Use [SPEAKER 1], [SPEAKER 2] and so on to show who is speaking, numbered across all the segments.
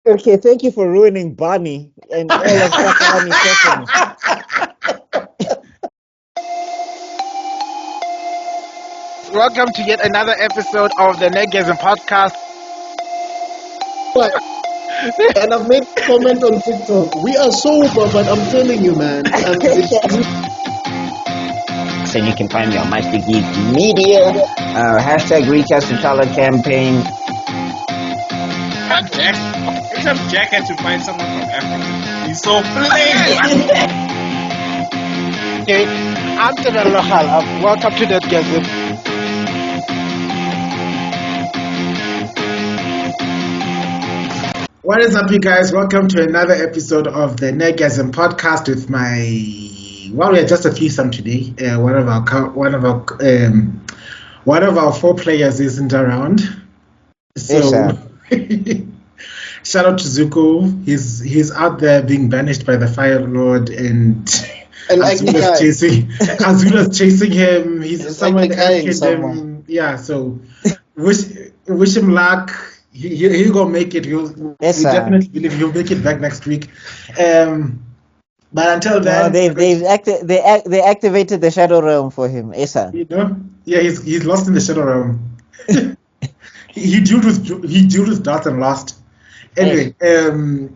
[SPEAKER 1] Okay, thank you for ruining Barney and all of Takalani Sesame.
[SPEAKER 2] Welcome to yet another episode of the Nerdgasm podcast.
[SPEAKER 3] And I've made a comment on TikTok. We are sober, but I'm telling you, man.
[SPEAKER 1] And you can find me on Meister Geek Media. Hashtag Recast the Chala campaign.
[SPEAKER 4] Jack. Every time Jack had to find someone from Africa, he's so plain.
[SPEAKER 2] Okay, I'm tebellokhala. Welcome to Nerdgasm.
[SPEAKER 3] What is up, you guys? Welcome to another episode of the Nerdgasm podcast with my. Well, we are just a threesome today. One of our four players isn't around, so shout out to Zuko. He's out there being banished by the Fire Lord, and Azula's chasing him. He's someone asking him. Yeah, so wish him luck. He'll go make it. We definitely believe he'll make it back next week. But until then,
[SPEAKER 1] they activated the Shadow Realm for him.
[SPEAKER 3] You know, yeah, he's lost in the Shadow Realm. he dueled with Darth and lost. Anyway,
[SPEAKER 1] turn.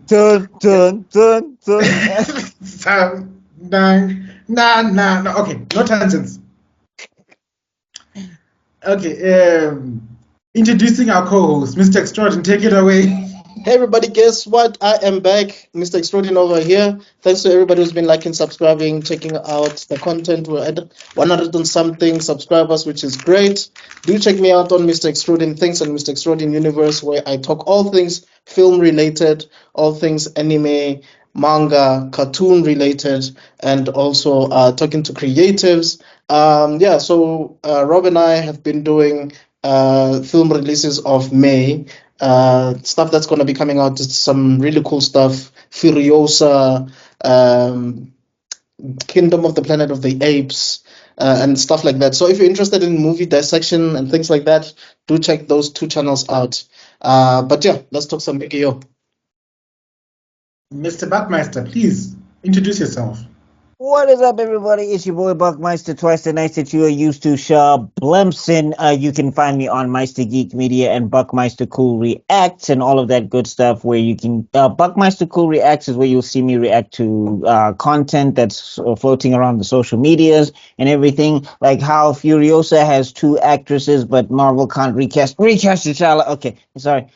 [SPEAKER 3] Nah. Okay, no tangents. Okay, introducing our co-host, Mr. Extrodin. Take it away.
[SPEAKER 5] Hey everybody, guess what? I am back, Mr. Extrodin over here. Thanks to everybody who's been liking, subscribing, checking out the content. We're at 100 and something subscribers, which is great. Do check me out on Mr. Extrodin Things and Mr. Extrodin Universe, where I talk all things film related, all things anime, manga, cartoon related, and also talking to creatives. So Rob and I have been doing film releases of May. Stuff that's going to be coming out is some really cool stuff. Furiosa, Kingdom of the Planet of the Apes, and stuff like that. So if you're interested in movie dissection and things like that, do check those two channels out. But yeah, let's talk some Yu-Gi-Oh.
[SPEAKER 3] Mr. BuckMeister, please introduce yourself.
[SPEAKER 1] What is up, everybody? It's your boy BuckMeister, twice the nice that you are used to. Shaw Blemson. You can find me on Meister Geek Media and BuckMeister Cool Reacts and all of that good stuff. Where you can BuckMeister Cool Reacts is where you'll see me react to content that's floating around the social medias and everything. Like how Furiosa has two actresses, but Marvel can't recast T'Challa. Okay, sorry.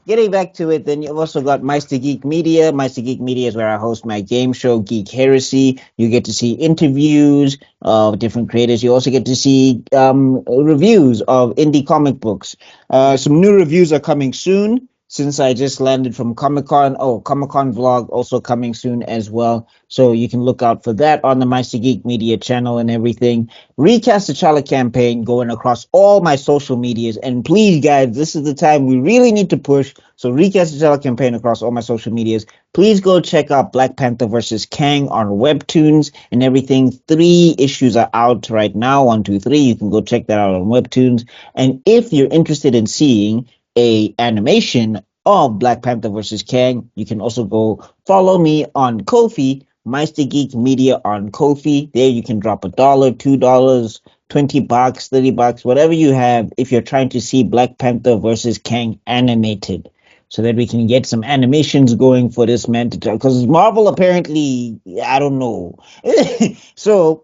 [SPEAKER 1] Getting back to it, then you've also got Meister Geek Media. Meister Geek Media is where I host my game show, Geek Heresy. You get to see interviews of different creators. You also get to see reviews of indie comic books. Some new reviews are coming soon since I just landed from Comic-Con. Comic-Con vlog also coming soon as well. So you can look out for that on the Meister Geek Media channel and everything. Recast the Chala campaign going across all my social medias. And please, guys, this is the time we really need to push. So Recast the Chala campaign across all my social medias. Please go check out Black Panther vs. Kang on Webtoons and everything. 3 issues are out right now. 1, 2, 3. You can go check that out on Webtoons. And if you're interested in seeing a animation of Black Panther vs. Kang, you can also go follow me on Kofi, Meister Geek Media on Kofi. There you can drop $1, $2, $20, $30, whatever you have if you're trying to see Black Panther vs. Kang animated, so that we can get some animations going for this man to talk. Because Marvel apparently, I don't know. So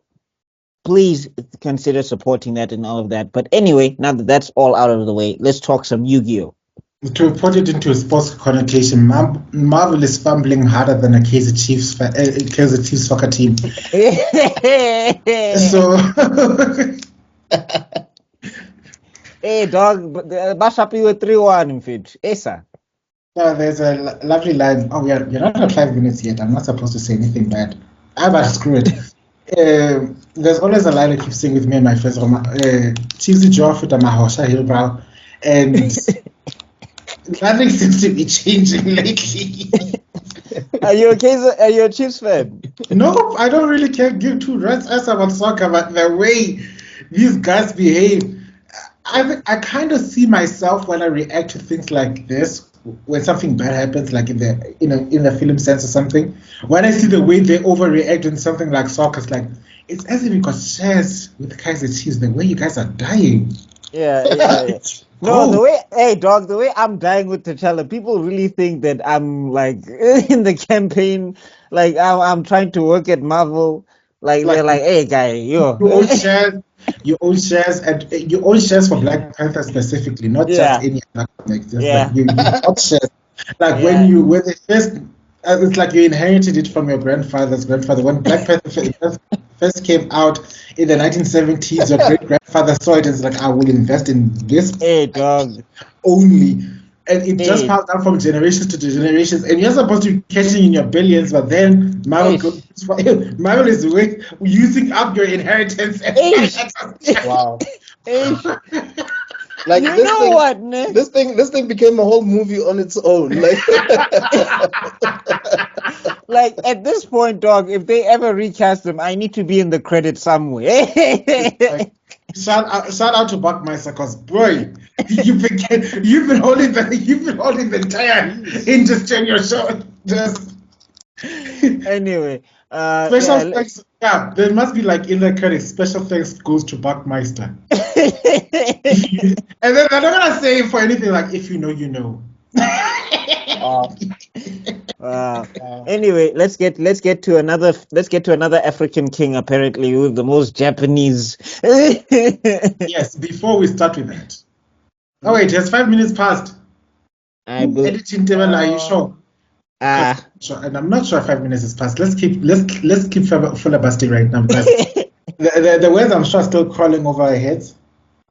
[SPEAKER 1] please consider supporting that and all of that. But anyway, now that that's all out of the way, let's talk some Yu-Gi-Oh!
[SPEAKER 3] To put it into a sports connotation, Marvel is fumbling harder than a Kaizer Chiefs soccer team. So,
[SPEAKER 1] hey dog, bash up you 3-1 in fit. Esa.
[SPEAKER 3] There's a lovely line. Oh, you're not at 5 minutes yet. I'm not supposed to say anything bad. But screw it. There's always a line I keep saying with me and my friends. Cheesy jaw fit a mahosha hillbrow, and nothing seems to be changing lately.
[SPEAKER 1] Are you a Chiefs fan?
[SPEAKER 3] No, I don't really give 2 rats about soccer, but the way these guys behave, I kind of see myself when I react to things like this, when something bad happens, like in the film sense or something. When I see the way they overreact in something like soccer, it's as if you got shares with Kaiser Chiefs. The way you guys are dying.
[SPEAKER 1] Yeah. No, the way I'm dying with T'Challa, people really think that I'm like in the campaign, like I'm trying to work at Marvel. Like they're like, hey guy, yo.
[SPEAKER 3] You own shares. And you own shares for Black Panther specifically, not just
[SPEAKER 1] Yeah.
[SPEAKER 3] any other comic. Just
[SPEAKER 1] Yeah.
[SPEAKER 3] like you bought shares. Like
[SPEAKER 1] Yeah.
[SPEAKER 3] when they first, it's like you inherited it from your grandfather's grandfather. When Black Panther first came out in the 1970s, your great grandfather saw it and was like, I will invest in this
[SPEAKER 1] Hey dog.
[SPEAKER 3] only. And it just
[SPEAKER 1] Hey.
[SPEAKER 3] passed down from generations to generations. And you're supposed to be cashing in your billions, but then Marvel is using up your inheritance.
[SPEAKER 5] Wow.
[SPEAKER 1] Hey.
[SPEAKER 5] Like
[SPEAKER 1] You
[SPEAKER 5] this
[SPEAKER 1] know
[SPEAKER 5] thing,
[SPEAKER 1] what, ne?
[SPEAKER 5] this thing became a whole movie on its own. Like,
[SPEAKER 1] Like at this point, dog, if they ever recast them, I need to be in the credits somewhere.
[SPEAKER 3] Shout out to BuckMeister, because boy, you've been holding the entire industry on your show. Just
[SPEAKER 1] Anyway,
[SPEAKER 3] special
[SPEAKER 1] yeah.
[SPEAKER 3] thanks. Yeah, there must be like in the credits. Special thanks goes to BuckMeister. And then they're not gonna say for anything like if you know, you know.
[SPEAKER 1] Anyway, let's get to another African king apparently with the most Japanese.
[SPEAKER 3] Yes, before we start with that. Oh wait, it's 5 minutes past.
[SPEAKER 1] I believe.
[SPEAKER 3] Editing table, are you sure? Sure, and I'm not sure 5 minutes is past. Let's keep filibustering right now because the words I'm sure are still crawling over our heads.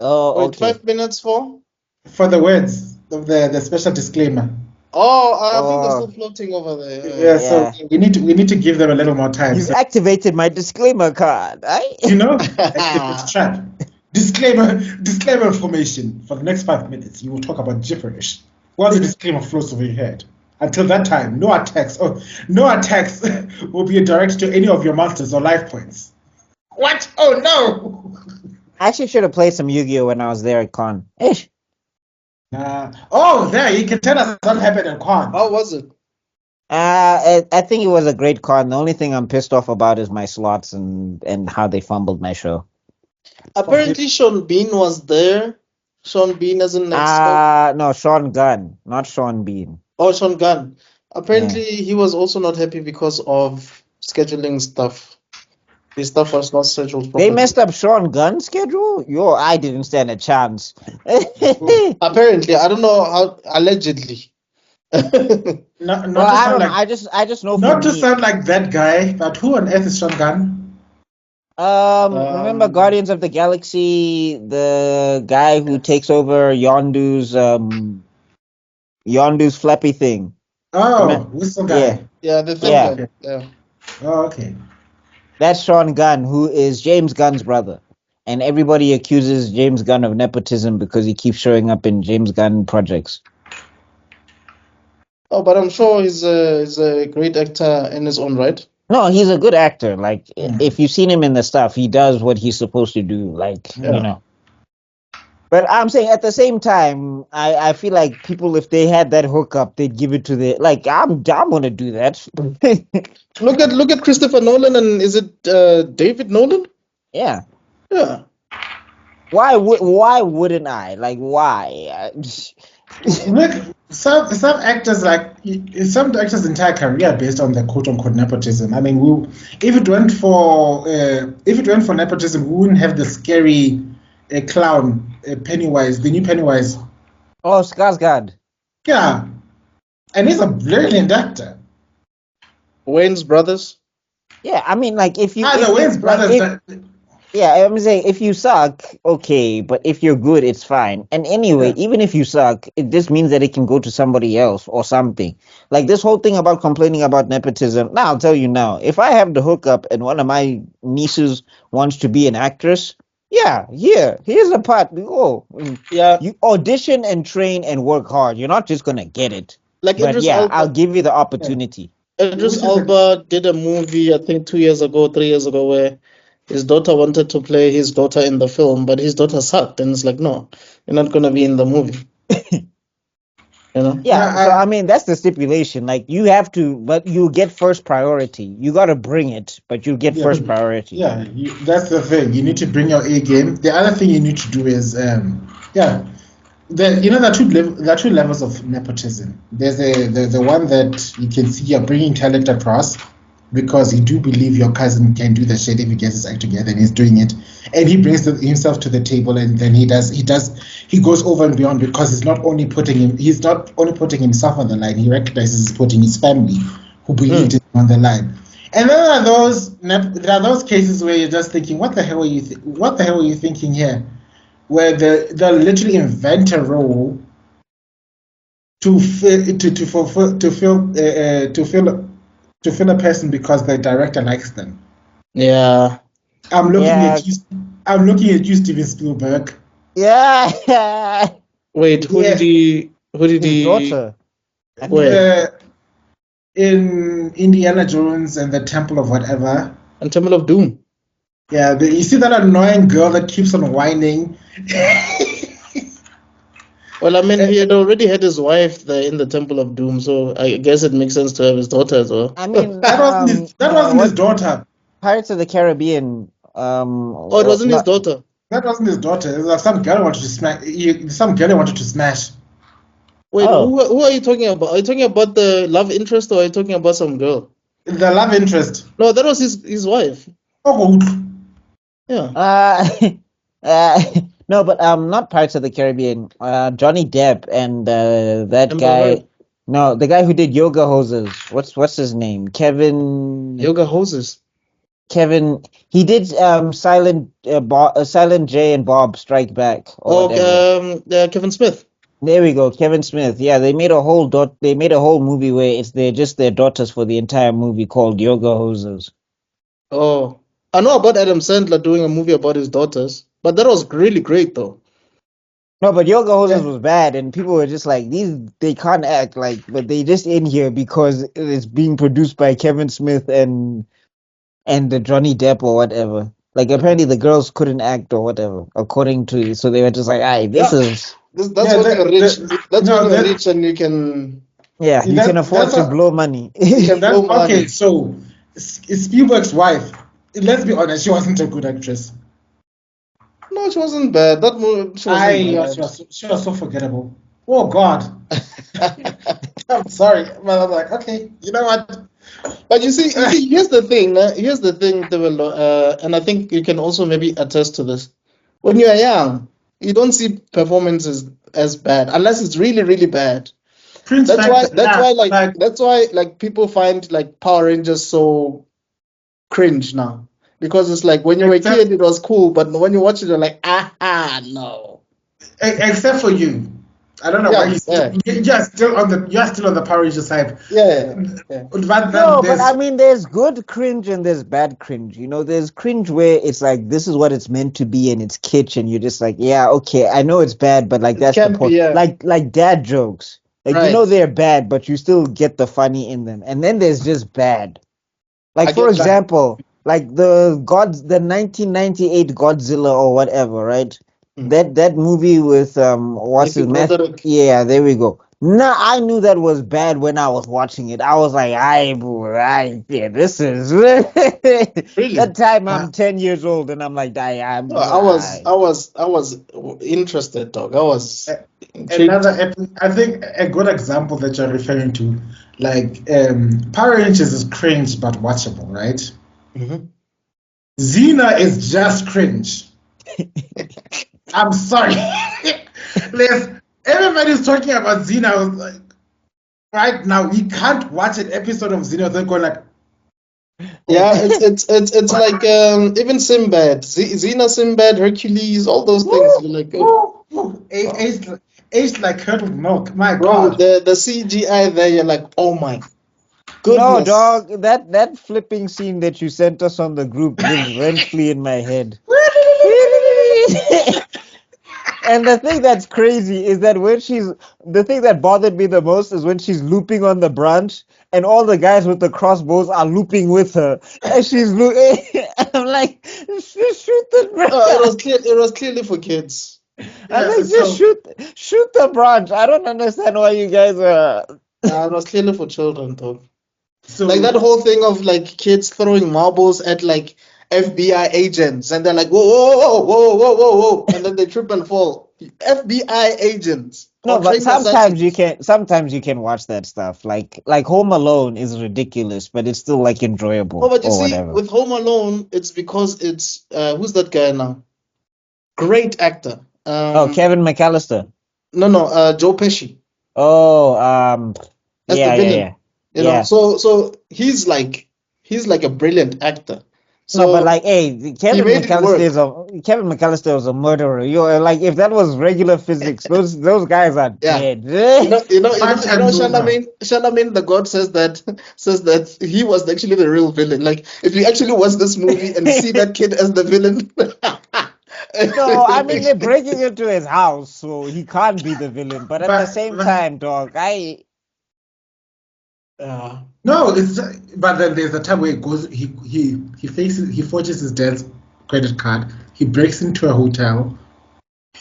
[SPEAKER 1] Oh,
[SPEAKER 5] wait,
[SPEAKER 1] okay.
[SPEAKER 5] 5 minutes for
[SPEAKER 3] the words of the special disclaimer.
[SPEAKER 5] Oh, I think they're still floating over there.
[SPEAKER 3] Yeah, so we need to give them a little more time.
[SPEAKER 1] You've activated my disclaimer card, right?
[SPEAKER 3] You know, activate trap. Disclaimer information. For the next 5 minutes, you will talk about gibberish while the disclaimer flows over your head. Until that time, no attacks will be directed to any of your monsters or life points. What? Oh no!
[SPEAKER 1] I actually should have played some Yu-Gi-Oh when I was there at Con. Ish.
[SPEAKER 3] There, you can tell us what happened at Con.
[SPEAKER 5] How was it?
[SPEAKER 1] I think it was a great con. The only thing I'm pissed off about is my slots and how they fumbled my show.
[SPEAKER 5] Apparently, Sean Bean was there. Sean Bean as an
[SPEAKER 1] no, Sean Gunn, not Sean Bean.
[SPEAKER 5] Oh, Sean Gunn. Apparently, he was also not happy because of scheduling stuff. His stuff was not scheduled properly.
[SPEAKER 1] They messed up Sean Gunn's schedule? I didn't stand a chance.
[SPEAKER 5] Apparently, I don't know how. Allegedly.
[SPEAKER 1] I don't know. I just know.
[SPEAKER 3] Not to sound like that guy, but who on earth is Sean Gunn?
[SPEAKER 1] Remember Guardians of the Galaxy, the guy who takes over Yondu's flappy thing.
[SPEAKER 3] Oh, whistle guy.
[SPEAKER 5] Yeah, the thing guy. Yeah.
[SPEAKER 3] Oh, okay.
[SPEAKER 1] That's Sean Gunn, who is James Gunn's brother. And everybody accuses James Gunn of nepotism because he keeps showing up in James Gunn projects.
[SPEAKER 5] Oh, but I'm sure he's a great actor in his own right.
[SPEAKER 1] No, he's a good actor. Like, if you've seen him in the stuff, he does what he's supposed to do. Like, you know. But I'm saying at the same time, I feel like people, if they had that hookup, they'd give it to the I'm gonna do that.
[SPEAKER 5] Look at Christopher Nolan, and is it David Nolan?
[SPEAKER 1] Yeah.
[SPEAKER 5] Yeah.
[SPEAKER 1] Why wouldn't I? Like, why?
[SPEAKER 3] Look, some actors entire career based on the quote unquote nepotism. I mean, if it went for nepotism, we wouldn't have the scary clown Pennywise, the new Pennywise.
[SPEAKER 1] Oh, Skarsgård.
[SPEAKER 3] Yeah, and he's a brilliant actor.
[SPEAKER 5] Wayne's brothers.
[SPEAKER 1] Yeah, I mean, like if you.
[SPEAKER 3] The Wayne's brothers.
[SPEAKER 1] Yeah, I'm saying if you suck, okay, but if you're good, it's fine. And anyway, even if you suck, it just means that it can go to somebody else or something. Like this whole thing about complaining about nepotism. Now, I'll tell you now, if I have the hookup and one of my nieces wants to be an actress, here's a part. You audition and train and work hard. You're not just gonna get it.
[SPEAKER 5] Like
[SPEAKER 1] but I'll give you the opportunity.
[SPEAKER 5] Idris Elba did a movie, I think 3 years ago, where his daughter wanted to play his daughter in the film, but his daughter sucked, and it's like, no, you're not gonna be in the movie. You know?
[SPEAKER 1] Yeah, so I mean that's the stipulation. Like you have to, but you get first priority. You got to bring it, but you get first priority.
[SPEAKER 3] Yeah, that's the thing. You need to bring your A game. The other thing you need to do is, there are two levels of nepotism. There's the one that you can see you're bringing talent across because you do believe your cousin can do the shit if he gets his act together, and he's doing it, and he brings himself to the table, and then he goes over and beyond because he's not only putting himself on the line. He recognizes he's putting his family, who believed in him, on the line. And then there are those cases where you're just thinking, what the hell are you thinking here? Where they'll literally invent a role to fill a person because the director likes them.
[SPEAKER 5] Yeah.
[SPEAKER 3] I'm looking at you, Steven Spielberg.
[SPEAKER 1] Yeah.
[SPEAKER 5] Wait, who did he?
[SPEAKER 1] His daughter.
[SPEAKER 3] In Indiana Jones and the Temple of whatever.
[SPEAKER 5] And Temple of Doom.
[SPEAKER 3] Yeah, you see that annoying girl that keeps on whining.
[SPEAKER 5] Well, I mean, he had already had his wife there in the Temple of Doom, so I guess it makes sense to have his daughter as well.
[SPEAKER 1] I mean,
[SPEAKER 3] that wasn't his daughter.
[SPEAKER 1] Pirates of the Caribbean.
[SPEAKER 5] It wasn't his daughter.
[SPEAKER 3] That wasn't his daughter. It was like some girl wanted to smash. Some girl wanted to smash.
[SPEAKER 5] Wait, who are you talking about? Are you talking about the love interest, or are you talking about some girl?
[SPEAKER 3] The love interest.
[SPEAKER 5] No, that was his wife.
[SPEAKER 3] Oh,
[SPEAKER 5] yeah.
[SPEAKER 1] No, but not Pirates of the Caribbean. Johnny Depp and that guy. No, the guy who did Yoga Hoses. What's his name? Kevin.
[SPEAKER 5] Yoga Hoses.
[SPEAKER 1] Kevin. He did Silent J and Bob Strike Back.
[SPEAKER 5] Kevin Smith.
[SPEAKER 1] There we go, Kevin Smith. Yeah, they made a whole movie where they're just their daughters for the entire movie called Yoga Hoses.
[SPEAKER 5] Oh, I know about Adam Sandler doing a movie about his daughters, but that was really great though.
[SPEAKER 1] No, but Yoga Hoses was bad, and people were just like, they can't act, like, but they just in here because it's being produced by Kevin Smith and Johnny Depp or whatever. Like, apparently the girls couldn't act or whatever, according to, so they were just like, that's
[SPEAKER 5] when you're rich. That's when you're rich and you can.
[SPEAKER 1] Yeah, you can afford to blow money.
[SPEAKER 3] Okay, so Spielberg's wife. Let's be honest, she wasn't a good actress.
[SPEAKER 5] No, she wasn't bad. That movie,
[SPEAKER 3] she was so forgettable. Oh God. I'm sorry, but I'm like, okay, you know what?
[SPEAKER 5] But you see, here's the thing. Tebello, and I think you can also maybe attest to this. When you are young, you don't see performances as bad unless it's really, really bad. That's why people find like Power Rangers so cringe now, because it's like when you were a kid it was cool, but when you watch it you're like, no.
[SPEAKER 3] Except for you. I don't know why you're still on the Power Rangers side.
[SPEAKER 5] Yeah.
[SPEAKER 1] But I mean, there's good cringe and there's bad cringe. You know, there's cringe where it's like, this is what it's meant to be and it's kitsch, and you're just like, yeah, okay, I know it's bad, but like that's the point. Like dad jokes. Like, you know they're bad, but you still get the funny in them. And then there's just bad. Like, for example, like the 1998 Godzilla or whatever, right? That movie with what's his name? Yeah, there we go. Nah, I knew that was bad when I was watching it. I was like, this is really? That time I'm 10 years old and I'm like, I
[SPEAKER 5] was interested, dog. I was
[SPEAKER 3] I think a good example that you're referring to, like Power Rangers is cringe but watchable, right?
[SPEAKER 5] Mm-hmm.
[SPEAKER 3] Xena is just cringe. I'm sorry. Everybody's talking about Xena. I was like, right now, we can't watch an episode of Xena without going like.
[SPEAKER 5] Yeah, it's like even Sinbad, Xena, Sinbad, Hercules, all those things. You're like,
[SPEAKER 3] aged like curdled milk. My God.
[SPEAKER 5] The CGI there, you're like, oh my goodness.
[SPEAKER 1] No, dog, that flipping scene that you sent us on the group lives rent-free in my head. And the thing that's crazy is that the thing that bothered me the most is when she's looping on the branch and all the guys with the crossbows are looping with her. And I'm like, shoot the branch.
[SPEAKER 5] It was clearly for kids.
[SPEAKER 1] I'm like, just shoot the branch. I don't understand why you guys are.
[SPEAKER 5] It was clearly for children, though. So, like that whole thing of like kids throwing marbles at like FBI agents, and they're like, whoa, whoa, whoa, whoa, whoa, whoa, and then they trip and fall. FBI agents.
[SPEAKER 1] No, but sometimes you can watch that stuff. Like Home Alone is ridiculous, but it's still like enjoyable.
[SPEAKER 5] Oh, but you see,
[SPEAKER 1] whatever.
[SPEAKER 5] with Home Alone, it's because it's who's that guy now? Great actor.
[SPEAKER 1] Kevin McAllister.
[SPEAKER 5] No, Joe Pesci.
[SPEAKER 1] Oh,
[SPEAKER 5] That's the villain. Yeah. You know, so he's like a brilliant actor. So
[SPEAKER 1] no, but like, hey, Kevin McAllister is a murderer. You're like, if that was regular physics, those guys are dead.
[SPEAKER 5] You know, Shalamin, the God says that he was actually the real villain. Like, if you actually watch this movie and see that kid as the villain.
[SPEAKER 1] No, I mean they're breaking into his house, so he can't be the villain. But at the same time, dog,
[SPEAKER 3] no, but then there's a time where it goes. He forges his dad's credit card. He breaks into a hotel.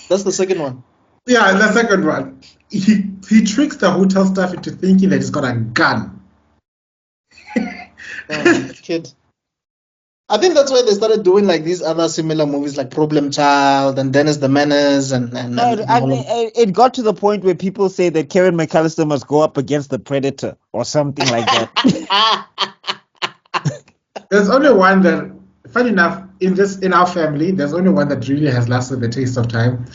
[SPEAKER 5] That's the second one.
[SPEAKER 3] Yeah, the second one. He tricks the hotel staff into thinking that he's got a gun.
[SPEAKER 5] Kid. I think that's why they started doing like these other similar movies like Problem Child and Dennis the Menace and I
[SPEAKER 1] mean, it got to the point where people say that Kevin McAllister must go up against the Predator or something like that.
[SPEAKER 3] There's only one that, funny enough, in our family, there's only one that really has lasted the test of time,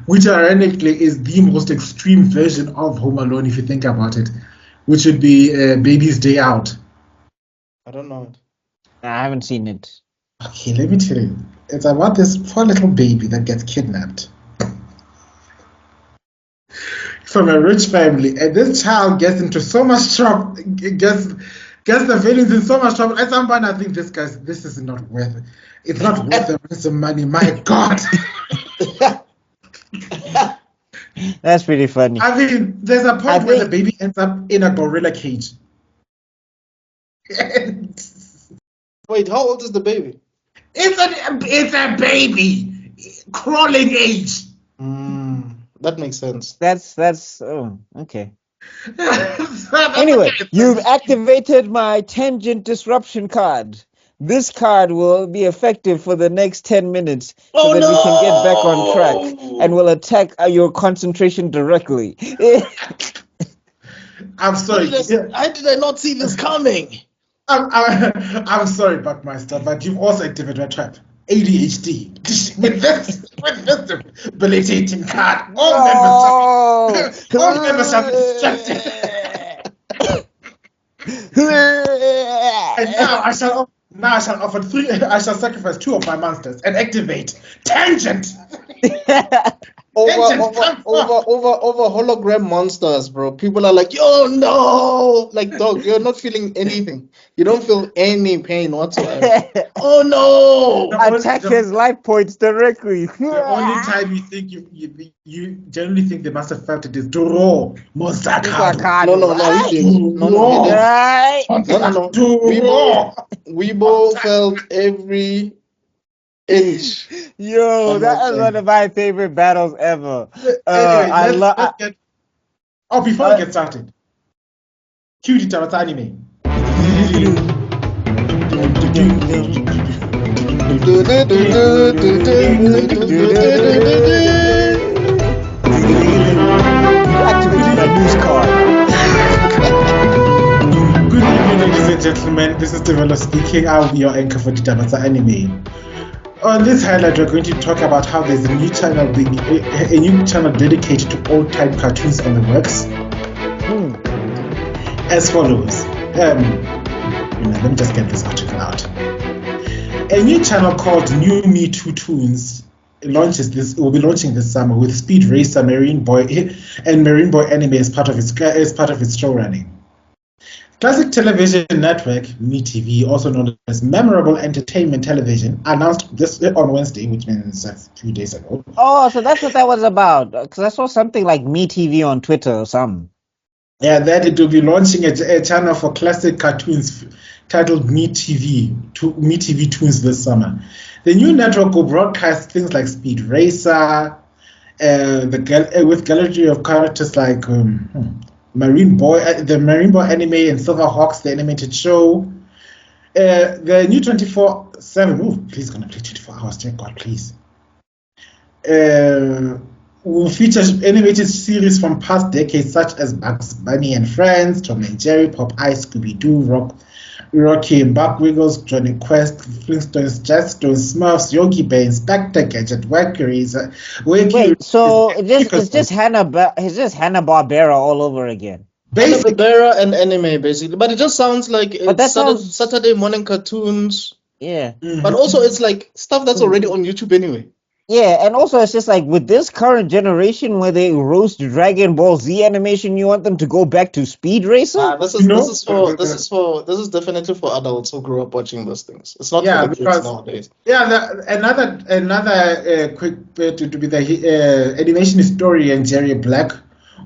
[SPEAKER 3] which ironically is the most extreme version of Home Alone if you think about it, which would be Baby's Day Out.
[SPEAKER 5] I don't know it.
[SPEAKER 1] I haven't seen it.
[SPEAKER 3] Okay, let me tell you. It's about this poor little baby that gets kidnapped from a rich family, and this child gets into so much trouble, gets the villains in so much trouble. At some point, I think this is not worth it. It's not worth the rest of money. My God.
[SPEAKER 1] That's pretty funny.
[SPEAKER 3] I mean, there's a point where the baby ends up in a gorilla cage.
[SPEAKER 5] Wait, how old is the baby?
[SPEAKER 3] It's a baby, crawling age.
[SPEAKER 5] That makes sense.
[SPEAKER 1] That's okay. Anyway, you've activated my tangent disruption card. This card will be effective for the next 10 minutes so that we can get back on track and will attack your concentration directly.
[SPEAKER 3] I'm sorry.
[SPEAKER 5] How did I not see this coming?
[SPEAKER 3] I'm sorry, BuckMeister, but you've also activated my trap. ADHD. with this debilitating card. All members shall be distracted. And now I shall offer three. I shall sacrifice 2 of my monsters and activate Tangent.
[SPEAKER 5] Over hologram monsters, bro. People are like, yo, no! Like, dog, you're not feeling anything. You don't feel any pain whatsoever. Oh, no!
[SPEAKER 1] Attack his life points directly.
[SPEAKER 3] The only time you think you generally think they must have felt it is to roll monster card.
[SPEAKER 5] No, he didn't. No. Weebo felt every inch.
[SPEAKER 1] Yo, that is one of my favorite battles ever.
[SPEAKER 3] Before we get started, cue the Tabata anime.
[SPEAKER 1] Activating my news card.
[SPEAKER 3] Good evening, ladies and gentlemen. This is Tebello speaking. I'll be your anchor for the Tabata anime. On this highlight, we're going to talk about how there's a new channel dedicated to old-time cartoons on the works. As follows. Let me just get this article out. A new channel called New Me Two Toons will be launching this summer with Speed Racer, Marine Boy, and Marine Boy Anime as part of its show running. Classic Television Network, MeTV, also known as Memorable Entertainment Television, announced this on Wednesday, which means a few days ago.
[SPEAKER 1] Oh, so that's what that was about. Because I saw something like Me TV on Twitter or something.
[SPEAKER 3] Yeah, that it will be launching a channel for classic cartoons titled MeTV Toons this summer. The new network will broadcast things like Speed Racer, with gallery of characters like Marine Boy, the Marine Boy anime, and Silverhawks, the animated show. The new 24/7. Ooh, please gonna play 24 hours. Thank God, please. Will feature animated series from past decades such as Bugs Bunny and Friends, Tom and Jerry, Popeye, Scooby-Doo, Rocky and Buckwiggles, Johnny Quest, Flintstones, Jetstones, Smurfs, Yogi Bear, Inspector Gadget,
[SPEAKER 1] Wait, so it's just Hanna-Barbera all over again.
[SPEAKER 5] Hanna-Barbera and anime, basically. But it just sounds like
[SPEAKER 1] But that
[SPEAKER 5] it's
[SPEAKER 1] sounds-
[SPEAKER 5] Saturday morning cartoons.
[SPEAKER 1] Yeah.
[SPEAKER 5] But also, it's like stuff that's already on YouTube anyway.
[SPEAKER 1] Yeah, and also it's just like with this current generation where they roast Dragon Ball Z animation, you want them to go back to Speed Racer?
[SPEAKER 5] This is definitely for adults who grew up watching those things. It's not for the kids nowadays.
[SPEAKER 3] Yeah, another quick bit to be the animation historian Jerry Black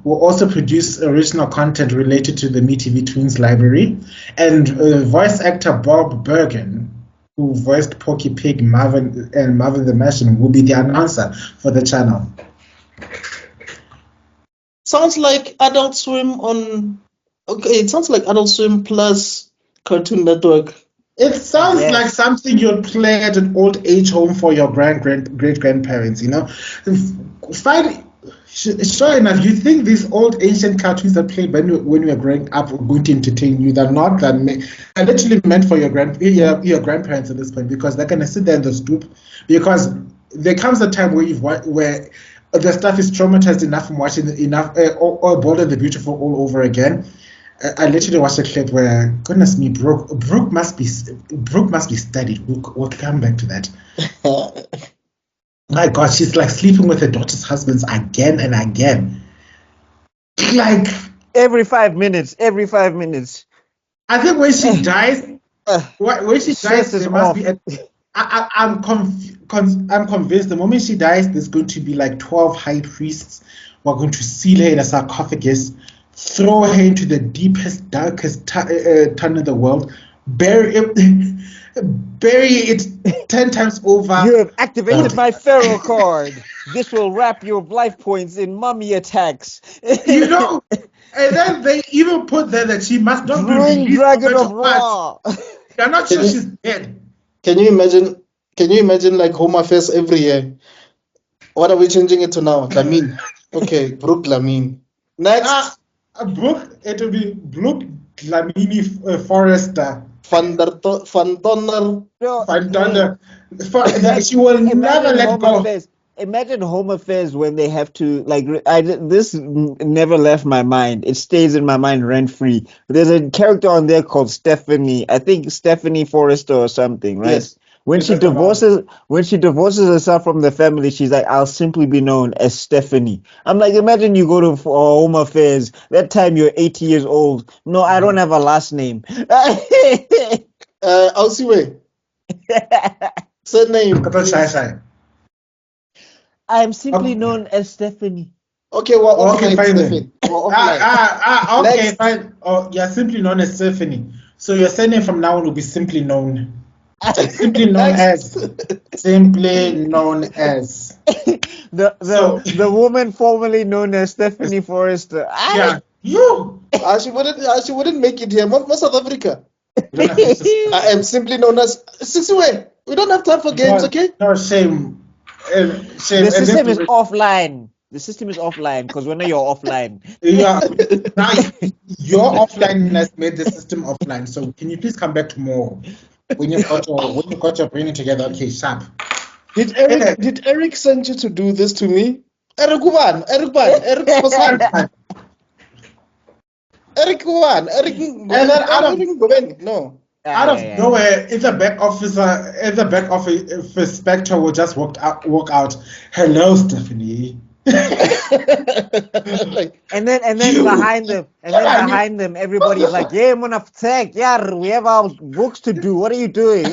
[SPEAKER 3] will also produce original content related to the MeTV Toons library, and voice actor Bob Bergen, who voiced Porky Pig, Marvin the Martian, will be the announcer for the channel.
[SPEAKER 5] Sounds like Adult Swim on. Okay, it sounds like Adult Swim plus Cartoon Network.
[SPEAKER 3] It sounds like something you'd play at an old age home for your great grandparents. You know, sure enough, you think these old ancient cartoons that played when you were growing up were going to entertain you? They're not. They're literally meant for your grandparents at this point, because they're gonna sit there in the stoop, because there comes a time where the stuff is traumatized enough from watching or Bold and the Beautiful all over again. I literally watched a clip where, goodness me, Brooke must be studied. We'll come back to that. My God, she's like sleeping with her daughter's husbands again and again. Like
[SPEAKER 1] every 5 minutes.
[SPEAKER 3] I think when she dies, there must be. I'm convinced the moment she dies, there's going to be like 12 high priests who are going to seal her in a sarcophagus, throw her into the deepest, darkest tunnel in the world, bury it 10 times over.
[SPEAKER 1] You have activated my feral card. This will wrap your life points in mummy attacks.
[SPEAKER 3] You know, and then they even put there that she must not be released.
[SPEAKER 1] Dragon of Ra.
[SPEAKER 3] You're not sure she's dead.
[SPEAKER 5] Can you imagine like Home Affairs every year? What are we changing it to now? Lamine. Okay, Brooke Lamine. Next.
[SPEAKER 3] Brooke, it will be Brooke Lamini Forrester.
[SPEAKER 5] Van Donner.
[SPEAKER 3] She will never let go.
[SPEAKER 1] Imagine Home Affairs when they have to, like, this never left my mind. It stays in my mind rent free. There's a character on there called Stephanie. I think Stephanie Forrester or something, right?
[SPEAKER 5] Yes.
[SPEAKER 1] When she divorces herself from the family, she's like, I'll simply be known as Stephanie. I'm like, imagine you go to Home Affairs. That time you're 80 years old. No, I don't have a last name.
[SPEAKER 5] I'll see where. Surname.
[SPEAKER 1] I'm simply known as Stephanie.
[SPEAKER 5] Okay, well, okay, fine.
[SPEAKER 3] Okay, fine. Oh, you're simply known as Stephanie. So your surname from now on will be simply known. Simply known as.
[SPEAKER 1] The woman formerly known as Stephanie Forrester.
[SPEAKER 3] Yeah, you.
[SPEAKER 5] She wouldn't make it here. Most South Africa. I am simply known as Sisiwe. We don't have time for games, okay?
[SPEAKER 3] No, shame.
[SPEAKER 1] The system is offline. The system is offline because when you're offline.
[SPEAKER 3] Yeah, now your offline has made the system offline. So can you please come back tomorrow when you got your brain together? Okay, sharp.
[SPEAKER 5] Did Eric send you to do this to me? Eric Kuban. No.
[SPEAKER 3] Out of nowhere, if the back office Spectre will just walk out. Hello, Stephanie.
[SPEAKER 5] Like,
[SPEAKER 1] And then behind them, everybody's like, yeah, Munaftek, yeah, we have our books to do. What are you doing?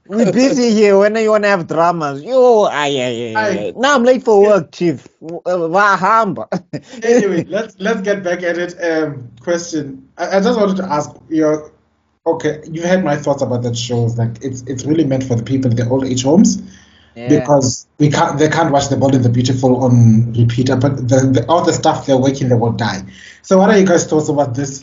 [SPEAKER 1] We're busy here. When do you want to have dramas? Yo, ay. Now I'm late for work, chief. Wahamba.
[SPEAKER 3] Anyway, let's get back at it. Question. I just wanted to ask your. Okay, you had my thoughts about that show. Like it's really meant for the people in the old age homes because they can't watch The Bold and the Beautiful on repeat. But all the stuff they're working, they will die. So what are you guys' thoughts about this?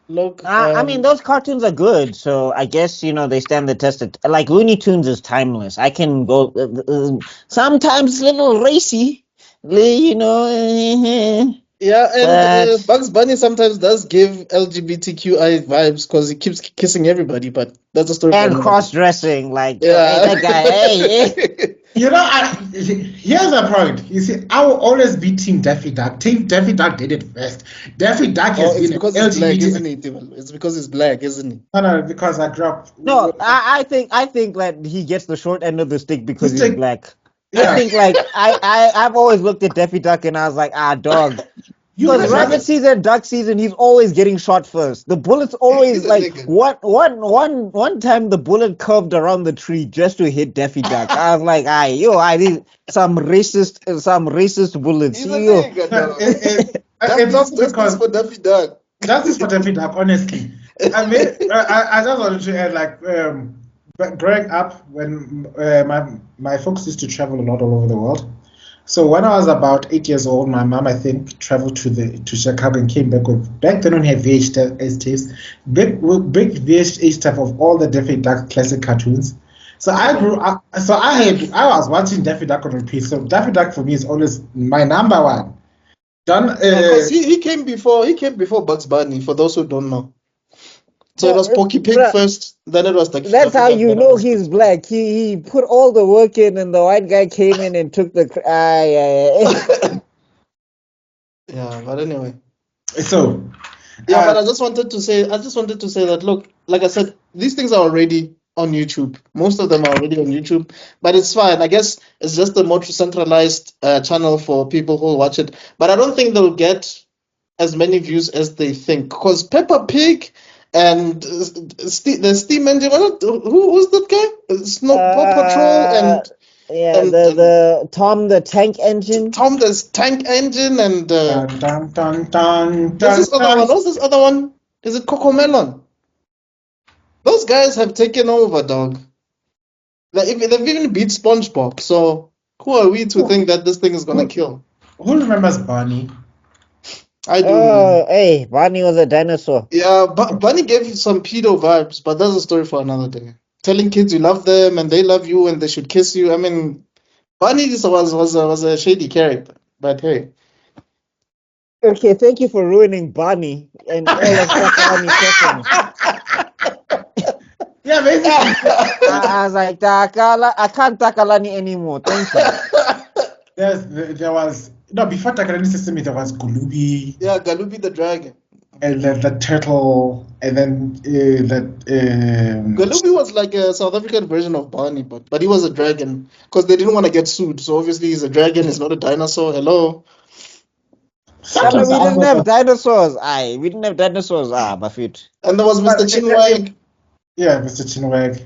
[SPEAKER 5] look,
[SPEAKER 1] I mean, those cartoons are good, so I guess they stand the test. Like Looney Tunes is timeless. I can go. Sometimes a little racy,
[SPEAKER 5] yeah, and
[SPEAKER 1] but
[SPEAKER 5] Bugs Bunny sometimes does give LGBTQI vibes because he keeps kissing everybody, but that's a story for
[SPEAKER 1] and
[SPEAKER 5] another
[SPEAKER 1] cross dressing, like hey,
[SPEAKER 5] Yeah.
[SPEAKER 1] that guy. Hey.
[SPEAKER 3] Here's a point. You see, I will always be Team Daffy Duck. Team Daffy Duck did it first. Daffy Duck has
[SPEAKER 5] Oh, it's
[SPEAKER 3] been
[SPEAKER 5] because he's black,
[SPEAKER 3] LGBT.
[SPEAKER 5] isn't it? It's because he's black, isn't he?
[SPEAKER 3] No, because I grew up.
[SPEAKER 1] No, I think that he gets the short end of the stick because he's
[SPEAKER 3] Stick.
[SPEAKER 1] black.
[SPEAKER 3] Yeah.
[SPEAKER 1] I think like I've always looked at Daffy Duck and I was like, dog.
[SPEAKER 3] You
[SPEAKER 1] Because
[SPEAKER 3] guys
[SPEAKER 1] rabbit
[SPEAKER 3] have-
[SPEAKER 1] season, duck season, he's always getting shot first. The bullet's always
[SPEAKER 5] He's a
[SPEAKER 1] like
[SPEAKER 5] nigga.
[SPEAKER 1] one time the bullet curved around the tree just to hit Daffy Duck. I was like, I need some racist bullets.
[SPEAKER 5] He's a
[SPEAKER 1] Yo.
[SPEAKER 5] nigga, dog.
[SPEAKER 3] it's also
[SPEAKER 5] Justice
[SPEAKER 3] because
[SPEAKER 5] for Daffy Duck.
[SPEAKER 3] justice for Daffy Duck. Honestly, I mean, I just wanted to add like growing up when my folks used to travel a lot all over the world. So when I was about 8 years old, my mom, I think, traveled to Chicago and came back with, back then we had VHS tapes, big VHS tape of all the Daffy Duck classic cartoons. So I grew up, I was watching Daffy Duck on repeat. So Daffy Duck for me is always my number one.
[SPEAKER 5] Because he came before Bugs Bunny, for those who don't know. So it was Porky Pig
[SPEAKER 1] Bruh,
[SPEAKER 5] first, then it was the
[SPEAKER 1] That's how you know he's black. He put all the work in, and the white guy came in and took the.
[SPEAKER 5] Yeah, but anyway.
[SPEAKER 3] So
[SPEAKER 5] Yeah, but I just wanted to say that look, like I said, these things are already on YouTube. Most of them are already on YouTube, but it's fine. I guess it's just a more centralized channel for people who watch it. But I don't think they'll get as many views as they think, because Peppa Pig and the Steam Engine. Who's that guy? Snow Paw Patrol and
[SPEAKER 1] the Tom the Tank Engine.
[SPEAKER 5] Tom the Tank Engine and
[SPEAKER 3] dun, dun, dun, dun,
[SPEAKER 5] what's this
[SPEAKER 3] dun,
[SPEAKER 5] other one?
[SPEAKER 3] dun.
[SPEAKER 5] What's this other one? Is it Cocomelon? Those guys have taken over, dog. They've even beat SpongeBob. So who are we to think that this thing is gonna kill?
[SPEAKER 3] Who remembers Barney?
[SPEAKER 5] I do.
[SPEAKER 1] Oh, hey, Barney was a dinosaur.
[SPEAKER 5] Yeah, Bunny gave you some pedo vibes, but that's a story for another day. Telling kids you love them and they love you and they should kiss you. I mean, Bunny just was a shady character, but hey.
[SPEAKER 1] Okay, thank you for ruining Barney and all of Takalani Sesame.
[SPEAKER 3] Yeah, basically.
[SPEAKER 1] I was like, I can't Takalani anymore. Thank you.
[SPEAKER 3] There was before Takalani Sesame there was Gulubi.
[SPEAKER 5] Yeah, Galubi the dragon.
[SPEAKER 3] And then the turtle, and then
[SPEAKER 5] Galubi was like a South African version of Barney, but he was a dragon because they didn't want to get sued. So obviously he's a dragon. He's not a dinosaur. Hello.
[SPEAKER 1] We didn't have dinosaurs. We didn't have dinosaurs. My feet.
[SPEAKER 5] And there was Mr. Chinwag.
[SPEAKER 3] Yeah, Mr. Chinwag.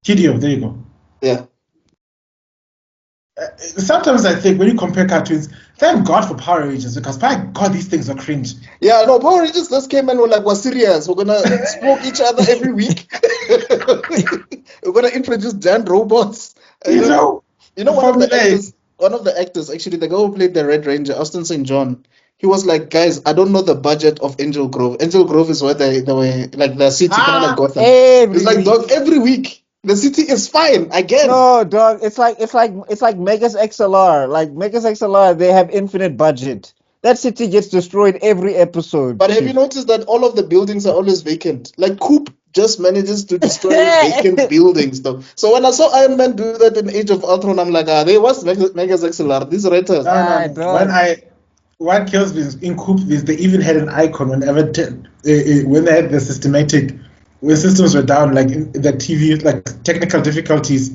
[SPEAKER 3] Hideo, there you go.
[SPEAKER 5] Yeah.
[SPEAKER 3] Sometimes I think when you compare cartoons, thank God for Power Rangers, because by God these things are cringe.
[SPEAKER 5] Yeah, no, Power Rangers just came and were like, we're serious. We're gonna smoke each other every week. We're gonna introduce giant robots.
[SPEAKER 3] You know
[SPEAKER 5] one of the actors, actually, the guy who played the Red Ranger, Austin St. John, he was like, guys, I don't know the budget of Angel Grove. Angel Grove is where they were, like the city, kind of like Gotham. It's like, dog, every week. The city is fine again.
[SPEAKER 1] No, dog. It's like Megas XLR. Like Megas XLR, they have infinite budget. That city gets destroyed every episode.
[SPEAKER 5] But have you noticed that all of the buildings are always vacant? Like Coop just manages to destroy vacant buildings, though. So when I saw Iron Man do that in Age of Ultron, I'm like, they was Megas XLR. These writers.
[SPEAKER 3] What kills me is in Coop is they even had an icon whenever when they had the systematic. When systems were down, like in the TV, like technical difficulties,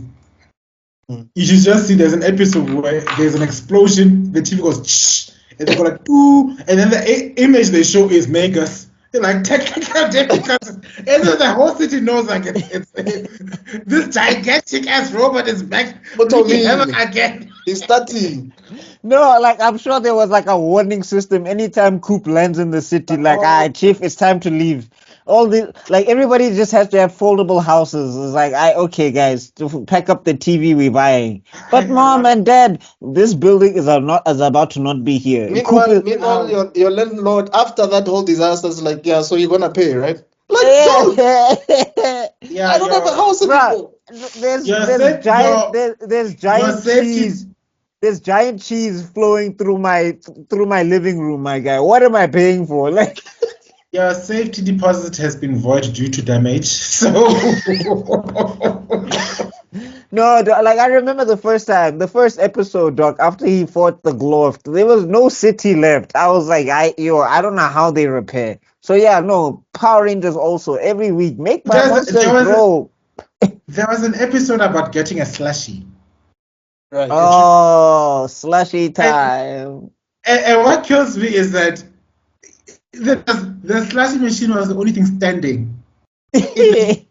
[SPEAKER 3] You should just see there's an episode where there's an explosion, the TV goes shh, and they go like ooh, and then the image they show is Megas. They're like technical difficulties, and then the whole city knows like it's this gigantic ass robot is back.
[SPEAKER 5] What
[SPEAKER 3] wreaking
[SPEAKER 5] I mean?
[SPEAKER 3] havoc again.
[SPEAKER 5] He's starting.
[SPEAKER 1] No, like I'm sure there was like a warning system anytime Coop lands in the city. Like, Chief, it's time to leave. All the like everybody just has to have foldable houses. It's like, okay, guys, to pack up the TV we're buying. But mom and dad, this building is about to not be here.
[SPEAKER 5] Meanwhile, your landlord, after that whole disaster, is like, yeah, so you're gonna pay, right? Like, dude,
[SPEAKER 3] Yeah,
[SPEAKER 5] I don't have a house anymore.
[SPEAKER 1] There's giant cheese. There's giant cheese flowing through my living room, my guy. What am I paying for? Like,
[SPEAKER 3] your safety deposit has been void due to damage. So
[SPEAKER 1] no, like I remember the first episode, Doc. After he fought the Glorf, there was no city left. I was like, I don't know how they repair. So yeah, no, Power Rangers also every week make my monsters grow.
[SPEAKER 3] There was an episode about getting a slushie.
[SPEAKER 5] Right.
[SPEAKER 1] Oh, slushy time.
[SPEAKER 3] And what kills me is that the slushie machine was the only thing standing in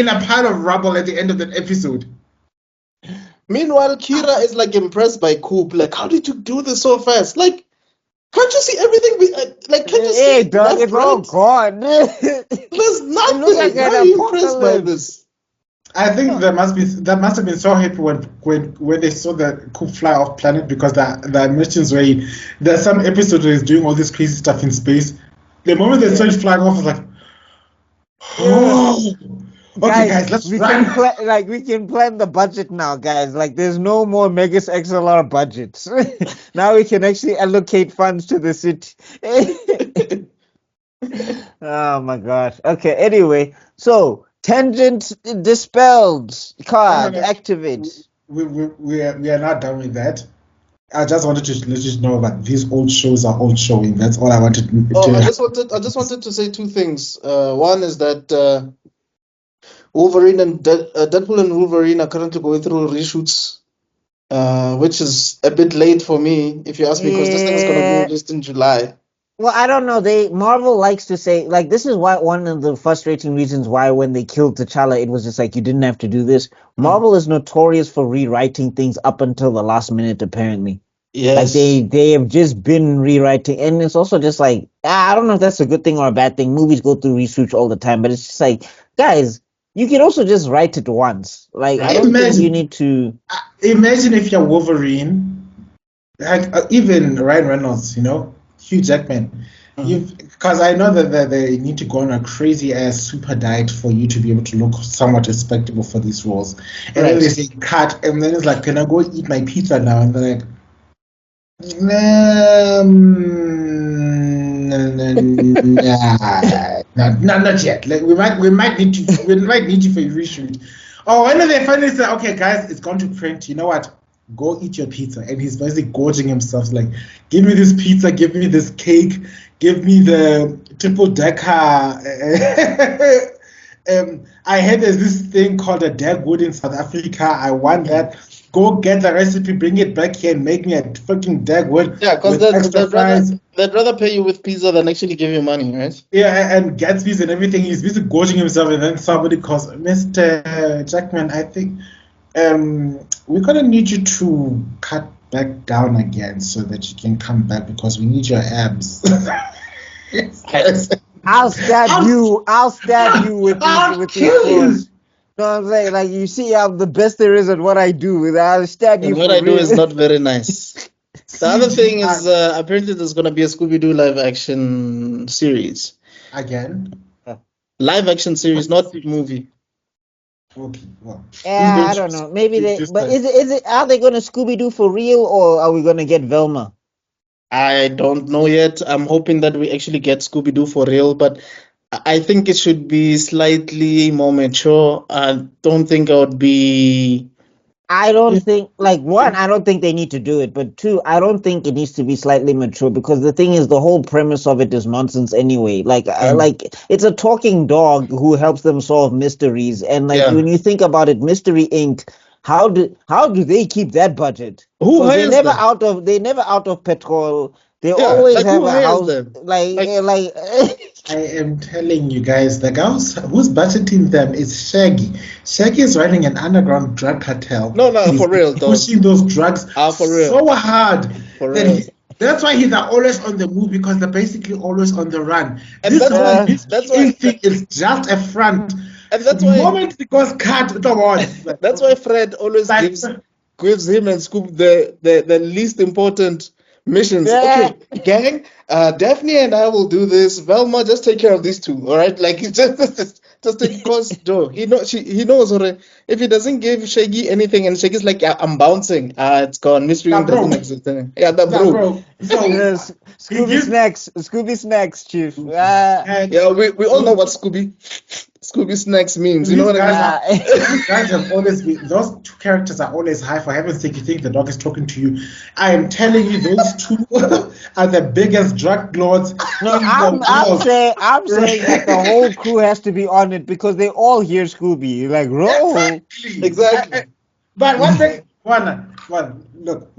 [SPEAKER 3] a pile of rubble at the end of that episode.
[SPEAKER 5] Meanwhile, Kira is like impressed by Coop. Like, how did you do this so fast? Like, can't you see everything? Can't you see?
[SPEAKER 1] Hey, dog, it's all gone.
[SPEAKER 5] There's nothing.
[SPEAKER 1] Like
[SPEAKER 5] How are you impressed by this?
[SPEAKER 3] I think that must have been so happy when they saw the Coop fly off planet, because the missions where there's some episode where he's doing all this crazy stuff in space. The moment they saw it flying off, I was like, oh, okay, guys, let's run.
[SPEAKER 1] We can plan the budget now, guys. Like, there's no more Megas XLR budgets. Now we can actually allocate funds to the city. Oh my gosh. Okay. Anyway, so. Tangent dispelled. Card activate.
[SPEAKER 3] We are not done with that. I just wanted to let you know that these old shows are old showing. That's all I wanted to.
[SPEAKER 5] I just wanted to say two things. One is that Wolverine and Deadpool and Wolverine are currently going through reshoots, which is a bit late for me, if you ask me, because this thing is going to be released in July.
[SPEAKER 1] Well, I don't know. Marvel likes to say, like, this is why one of the frustrating reasons why when they killed T'Challa, it was just like, you didn't have to do this. Marvel is notorious for rewriting things up until the last minute, apparently.
[SPEAKER 5] Yes.
[SPEAKER 1] Like, they have just been rewriting, and it's also just like, I don't know if that's a good thing or a bad thing. Movies go through reshoots all the time, but it's just like, guys, you can also just write it once. Like, I don't think you need to...
[SPEAKER 3] Imagine if you're Wolverine, like, even Ryan Reynolds, Hugh Jackman, because I know that they need to go on a crazy ass super diet for you to be able to look somewhat respectable for these roles. And then they say cut, and then it's like, can I go eat my pizza now? And they're like, not yet. Like we might need you for a reshoot. Oh, when they finally say, okay, guys, it's gone to print. You know what? Go eat your pizza. And he's basically gorging himself, like, give me this pizza, give me this cake, give me the tebello.khala. I heard there's this thing called a dagwood in South Africa. I want that. Go get the recipe, bring it back here, and make me a fucking dagwood.
[SPEAKER 5] Yeah, because they'd rather pay you with pizza than actually give you money, right?
[SPEAKER 3] Yeah, and Gatsby's and everything. He's busy gorging himself, and then somebody calls, Mr. Jackman, I think we're gonna need you to cut back down again so that you can come back because we need your abs.
[SPEAKER 1] I'll stab you with these clothes. You know what I'm saying? Like, you see how the best there is at what I do. I'll stab you.
[SPEAKER 5] And what I do is not very nice. The other thing is apparently there's gonna be a Scooby-Doo live action series.
[SPEAKER 3] Again?
[SPEAKER 5] Live action series, not movie.
[SPEAKER 3] Okay, well.
[SPEAKER 1] Yeah, I don't know. Maybe but is it are they gonna Scooby-Doo for real, or are we gonna get Velma?
[SPEAKER 5] I don't know yet. I'm hoping that we actually get Scooby-Doo for real, but I think it should be slightly more mature. I don't think I would be...
[SPEAKER 1] I don't think, like, one, I don't think they need to do it, but two, I don't think it needs to be slightly mature, because the thing is, the whole premise of it is nonsense anyway. Like, it's a talking dog who helps them solve mysteries, and when you think about it, Mystery Inc., how do they keep that budget?
[SPEAKER 5] Who
[SPEAKER 1] 'Cause
[SPEAKER 5] hires them?
[SPEAKER 1] they're never out of petrol. They
[SPEAKER 5] Yeah,
[SPEAKER 1] always
[SPEAKER 5] like
[SPEAKER 1] have
[SPEAKER 5] who
[SPEAKER 1] a
[SPEAKER 5] hires
[SPEAKER 1] house
[SPEAKER 5] them?
[SPEAKER 1] like
[SPEAKER 5] Like
[SPEAKER 1] like
[SPEAKER 3] I am telling you guys, the guys who's budgeting them is Shaggy. Shaggy is running an underground drug cartel.
[SPEAKER 5] no,
[SPEAKER 3] He's
[SPEAKER 5] for real, dog.
[SPEAKER 3] pushing those drugs
[SPEAKER 5] For real,
[SPEAKER 3] so hard
[SPEAKER 5] for
[SPEAKER 3] that
[SPEAKER 5] real.
[SPEAKER 3] that's why he's always on the move because they're basically always on the run.
[SPEAKER 5] And
[SPEAKER 3] This
[SPEAKER 5] that's
[SPEAKER 3] whole
[SPEAKER 5] why
[SPEAKER 1] uh,
[SPEAKER 3] Mr.
[SPEAKER 5] that's why
[SPEAKER 3] Ink thing is just a front.
[SPEAKER 5] and
[SPEAKER 3] The
[SPEAKER 5] that's why
[SPEAKER 3] moment it goes cut, the words
[SPEAKER 5] that's why Fred always
[SPEAKER 3] like
[SPEAKER 5] gives him and Scoop the least important missions.
[SPEAKER 1] yeah.
[SPEAKER 5] Okay, gang, Daphne and I will do this. Velma, just take care of these two. All right, like it's just take cause Joe. He knows. Or if he doesn't give Shaggy anything, and Shaggy's like, yeah, I'm bouncing. It's gone. Mystery
[SPEAKER 3] nah,
[SPEAKER 5] doesn't
[SPEAKER 3] bro.
[SPEAKER 5] exist. Yeah, the
[SPEAKER 3] Nah,
[SPEAKER 5] bro.
[SPEAKER 3] bro. So
[SPEAKER 1] Yes,
[SPEAKER 3] he
[SPEAKER 1] Scooby
[SPEAKER 3] gives
[SPEAKER 1] snacks, Scooby snacks, chief.
[SPEAKER 3] and
[SPEAKER 5] Yeah, we all know what Scooby snacks means. You know
[SPEAKER 3] these
[SPEAKER 5] what I
[SPEAKER 3] guys
[SPEAKER 5] mean?
[SPEAKER 3] are
[SPEAKER 1] Uh,
[SPEAKER 3] these guys have always been those two characters are always high. For heaven's sake, you think the dog is talking to you. I am telling you, those two are the biggest drug lords
[SPEAKER 1] no,
[SPEAKER 3] in the
[SPEAKER 1] I'm saying that the
[SPEAKER 3] world.
[SPEAKER 1] whole crew has to be on it because they all hear Scooby. Like, roll.
[SPEAKER 3] Exactly.
[SPEAKER 5] Exactly.
[SPEAKER 3] But one thing, one look,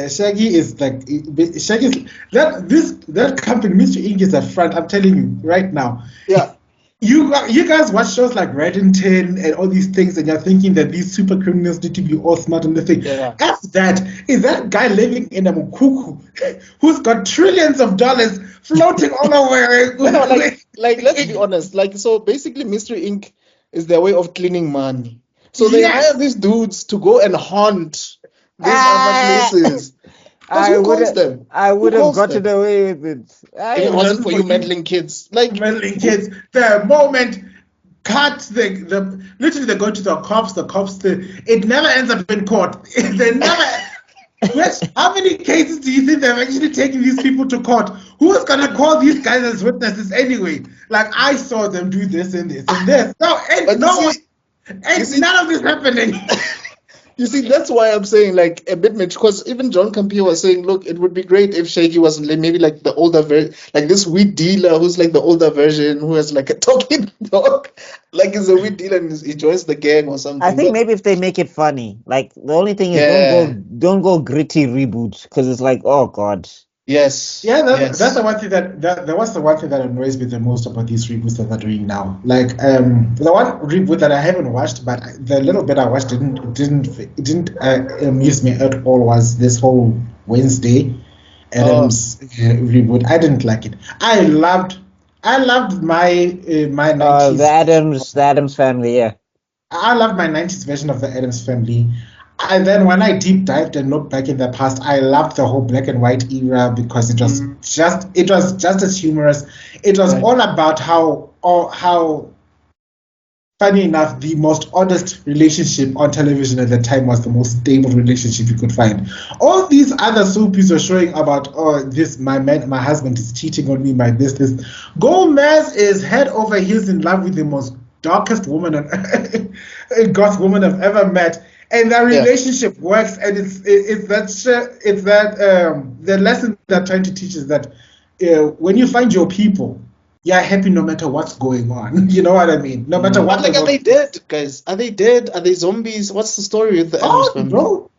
[SPEAKER 3] Shaggy is like Shaggy's that company, Mr. Ink is a front. I'm telling you right now.
[SPEAKER 5] Yeah.
[SPEAKER 3] You guys watch shows like Reddington and all these things, and you're thinking that these super criminals need to be all smart and the thing.
[SPEAKER 5] Yeah.
[SPEAKER 3] F that is that guy living in a mukuku who's got trillions of dollars floating all over.
[SPEAKER 5] No, like let's be honest. Like so basically Mystery Inc. is their way of cleaning money. So they
[SPEAKER 3] Yes.
[SPEAKER 5] hire these dudes to go and haunt these
[SPEAKER 1] Ah,
[SPEAKER 5] other places. Because
[SPEAKER 1] I
[SPEAKER 5] who
[SPEAKER 1] would
[SPEAKER 5] calls them?
[SPEAKER 1] I
[SPEAKER 5] Who
[SPEAKER 1] would have
[SPEAKER 5] calls
[SPEAKER 1] gotten
[SPEAKER 5] them?
[SPEAKER 1] away with it.
[SPEAKER 5] If it
[SPEAKER 3] It
[SPEAKER 5] wasn't
[SPEAKER 3] wasn't
[SPEAKER 5] for
[SPEAKER 3] for
[SPEAKER 5] you
[SPEAKER 3] you
[SPEAKER 5] meddling kids. Like
[SPEAKER 3] meddling kids. The moment cut the literally they go to the cops. It never ends up in court. They never. How many cases do you think they've actually taken these people to court? Who is gonna call these guys as witnesses anyway? Like I saw them do this and this and this. No,
[SPEAKER 5] but you see,
[SPEAKER 3] none of this happening.
[SPEAKER 5] you see, that's why I'm saying like a bit much. Because even John Campea was saying, look, it would be great if Shaggy was maybe like the older version, like this weed dealer who's like the older version who has like a talking dog, like he's a weed dealer and he joins the gang or
[SPEAKER 1] I
[SPEAKER 5] something.
[SPEAKER 1] think
[SPEAKER 5] But
[SPEAKER 1] maybe if they make it funny, like the only thing is
[SPEAKER 5] yeah,
[SPEAKER 1] don't go gritty reboot because it's like, oh god.
[SPEAKER 5] yes,
[SPEAKER 3] Yeah, that's
[SPEAKER 5] yes.
[SPEAKER 3] the one thing that was the one thing that annoys me the most about these reboots that they're doing now. Like the one reboot that I haven't watched, but the little bit I watched didn't amuse me at all was this whole Wednesday
[SPEAKER 5] Oh,
[SPEAKER 3] Adams reboot. I didn't like it. I loved my
[SPEAKER 1] The
[SPEAKER 3] 90s.
[SPEAKER 1] Adams family, yeah.
[SPEAKER 3] I loved my 90s version of the Adams family. And then when I deep dived and looked back in the past, I loved the whole black and white era because it was just as humorous. It was
[SPEAKER 5] right.
[SPEAKER 3] all about how funny enough the most honest relationship on television at the time was the most stable relationship you could find. All these other soapies are showing about my husband is cheating on me, my this. Gomez is head over heels in love with the most darkest woman goth woman I've ever met. And that
[SPEAKER 5] Yeah.
[SPEAKER 3] relationship works, and the lesson they're trying to teach is that when you find your people, you're happy no matter what's going on. You know what I mean? No matter what.
[SPEAKER 5] But like, are they dead, guys? Are they dead? Are they zombies? What's the story with the Adams
[SPEAKER 3] Oh,
[SPEAKER 5] family?
[SPEAKER 3] bro.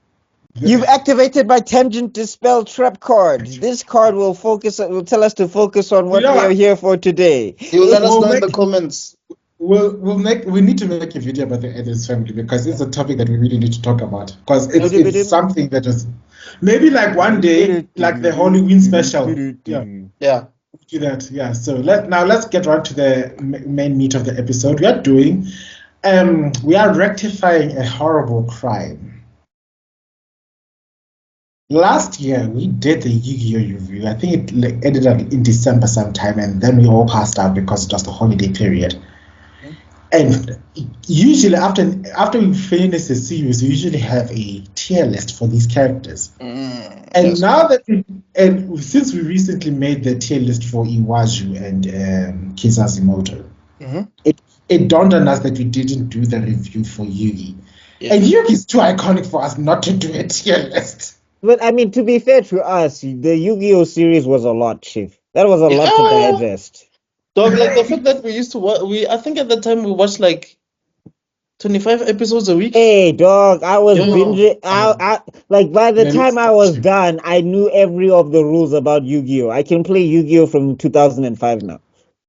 [SPEAKER 1] You've activated my tangent dispel trap card. This card will tell us to focus on what
[SPEAKER 3] You know
[SPEAKER 1] we are
[SPEAKER 3] what?
[SPEAKER 1] here for today.
[SPEAKER 5] You'll let us
[SPEAKER 3] We'll
[SPEAKER 5] know in the
[SPEAKER 3] make-
[SPEAKER 5] comments.
[SPEAKER 3] We need to make a video about the Adams family because it's a topic that we really need to talk about because it's something that is maybe like one day like the Halloween special. Yeah.
[SPEAKER 5] Yeah.
[SPEAKER 3] Do that. Yeah. So let's get right to the main meat of the episode. We are rectifying a horrible crime. Last year we did the Yu-Gi-Oh review. I think it ended up in December sometime, and then we all passed out because it was the holiday period. And usually after we finish the series, we usually have a tier list for these characters. And
[SPEAKER 5] Yes.
[SPEAKER 3] now that since we recently made the tier list for Iwaju and Kisazimoto,
[SPEAKER 5] Mhm.
[SPEAKER 3] it dawned on us that we didn't do the review for Yugi.
[SPEAKER 5] Yeah.
[SPEAKER 3] And Yugi is too iconic for us not to do a tier list.
[SPEAKER 1] But I mean, to be fair to us, the Yu-Gi-Oh series was a lot, Chief. That was a lot to
[SPEAKER 5] Yeah.
[SPEAKER 1] digest.
[SPEAKER 5] Dog, like the fact that we used to watch, I think at the time we watched like 25 episodes a week.
[SPEAKER 1] Hey, dog, I was
[SPEAKER 5] Yo.
[SPEAKER 1] binging. I like by the
[SPEAKER 3] Yeah,
[SPEAKER 1] time I was done, I knew every of the rules about Yu-Gi-Oh. I can play Yu-Gi-Oh from 2005 now.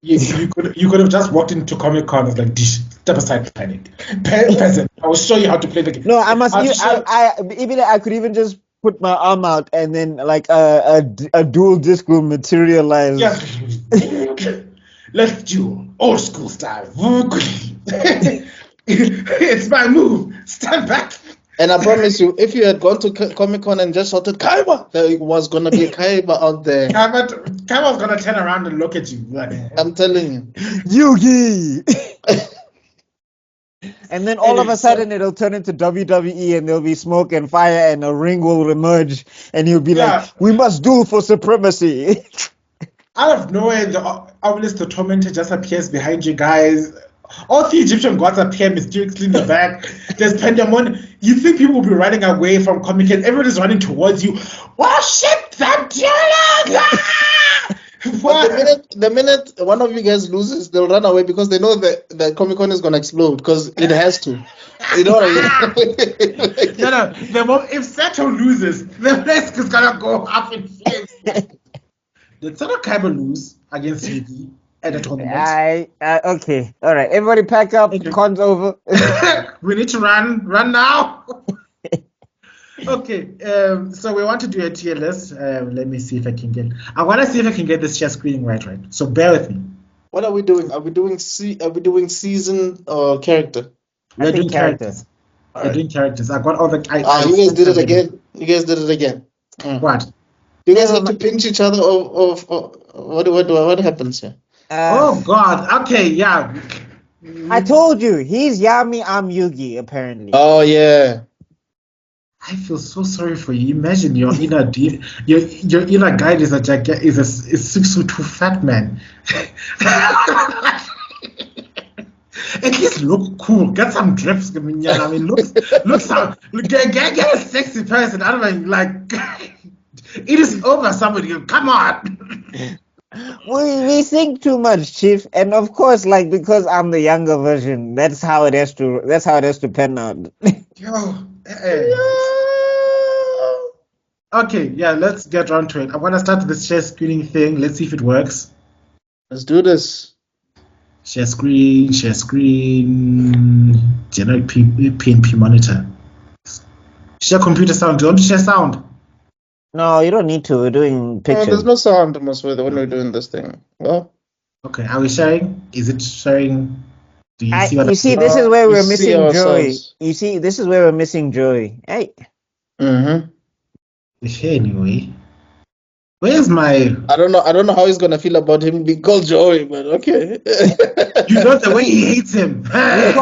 [SPEAKER 3] You could have just walked into Comic Con and was like, Dish, step aside, planet. Peasant, I will show you how to play the game.
[SPEAKER 1] No, I must.
[SPEAKER 3] I'll show-
[SPEAKER 1] I could even just put my arm out and then like a dual disc will materialize.
[SPEAKER 3] Yes. Let's do old school style. It's my move. Stand back.
[SPEAKER 5] And I promise you, if you had gone to Comic Con and just shouted Kaiba, there was gonna be a Kaiba out there.
[SPEAKER 3] Kama's gonna turn around and look at you.
[SPEAKER 5] I'm telling you.
[SPEAKER 1] Yugi. And then all of a sudden it'll turn into WWE and there'll be smoke and fire and a ring will emerge and he'll be like, we must duel for supremacy.
[SPEAKER 3] Out of nowhere, obviously the tormentor just appears behind you guys. All three Egyptian gods appear mysteriously in the back. There's pandemonium. You think people will be running away from Comic Con? Everybody's running towards you. Worship the dialogue!
[SPEAKER 5] But the minute one of you guys loses, they'll run away because they know that the Comic Con is gonna explode because it has to. You know what I mean?
[SPEAKER 3] No. If Sato loses, the place is gonna go up in flames. Did Sato Kaiba lose against Yugi at the tournament?
[SPEAKER 1] Okay. All right. Everybody pack up.
[SPEAKER 3] Okay.
[SPEAKER 1] Con's over.
[SPEAKER 3] We need to run. Run now. Okay. So we want to do a tier list. Let me see if I can get. I want to see if I can get this share screening right. So bear with me.
[SPEAKER 5] What are we doing? Are we doing season or character?
[SPEAKER 3] We're doing
[SPEAKER 1] characters.
[SPEAKER 3] We're doing characters. I got all the.
[SPEAKER 5] You guys did it again. You guys did it again.
[SPEAKER 3] What?
[SPEAKER 5] You guys have to pinch each other. What happens here?
[SPEAKER 3] Oh God. Okay. Yeah.
[SPEAKER 1] I told you he's Yami. I'm Yugi. Apparently.
[SPEAKER 5] Oh yeah.
[SPEAKER 3] I feel so sorry for you. Imagine your inner guide is a 6'2" fat man. At least look cool. Get some drips. I mean, get a sexy person. I don't mean, like it is over. Somebody, come on.
[SPEAKER 1] We think too much, Chief, and of course, like because I'm the younger version, that's how it has to pan out.
[SPEAKER 3] Okay, yeah, let's get on to it. I want to start this share screening thing. Let's see if it works.
[SPEAKER 5] Let's do this.
[SPEAKER 3] Share screen, generate PNP monitor. Share computer sound. Do you want to share sound?
[SPEAKER 1] No, you don't need to. We're doing pictures.
[SPEAKER 5] There's no sound when we're doing this thing. Well,
[SPEAKER 3] okay, are we sharing? Is it sharing? Do you see what
[SPEAKER 1] this is where we're
[SPEAKER 5] see
[SPEAKER 1] missing Joy.
[SPEAKER 5] ourselves.
[SPEAKER 1] You see, this is where we're missing Joy. Hey.
[SPEAKER 5] Mm-hmm.
[SPEAKER 3] Anyway, where's my?
[SPEAKER 5] I don't know how he's gonna feel about him being called Joey, but okay.
[SPEAKER 3] You know the way he hates him.
[SPEAKER 1] We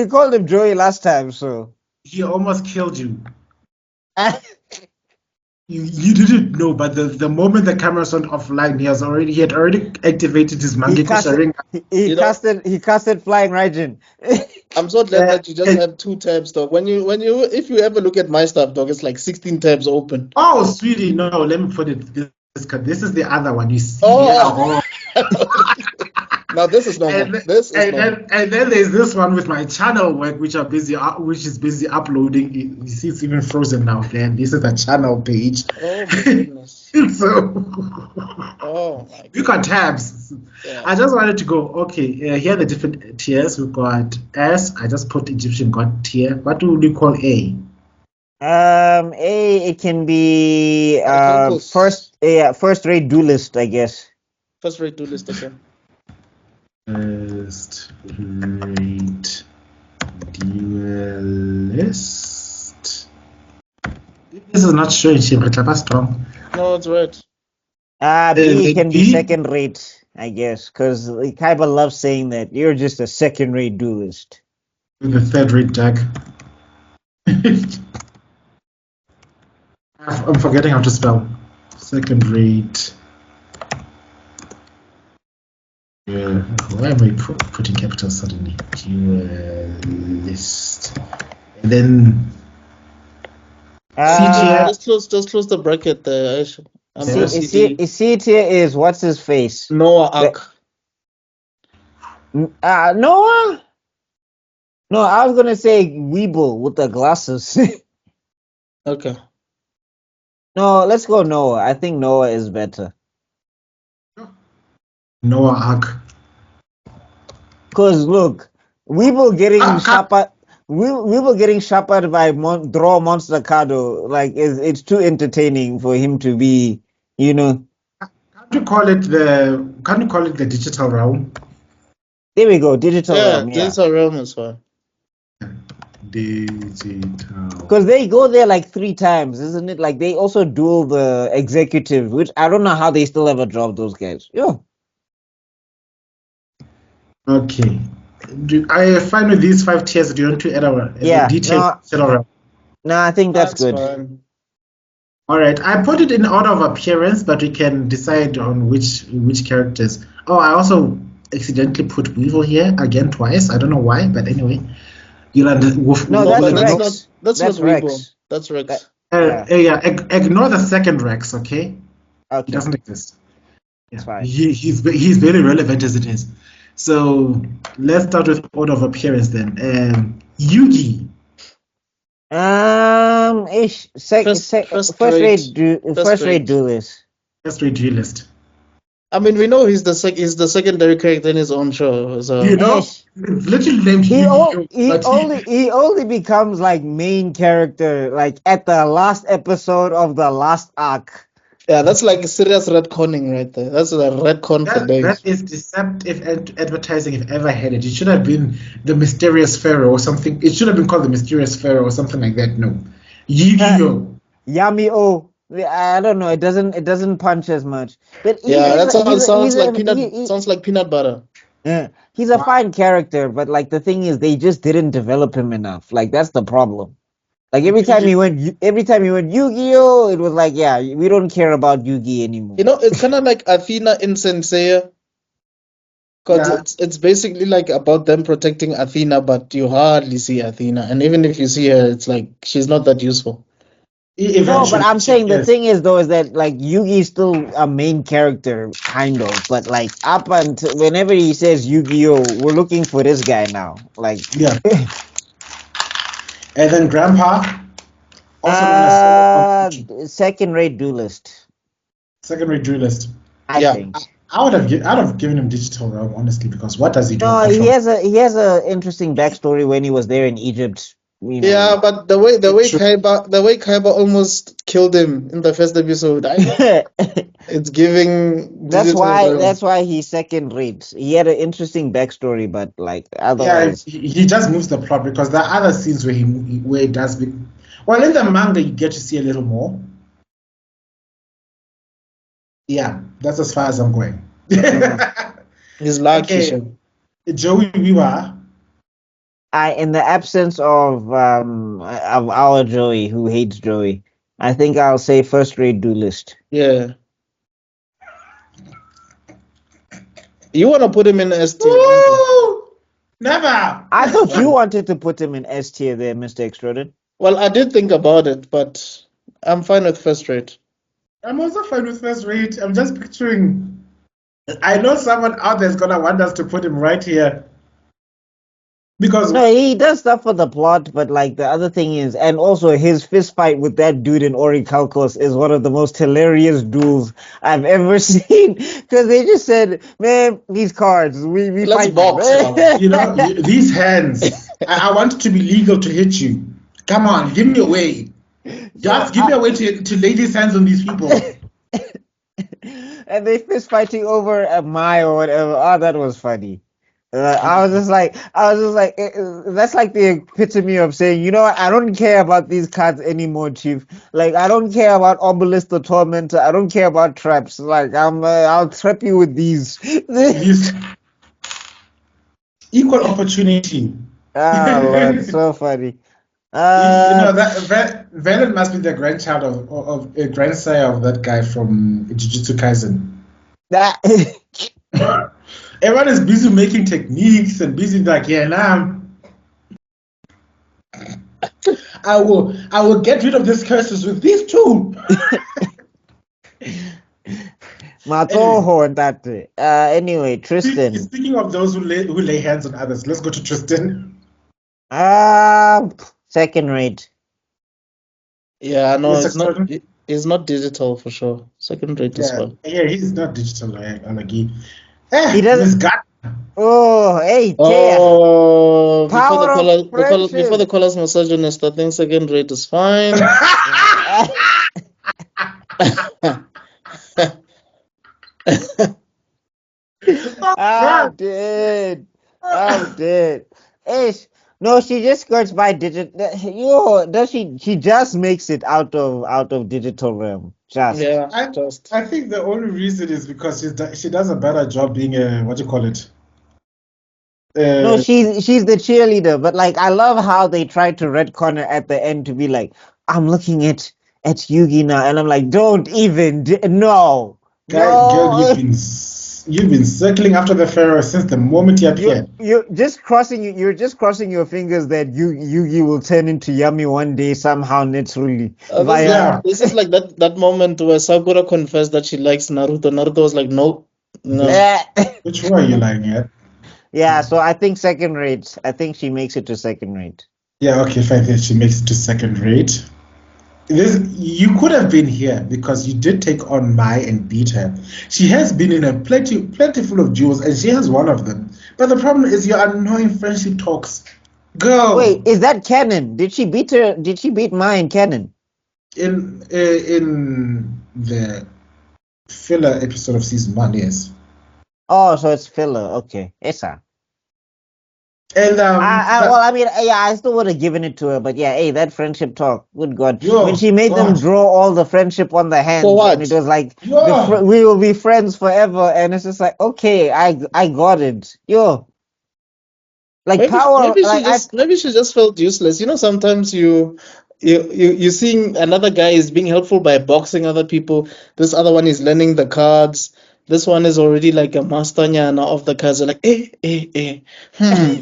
[SPEAKER 1] called him Joey last time, so
[SPEAKER 3] He almost killed you. You didn't know, but the moment the camera went offline, he had already activated his Mangekyo Sharingan.
[SPEAKER 1] He casted Flying Raijin.
[SPEAKER 5] I'm so glad that you just have 2 tabs, dog. If you ever look at my stuff, dog, it's like 16 tabs open.
[SPEAKER 3] Oh, sweetie, no, let me put it this is the other one. You see,
[SPEAKER 5] Now this is normal.
[SPEAKER 3] And then there's this one with my channel work, which is busy uploading. You see, it's even frozen now. Then this is the channel page.
[SPEAKER 5] Oh my goodness.
[SPEAKER 3] You got tabs. Yeah. I just wanted to go. Okay, here are the different tiers. We've got S. I just put Egyptian god tier. What do we call A?
[SPEAKER 1] A, it can be first rate duelist, I guess.
[SPEAKER 5] First rate duelist, okay.
[SPEAKER 3] First rate duelist. This is not showing strong.
[SPEAKER 5] No, it's right.
[SPEAKER 1] B can be second rate, I guess, because Kaiba loves saying that you're just a second rate duelist.
[SPEAKER 3] With a third rate deck. I'm forgetting how to spell. Second rate. Why am I putting capitals suddenly? Duelist. And then
[SPEAKER 5] just close the bracket there.
[SPEAKER 1] C tier is what's his face?
[SPEAKER 5] Noah Ark.
[SPEAKER 1] Noah? No, I was gonna say Weeble with the glasses.
[SPEAKER 5] Okay.
[SPEAKER 1] No, let's go Noah. I think Noah is better.
[SPEAKER 3] Noah Ark.
[SPEAKER 1] Cause look, Weeble getting
[SPEAKER 3] Ah,
[SPEAKER 1] sharper. Weeble getting sharpered by draw monster Cardo. Like it's too entertaining for him to be. You know.
[SPEAKER 3] Can't you call it the digital realm?
[SPEAKER 1] There we go. Digital
[SPEAKER 5] Yeah,
[SPEAKER 1] realm. Yeah.
[SPEAKER 5] digital realm is fine.
[SPEAKER 3] Digital.
[SPEAKER 1] Because they go there like 3 times, isn't it? Like they also duel the executive, which I don't know how they still ever drop those guys. Yeah.
[SPEAKER 3] Okay. I find with these 5 tiers, do you want to add
[SPEAKER 1] Yeah,
[SPEAKER 3] the detailed digital realm?
[SPEAKER 1] No, I think that's good.
[SPEAKER 5] Fine.
[SPEAKER 3] All right. I put it in order of appearance, but we can decide on which characters. Oh, I also accidentally put Weevil here again twice. I don't know why, but anyway. You'll
[SPEAKER 1] No,
[SPEAKER 5] No,
[SPEAKER 1] that's
[SPEAKER 5] but
[SPEAKER 1] Rex.
[SPEAKER 5] that's
[SPEAKER 1] That's
[SPEAKER 5] not Weibo.
[SPEAKER 1] Rex.
[SPEAKER 5] That's Rex.
[SPEAKER 3] yeah. Ignore the second Rex, okay? He
[SPEAKER 1] Okay,
[SPEAKER 3] doesn't exist. Yeah.
[SPEAKER 1] it's fine.
[SPEAKER 3] He's very relevant as it is. So let's start with order of appearance then. Yu-Gi.
[SPEAKER 5] First
[SPEAKER 1] First
[SPEAKER 5] rate.
[SPEAKER 1] rate duelist.
[SPEAKER 3] Let's read your list.
[SPEAKER 5] I mean, we know he's the secondary character in his own show. So
[SPEAKER 3] You know,
[SPEAKER 1] Ish.
[SPEAKER 3] it's literally named
[SPEAKER 1] He
[SPEAKER 3] Yu-Gi-Oh!
[SPEAKER 1] he only becomes like main character like at the last episode of the last arc.
[SPEAKER 5] yeah, that's like serious retconning right there. That's a retcon for
[SPEAKER 3] That
[SPEAKER 5] days.
[SPEAKER 3] is deceptive advertising if ever had it. It should have been the Mysterious Pharaoh or something. It should have been called the Mysterious Pharaoh or something like that. No. Yu-Gi-Oh!
[SPEAKER 1] Yami O. I don't know. It doesn't punch as much. But
[SPEAKER 5] Yeah, that sounds like
[SPEAKER 1] he-
[SPEAKER 5] sounds like peanut butter.
[SPEAKER 1] yeah, he's a fine character, but like the thing is, they just didn't develop him enough. Like that's the problem. Like every time he went Yu-Gi-Oh, it was like, yeah, we don't care about Yu-Gi anymore.
[SPEAKER 5] You know, it's kind of like Athena in Senseiya, because
[SPEAKER 3] Yeah.
[SPEAKER 5] it's basically like about them protecting Athena, but you hardly see Athena, and even if you see her, it's like she's not that useful.
[SPEAKER 1] No, but I'm saying the
[SPEAKER 3] Yes.
[SPEAKER 1] thing is though is that like Yugi is still a main character, kind of, but like up until whenever he says Yu-Gi-Oh, we're looking for this guy now. Like,
[SPEAKER 3] Yeah. And then Grandpa, also known as
[SPEAKER 1] second-rate duelist,
[SPEAKER 3] secondary duelist.
[SPEAKER 1] I
[SPEAKER 5] Yeah.
[SPEAKER 1] think.
[SPEAKER 3] I'd have given him digital realm honestly, because what does he do?
[SPEAKER 1] No,
[SPEAKER 3] apart
[SPEAKER 1] he
[SPEAKER 3] from-
[SPEAKER 1] has a interesting backstory when he was there in Egypt. You know.
[SPEAKER 5] Yeah, but the way
[SPEAKER 3] True.
[SPEAKER 5] Kaiba almost killed him in the first episode, it's giving.
[SPEAKER 1] That's
[SPEAKER 5] digital realm.
[SPEAKER 1] why he's second rate. He had an interesting backstory, but like
[SPEAKER 3] Yeah,
[SPEAKER 1] otherwise,
[SPEAKER 3] he just moves the plot, because there are other scenes where he does be. Well, in the manga, you get to see a little more. Yeah, that's as far as I'm going.
[SPEAKER 5] He's lucky.
[SPEAKER 3] Okay.
[SPEAKER 5] Sure.
[SPEAKER 3] Joey Weaver.
[SPEAKER 1] in the absence of our Joey who hates Joey, I think I'll say first rate duelist.
[SPEAKER 5] Yeah. You want to put him in S tier?
[SPEAKER 3] Woo! Never.
[SPEAKER 1] I thought you wanted to put him in S tier there, Mr. Extrodin.
[SPEAKER 5] Well, I did think about it, but I'm fine with first rate.
[SPEAKER 3] I'm also fine with first rate. I'm just picturing. I know someone out there's gonna want us to put him right here. Because
[SPEAKER 1] No, he does stuff for the plot, but like the other thing is, and also his fist fight with that dude in Orichalcos is one of the most hilarious duels I've ever seen. Because they just said, "Man, these cards, we
[SPEAKER 5] Let's
[SPEAKER 1] fight."
[SPEAKER 5] box
[SPEAKER 1] them."
[SPEAKER 5] now.
[SPEAKER 3] you know, these hands. I want it to be legal to hit you. Come on, give me a way. Just give me a way to lay these hands on these people.
[SPEAKER 1] And they fist fighting over a mile or whatever. Oh, that was funny. I was just like, that's like the epitome of saying, you know what, I don't care about these cards anymore, Chief. Like, I don't care about Obelisk the Tormentor. I don't care about traps. Like, I'll trap you with these.
[SPEAKER 3] These equal opportunity.
[SPEAKER 1] Oh, Lord, so funny.
[SPEAKER 3] You know that Valen must be the grandchild of a grandsire of that guy from Jujutsu Kaisen.
[SPEAKER 1] That
[SPEAKER 3] Everyone is busy making techniques and busy like, yeah, now I will get rid of these curses with these two.
[SPEAKER 1] Matoho and that. Anyway, Tristan.
[SPEAKER 3] Speaking of those who lay hands on others, let's go to Tristan.
[SPEAKER 1] Second rate.
[SPEAKER 5] Yeah, no,
[SPEAKER 3] Mr. Extrodin?
[SPEAKER 5] it's not digital for sure. Second rate is
[SPEAKER 3] Yeah,
[SPEAKER 5] fine.
[SPEAKER 3] yeah, he's not digital, like he.
[SPEAKER 1] He doesn't.
[SPEAKER 3] Miss God.
[SPEAKER 1] Oh, hey, Taya.
[SPEAKER 5] Oh,
[SPEAKER 1] Power of
[SPEAKER 5] before
[SPEAKER 1] friendship.
[SPEAKER 5] the caller's misogynist, I think second rate is fine.
[SPEAKER 1] Yeah. I'm
[SPEAKER 3] God.
[SPEAKER 1] dead. I'm dead. Ish. No, she just skirts by digital. Yo, does she? She just makes it out of digital realm. Just.
[SPEAKER 5] Yeah,
[SPEAKER 3] I
[SPEAKER 5] just.
[SPEAKER 3] I think the only reason is because she does a better job being a what do you call it?
[SPEAKER 1] No,
[SPEAKER 3] Uh,
[SPEAKER 1] she's the cheerleader, but like I love how they tried to retcon her at the end to be like, I'm looking at Yugi now, and I'm like, don't even no,
[SPEAKER 3] girl,
[SPEAKER 1] no.
[SPEAKER 3] you've been circling after the pharaoh since the moment he
[SPEAKER 1] You
[SPEAKER 3] appeared.
[SPEAKER 1] you're just crossing your fingers that Yugi will turn into Yummy one day somehow naturally via
[SPEAKER 3] Yeah,
[SPEAKER 5] This is like that moment where Sakura confessed that she likes Naruto. Naruto was like, nope, no.
[SPEAKER 3] which one are you lying at?
[SPEAKER 1] yeah. So I think second rate. I think she makes it to second rate.
[SPEAKER 3] Yeah, okay, fine. Then she makes it to second rate. You could have been here because you did take on Mai and beat her. She has been in a plenty full of jewels, and she has one of them. But the problem is your annoying friendship talks.
[SPEAKER 1] Wait,
[SPEAKER 3] Girl,
[SPEAKER 1] is that canon? Did she beat her? Did she beat mine canon?
[SPEAKER 3] in the filler episode of season one, yes.
[SPEAKER 1] Oh, so it's filler. Okay, Esa.
[SPEAKER 3] And
[SPEAKER 1] Well,
[SPEAKER 3] but
[SPEAKER 1] I mean, yeah, I still would have given it to her, but yeah, hey, that friendship talk, good God, when
[SPEAKER 3] yo,
[SPEAKER 1] she made them
[SPEAKER 3] God,
[SPEAKER 1] draw all the friendship on the
[SPEAKER 5] For
[SPEAKER 1] hands, and it
[SPEAKER 5] what?
[SPEAKER 1] was like
[SPEAKER 3] yo,
[SPEAKER 1] we will be friends forever, and it's just like, okay, I got it, yo, like power, like I
[SPEAKER 5] Maybe she just felt useless. You know, sometimes you seeing another guy is being helpful by boxing other people. This other one is learning the cards. This one is already like a master nyana of the cards. You're like,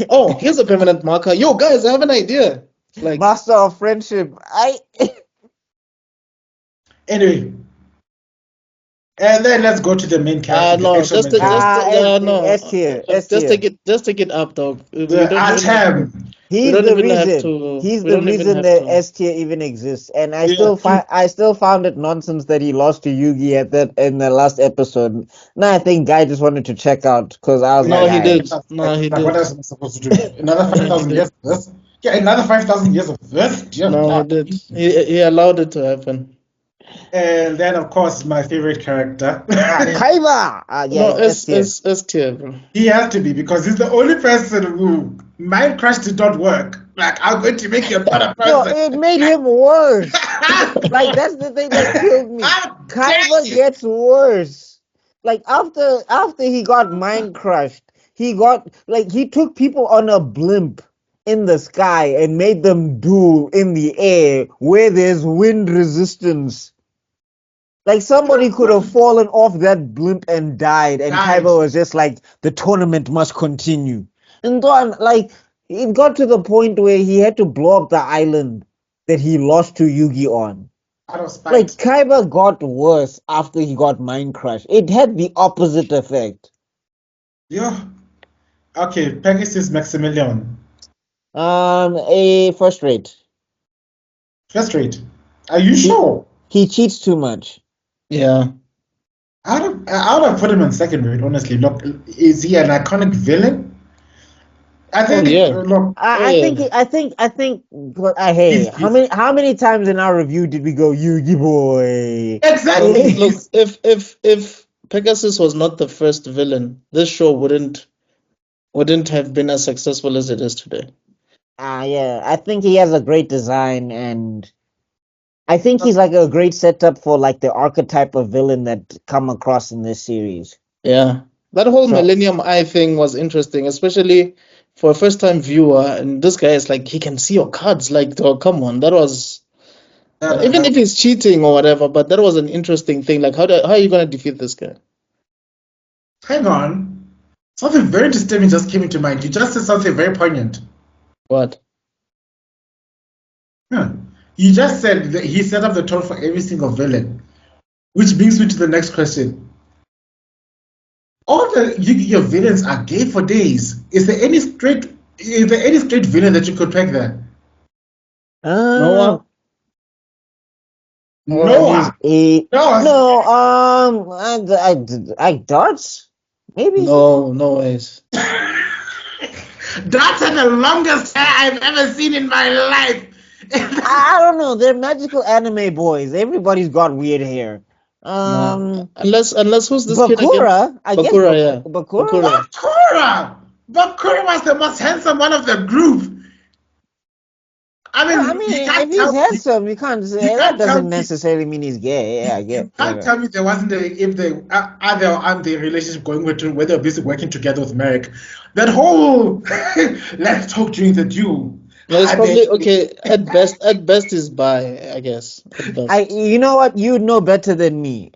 [SPEAKER 5] Oh, here's a permanent marker. Yo, guys, I have an idea. Like,
[SPEAKER 1] master of friendship. I
[SPEAKER 3] anyway. And then let's go to the main character, the
[SPEAKER 5] no,
[SPEAKER 3] actual main character.
[SPEAKER 5] just
[SPEAKER 1] tier.
[SPEAKER 5] just take it up, dog.
[SPEAKER 3] The Atem.
[SPEAKER 1] He's the reason.
[SPEAKER 5] We don't even have
[SPEAKER 1] that
[SPEAKER 5] to.
[SPEAKER 1] S tier even exists, and
[SPEAKER 3] Yeah,
[SPEAKER 1] I still found it nonsense that he lost to Yugi at that in the last episode. Now I think guy just wanted to check out because I was
[SPEAKER 5] No,
[SPEAKER 1] like,
[SPEAKER 5] he
[SPEAKER 1] I
[SPEAKER 5] did. No, he
[SPEAKER 3] what
[SPEAKER 5] did.
[SPEAKER 3] else am I supposed to do? Another
[SPEAKER 5] No, he
[SPEAKER 3] 5,000
[SPEAKER 5] did.
[SPEAKER 3] years of this? Yeah, another 5,000 years of this? Dear
[SPEAKER 5] No, he
[SPEAKER 3] God.
[SPEAKER 5] did. He allowed it to happen.
[SPEAKER 3] And then, of course, my favorite character.
[SPEAKER 1] Kaiba. Yeah,
[SPEAKER 5] No,
[SPEAKER 1] it's S tier.
[SPEAKER 5] S tier, bro.
[SPEAKER 3] He has to be because he's the only person who mind crush did not work. Like, I'm going to make you a better
[SPEAKER 1] Yo,
[SPEAKER 3] person.
[SPEAKER 1] it made him worse.
[SPEAKER 3] How
[SPEAKER 1] Like that's the thing that killed me.
[SPEAKER 3] dare
[SPEAKER 1] Kaiba
[SPEAKER 3] you?
[SPEAKER 1] gets worse. Like after he got mind crushed, he got like he took people on a blimp in the sky and made them duel in the air where there's wind resistance. Like somebody could have fallen off that blimp and died, and
[SPEAKER 3] Died.
[SPEAKER 1] Kaiba was just like, the tournament must continue. And then, like, it got to the point where he had to blow up the island that he lost to Yugi on.
[SPEAKER 3] Out of
[SPEAKER 1] Like,
[SPEAKER 3] spite.
[SPEAKER 1] Kaiba got worse after he got Mind Crush. It had the opposite effect.
[SPEAKER 3] Yeah. Okay, Pegasus Maximilian.
[SPEAKER 1] A first rate.
[SPEAKER 3] First rate. Are you
[SPEAKER 1] He,
[SPEAKER 3] sure?
[SPEAKER 1] he cheats too much.
[SPEAKER 5] Yeah.
[SPEAKER 3] I would have put him in second rate, honestly. Look, is he an iconic villain? I
[SPEAKER 5] Oh
[SPEAKER 3] think,
[SPEAKER 5] yeah.
[SPEAKER 3] look,
[SPEAKER 5] Oh yeah.
[SPEAKER 1] I think, but hey,
[SPEAKER 3] he's
[SPEAKER 1] how many times in our review did we go, Yugi boy?
[SPEAKER 3] exactly.
[SPEAKER 5] Look, if Pegasus was not the first villain, this show wouldn't have been as successful as it is today.
[SPEAKER 1] Yeah, I think he has a great design, and I think he's like a great setup for like the archetype of villain that come across in this series.
[SPEAKER 5] Yeah. That whole
[SPEAKER 1] So
[SPEAKER 5] Millennium Eye thing was interesting, especially for a first time viewer. And this guy is like, he can see your cards. Like, oh, come on. That was, even if he's cheating or whatever, but that was an interesting thing. Like, how are you going to defeat this guy?
[SPEAKER 3] Hang on. Something very disturbing just came into mind. You just said something very poignant.
[SPEAKER 5] What?
[SPEAKER 3] Huh. You just said that he set up the tone for every single villain, which brings me to the next question. All the your villains are gay for days. Is there any straight Is there any straight villain that you could pick there?
[SPEAKER 5] Noah?
[SPEAKER 3] Noah. Noah.
[SPEAKER 1] No, I darts, maybe.
[SPEAKER 5] No ways.
[SPEAKER 3] That's the longest hair I've ever seen in my life.
[SPEAKER 1] I don't know. They're magical anime boys. Everybody's got weird hair.
[SPEAKER 5] No. Unless who's this kid again?
[SPEAKER 1] Bakura, I guess.
[SPEAKER 5] Bakura, yeah.
[SPEAKER 1] Bakura.
[SPEAKER 3] Bakura was the most handsome one of the group. I mean,
[SPEAKER 1] if he's handsome, you can't say that doesn't necessarily mean he's gay. Yeah, I get.
[SPEAKER 3] You can't tell me there wasn't if they are the relationship going with whether they're busy working together with Merrick. That whole let's talk during the due.
[SPEAKER 5] No, it's probably okay. At best is bi, I guess. At best.
[SPEAKER 1] You know what? You know better than me.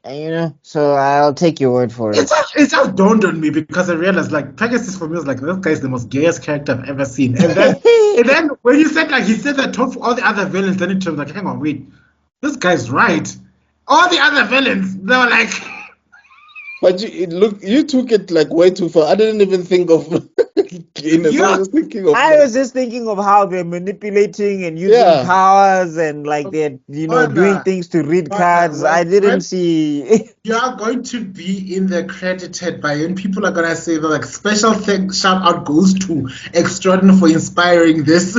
[SPEAKER 1] So I'll take your word for it.
[SPEAKER 3] It just dawned on me because I realized like Pegasus for me was like this guy is the most gayest character I've ever seen. And then when you said like he said that talk for all the other villains, then it was like, hang on, wait, this guy's right. All the other villains, they were like.
[SPEAKER 5] But you took it like way too far. I didn't even think of gayness.
[SPEAKER 1] I was just thinking of how they're manipulating and using powers and like they're doing things to read cards. I didn't see.
[SPEAKER 3] You are going to be in the credited by when people are gonna say like special shout out goes to Extrodin for inspiring this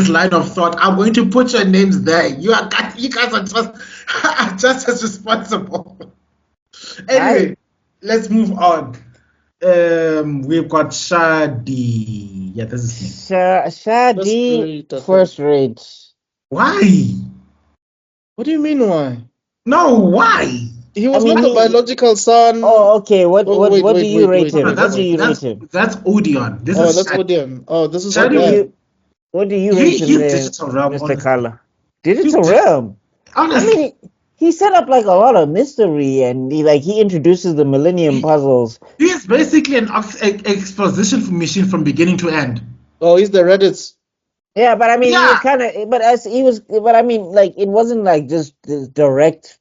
[SPEAKER 3] line of thought. I'm going to put your names there. You guys are just as responsible. Anyway. Let's move on. We've got Shadi. Yeah, this is his name.
[SPEAKER 1] Shadi, first rate.
[SPEAKER 3] Why?
[SPEAKER 5] What do you mean why?
[SPEAKER 3] No, why?
[SPEAKER 5] He was not the biological son.
[SPEAKER 1] Oh, okay. What do you rate him? What do you rate him?
[SPEAKER 3] That's Odeon.
[SPEAKER 5] That's Odeon. Oh, this is
[SPEAKER 1] Shadi. What do you rate him,
[SPEAKER 3] Digital Realm,
[SPEAKER 1] Mr. Khala? Digital Realm.
[SPEAKER 3] Honestly.
[SPEAKER 1] He set up like a lot of mystery and he introduces the Millennium Puzzles.
[SPEAKER 3] He is basically an exposition machine from beginning to end.
[SPEAKER 5] Oh, he's the Reddit's.
[SPEAKER 1] Yeah, but I mean, he was kind of, but I mean, like it wasn't like just the direct,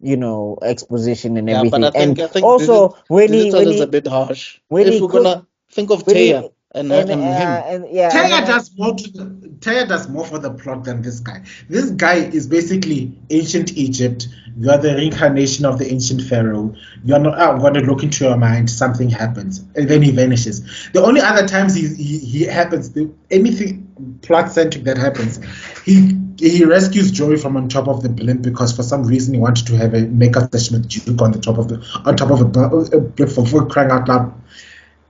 [SPEAKER 1] exposition and everything.
[SPEAKER 5] But I think
[SPEAKER 1] also
[SPEAKER 5] when he is a bit harsh. If we're gonna think of Taya. And him.
[SPEAKER 3] Taya does more for the plot than this guy. This guy is basically ancient Egypt. You are the reincarnation of the ancient pharaoh. You are not going to look into your mind. Something happens, and then he vanishes. The only other times he happens, anything plot centric that happens, he rescues Joey from on top of the blimp because for some reason he wanted to have a makeup session with Zuko on top of a blimp for crying out loud.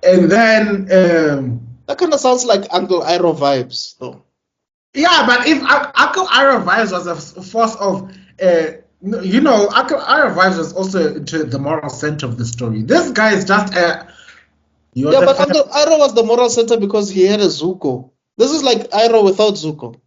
[SPEAKER 3] And then
[SPEAKER 5] that kind of sounds like Uncle Iroh vibes, though.
[SPEAKER 3] Yeah, but if Uncle Iroh vibes was a force of, Uncle Iroh vibes was also to the moral center of the story. This guy is just a.
[SPEAKER 5] But Uncle Iroh was the moral center because he had a Zuko. This is like Iroh without Zuko.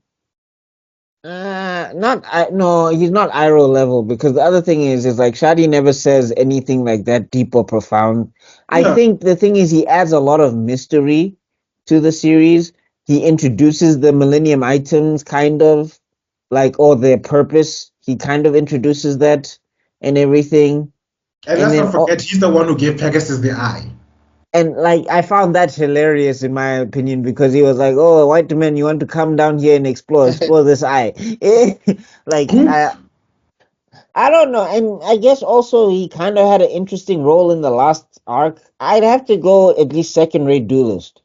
[SPEAKER 1] No, he's not Iroh level because the other thing is like Shadi never says anything like that deep or profound. I think the thing is he adds a lot of mystery to the series. He introduces the Millennium items kind of like, or their purpose. He kind of introduces that and everything.
[SPEAKER 3] And let's not forget, he's the one who gave Pegasus the eye.
[SPEAKER 1] And like I found that hilarious in my opinion because he was like, "Oh, white man, you want to come down here and explore this eye?" I don't know, and I guess also he kind of had an interesting role in the last arc. I'd have to go at least second-rate duelist.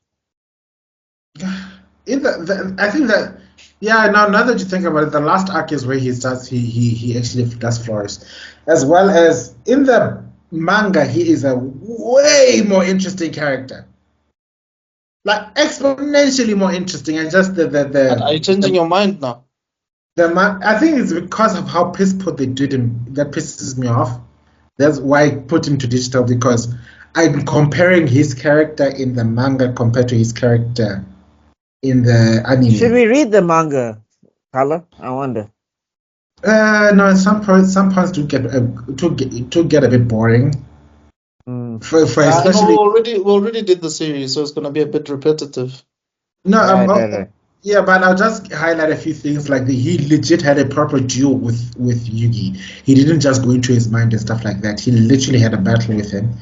[SPEAKER 3] I think that now that you think about it, the last arc is where he actually does flourish, as well as in the manga, he is a way more interesting character, like exponentially more interesting, and just the.
[SPEAKER 5] Are you changing your mind now?
[SPEAKER 3] I think it's because of how piss poor they did him that pisses me off. That's why I put him to digital because I'm comparing his character in the manga compared to his character in the anime.
[SPEAKER 1] Should we read the manga, Khala? I wonder.
[SPEAKER 3] No, some points do get a bit boring. For especially
[SPEAKER 5] we already did the series, so it's gonna be a bit repetitive.
[SPEAKER 3] No, right. Yeah, but I'll just highlight a few things. Like he legit had a proper duel with Yu-Gi. He didn't just go into his mind and stuff like that. He literally had a battle with him,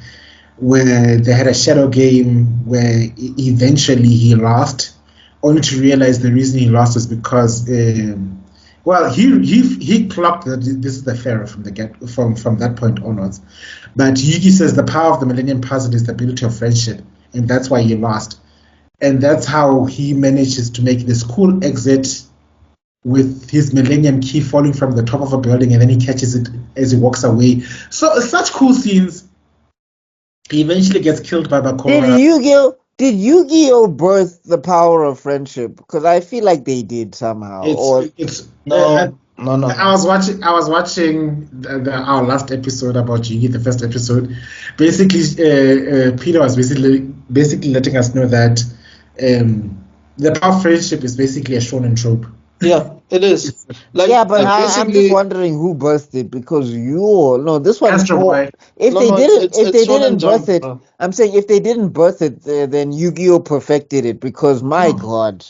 [SPEAKER 3] where they had a shadow game where eventually he lost. only to realize the reason he lost is because, well, he clocked that this is the pharaoh from the from that point onwards. But Yu-Gi says the power of the Millennium Puzzle is the ability of friendship, and that's why he lost. And that's how he manages to make this cool exit with his Millennium Key falling from the top of a building, and then he catches it as he walks away. So such cool scenes. He eventually gets killed by Bakura.
[SPEAKER 1] Did Yu-Gi-Oh birth the power of friendship? Because I feel like they did somehow.
[SPEAKER 5] No.
[SPEAKER 3] I was watching our last episode about Yu-Gi, the first episode. Basically, Peter was basically letting us know that the power of friendship is basically a shonen trope.
[SPEAKER 5] Yeah, it is.
[SPEAKER 1] But I'm just wondering who birthed it, because this one.
[SPEAKER 3] Astro Boy.
[SPEAKER 1] If they didn't birth it, I'm saying if they didn't birth it, then Yu-Gi-Oh perfected it, because my God.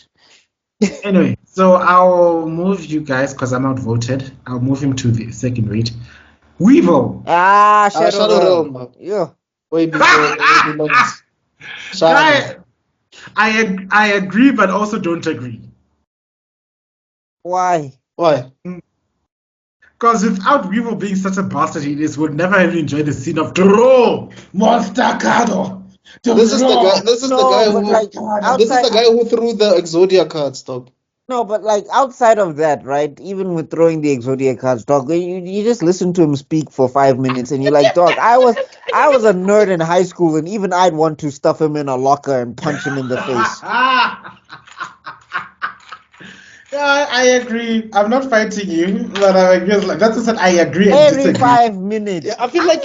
[SPEAKER 3] Anyway, so I'll move you guys because I'm outvoted. I'll move him to the second rate. Weevil.
[SPEAKER 1] Shadow Realm. Yeah.
[SPEAKER 5] Way before it belongs.
[SPEAKER 3] I agree, but also don't agree.
[SPEAKER 1] Why?
[SPEAKER 3] Because without Weevil being such a bastard he is, would never have enjoyed the scene of Draw Monster Cardo.
[SPEAKER 5] This is the guy who threw the Exodia cards, dog.
[SPEAKER 1] No, but like outside of that, right? Even with throwing the Exodia cards, dog, you just listen to him speak for 5 minutes, and you're like, dog, I was a nerd in high school, and even I'd want to stuff him in a locker and punch him in the face.
[SPEAKER 3] Yeah, I agree. I'm not fighting you, but I agree. That's what I agree.
[SPEAKER 1] Every 5 minutes.
[SPEAKER 5] Yeah, I feel like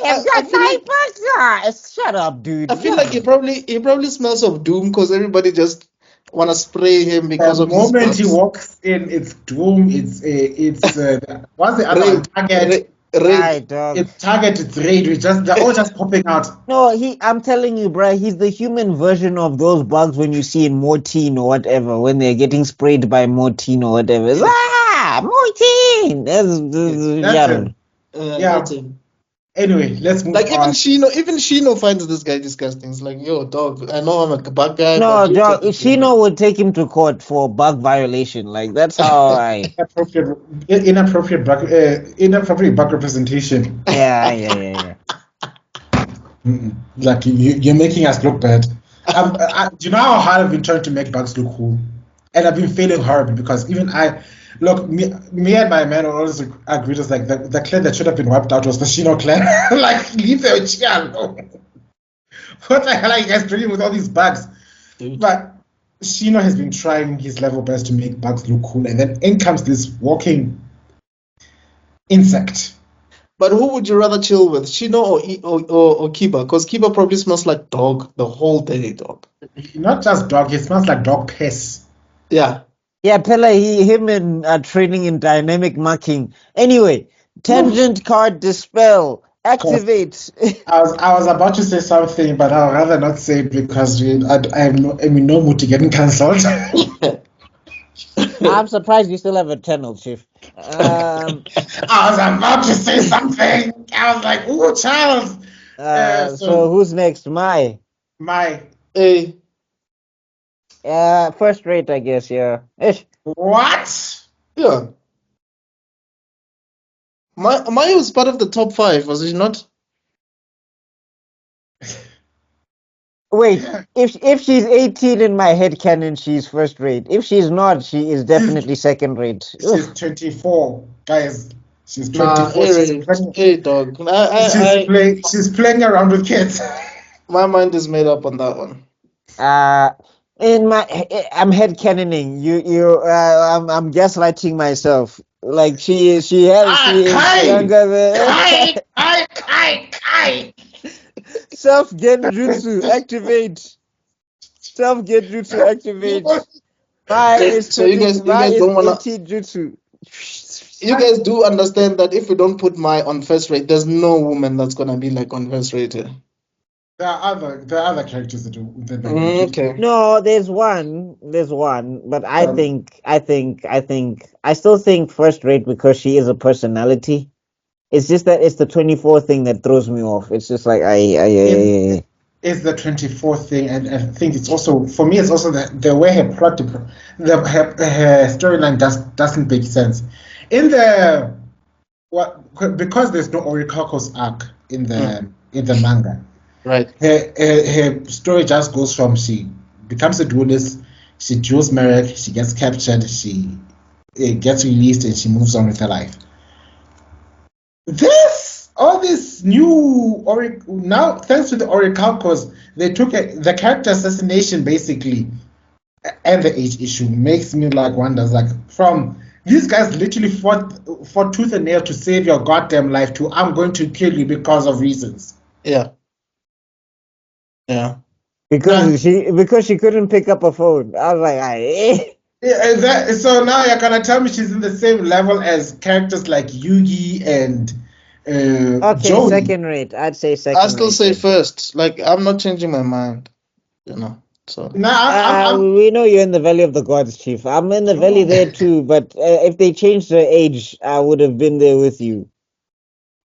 [SPEAKER 1] shut up, dude.
[SPEAKER 5] I feel like he probably smells of doom because everybody just wanna spray him because
[SPEAKER 3] the
[SPEAKER 5] of
[SPEAKER 3] moment
[SPEAKER 5] his
[SPEAKER 3] he walks in, it's doom. It's what's the other target?
[SPEAKER 1] Right, dog.
[SPEAKER 3] It's target. It's raid. They're all just popping out.
[SPEAKER 1] No, I'm telling you, bruh, he's the human version of those bugs when you see in Mortine or whatever, when they're getting sprayed by Mortine or whatever. It's, Mortine! That's
[SPEAKER 3] him. That's him. Anyway, let's move on.
[SPEAKER 5] Even Shino finds this guy disgusting. It's like, yo, dog, I know I'm a bug guy.
[SPEAKER 1] No, dog, Shino would take him to court for bug violation. Like, that's how
[SPEAKER 3] inappropriate bug representation.
[SPEAKER 1] Yeah.
[SPEAKER 3] Like, you're making us look bad. Do you know how hard I've been trying to make bugs look cool? And I've been failing horribly because even me and my man always agreed. It's like the clan that should have been wiped out was the Shino clan. Like, leave the Ochian alone. What the hell are you guys doing with all these bugs? Dude. But Shino has been trying his level best to make bugs look cool, and then in comes this walking insect.
[SPEAKER 5] But who would you rather chill with, Shino or Kiba? Because Kiba probably smells like dog the whole day, dog.
[SPEAKER 3] Not just dog, he smells like dog piss.
[SPEAKER 5] Yeah.
[SPEAKER 1] Yeah, Pele, him and training in dynamic marking. Anyway, tangent card dispel. Activate.
[SPEAKER 3] I was about to say something, but I'd rather not say it because I'm in no mood to getting cancelled.
[SPEAKER 1] I'm surprised you still have a channel, Chief.
[SPEAKER 3] I was about to say something. I was like, ooh, Charles.
[SPEAKER 1] So who's next? My.
[SPEAKER 5] Hey.
[SPEAKER 1] First rate, I guess, yeah. Ish.
[SPEAKER 3] What?
[SPEAKER 5] Yeah. Maya was part of the top 5, was she not?
[SPEAKER 1] Wait, if she's 18 in my head canon, she's first rate. If she's not, she is definitely second rate.
[SPEAKER 3] She's 24, guys. She's 24.
[SPEAKER 5] Hey, dog.
[SPEAKER 3] She's playing around with kids.
[SPEAKER 5] My mind is made up on that one.
[SPEAKER 1] I'm headcanoning. I'm gaslighting myself. Like she is younger than. Self genjutsu activate.
[SPEAKER 5] So you guys don't wanna.
[SPEAKER 1] Jutsu.
[SPEAKER 5] You guys do understand that if we don't put Mai on first rate, there's no woman that's gonna be like on first rate.
[SPEAKER 3] There are other characters that do.
[SPEAKER 5] Okay.
[SPEAKER 1] No, there's one, but I still think first rate because she is a personality. It's just that it's the 24 thing that throws me off. It's just like
[SPEAKER 3] is the 24 thing, and I think it's also, for me, it's also the way her plot, her storyline doesn't make sense. In the because there's no Orichalcos arc in the manga.
[SPEAKER 5] Right.
[SPEAKER 3] Her story just goes from she becomes a duelist, she duels Merrick, she gets captured, she gets released, and she moves on with her life. All this new now, thanks to the Orichalcos, they took the character assassination basically, and the age issue makes me like wonders like from these guys literally fought tooth and nail to save your goddamn life to I'm going to kill you because of reasons.
[SPEAKER 5] Yeah.
[SPEAKER 1] Because she couldn't pick up a phone. I was like,
[SPEAKER 3] Yeah, so now you're gonna tell me she's in the same level as characters like Yu-Gi and
[SPEAKER 1] okay,
[SPEAKER 3] Jody.
[SPEAKER 1] second rate. I'd say second.
[SPEAKER 5] I still say first. Like, I'm not changing my mind. So.
[SPEAKER 1] We know you're in the Valley of the Gods, Chief. I'm in the valley there too, but if they changed the age, I would have been there with you.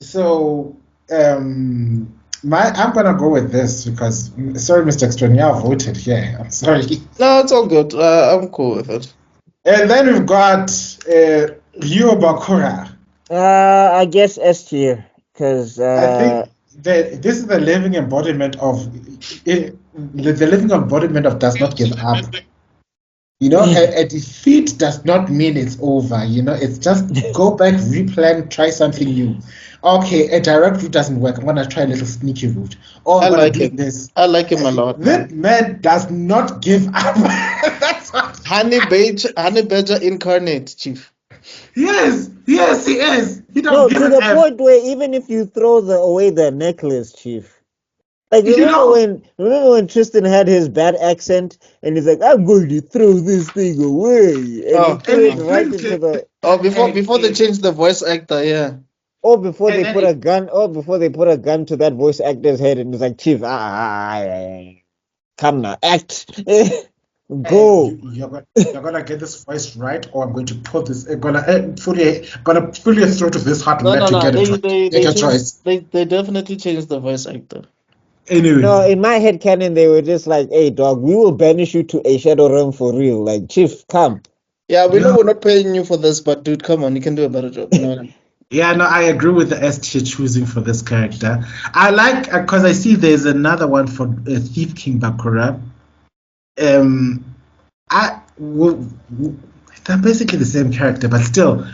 [SPEAKER 3] So, I'm gonna go with this because, sorry, Mr. Extrodin, you voted here. I'm sorry.
[SPEAKER 5] No, it's all good. I'm cool with it.
[SPEAKER 3] And then we've got Ryo Bakura.
[SPEAKER 1] I guess S tier, because
[SPEAKER 3] I think this is the living embodiment of the living embodiment of does not give up. A defeat does not mean it's over. It's just go back, replan, try something new. Okay, a direct route doesn't work. I'm gonna try a little sneaky route.
[SPEAKER 5] I like him. I like him a lot.
[SPEAKER 3] That man does not give up. That's what.
[SPEAKER 5] Honey Badger incarnate, Chief.
[SPEAKER 3] Yes, he is. He
[SPEAKER 1] no, to the point where even if you throw away the necklace, Chief. Like remember when Tristan had his bad accent and he's like, I'm going to throw this thing away. And he threw it right into the
[SPEAKER 5] before they changed the voice actor, yeah.
[SPEAKER 1] Or before they put a gun to that voice actor's head and it's like, Chief, come now, act. Go.
[SPEAKER 3] You're gonna get this voice right, or I'm going to put this. Gonna fully throw to this heart to get it right. Take a choice.
[SPEAKER 5] They definitely changed the voice actor.
[SPEAKER 3] Anyway.
[SPEAKER 1] No, in my head canon, they were just like, "Hey, dog, we will banish you to a shadow realm for real." Like, Chief, come.
[SPEAKER 5] Yeah, we know we're not paying you for this, but dude, come on, you can do a better job.
[SPEAKER 3] Yeah, no, I agree with the S tier choosing for this character. I like because I see there's another one for Thief King Bakura. They're basically the same character, but still,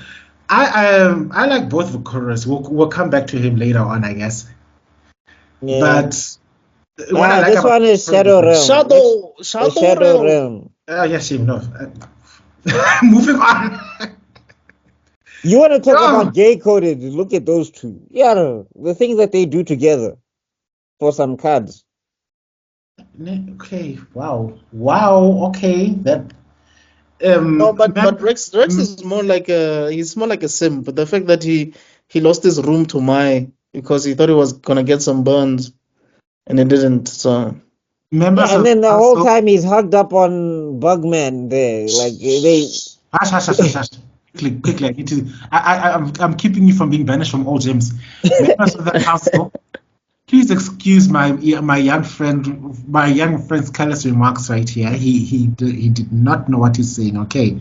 [SPEAKER 3] I like both Bakuras. We'll come back to him later on, I guess.
[SPEAKER 1] Yeah.
[SPEAKER 3] But what I like
[SPEAKER 1] this one is Shadow Realm. Shadow Realm.
[SPEAKER 3] Yes, no. Moving on.
[SPEAKER 1] You want to talk about gay coded? Look at those two. Yeah, the things that they do together for some cards.
[SPEAKER 3] Okay. Wow. Okay. That.
[SPEAKER 5] No, but Rex is more like he's more like a simp. But the fact that he lost his room to Mai because he thought he was gonna get some burns, and he didn't. So.
[SPEAKER 1] And then the whole time he's hugged up on Bugman there, like they.
[SPEAKER 3] Hush. Quickly. I'm keeping you from being banished from all gyms. Members of the council, please excuse my young friend's careless remarks right here. He did not know what he's saying. Okay,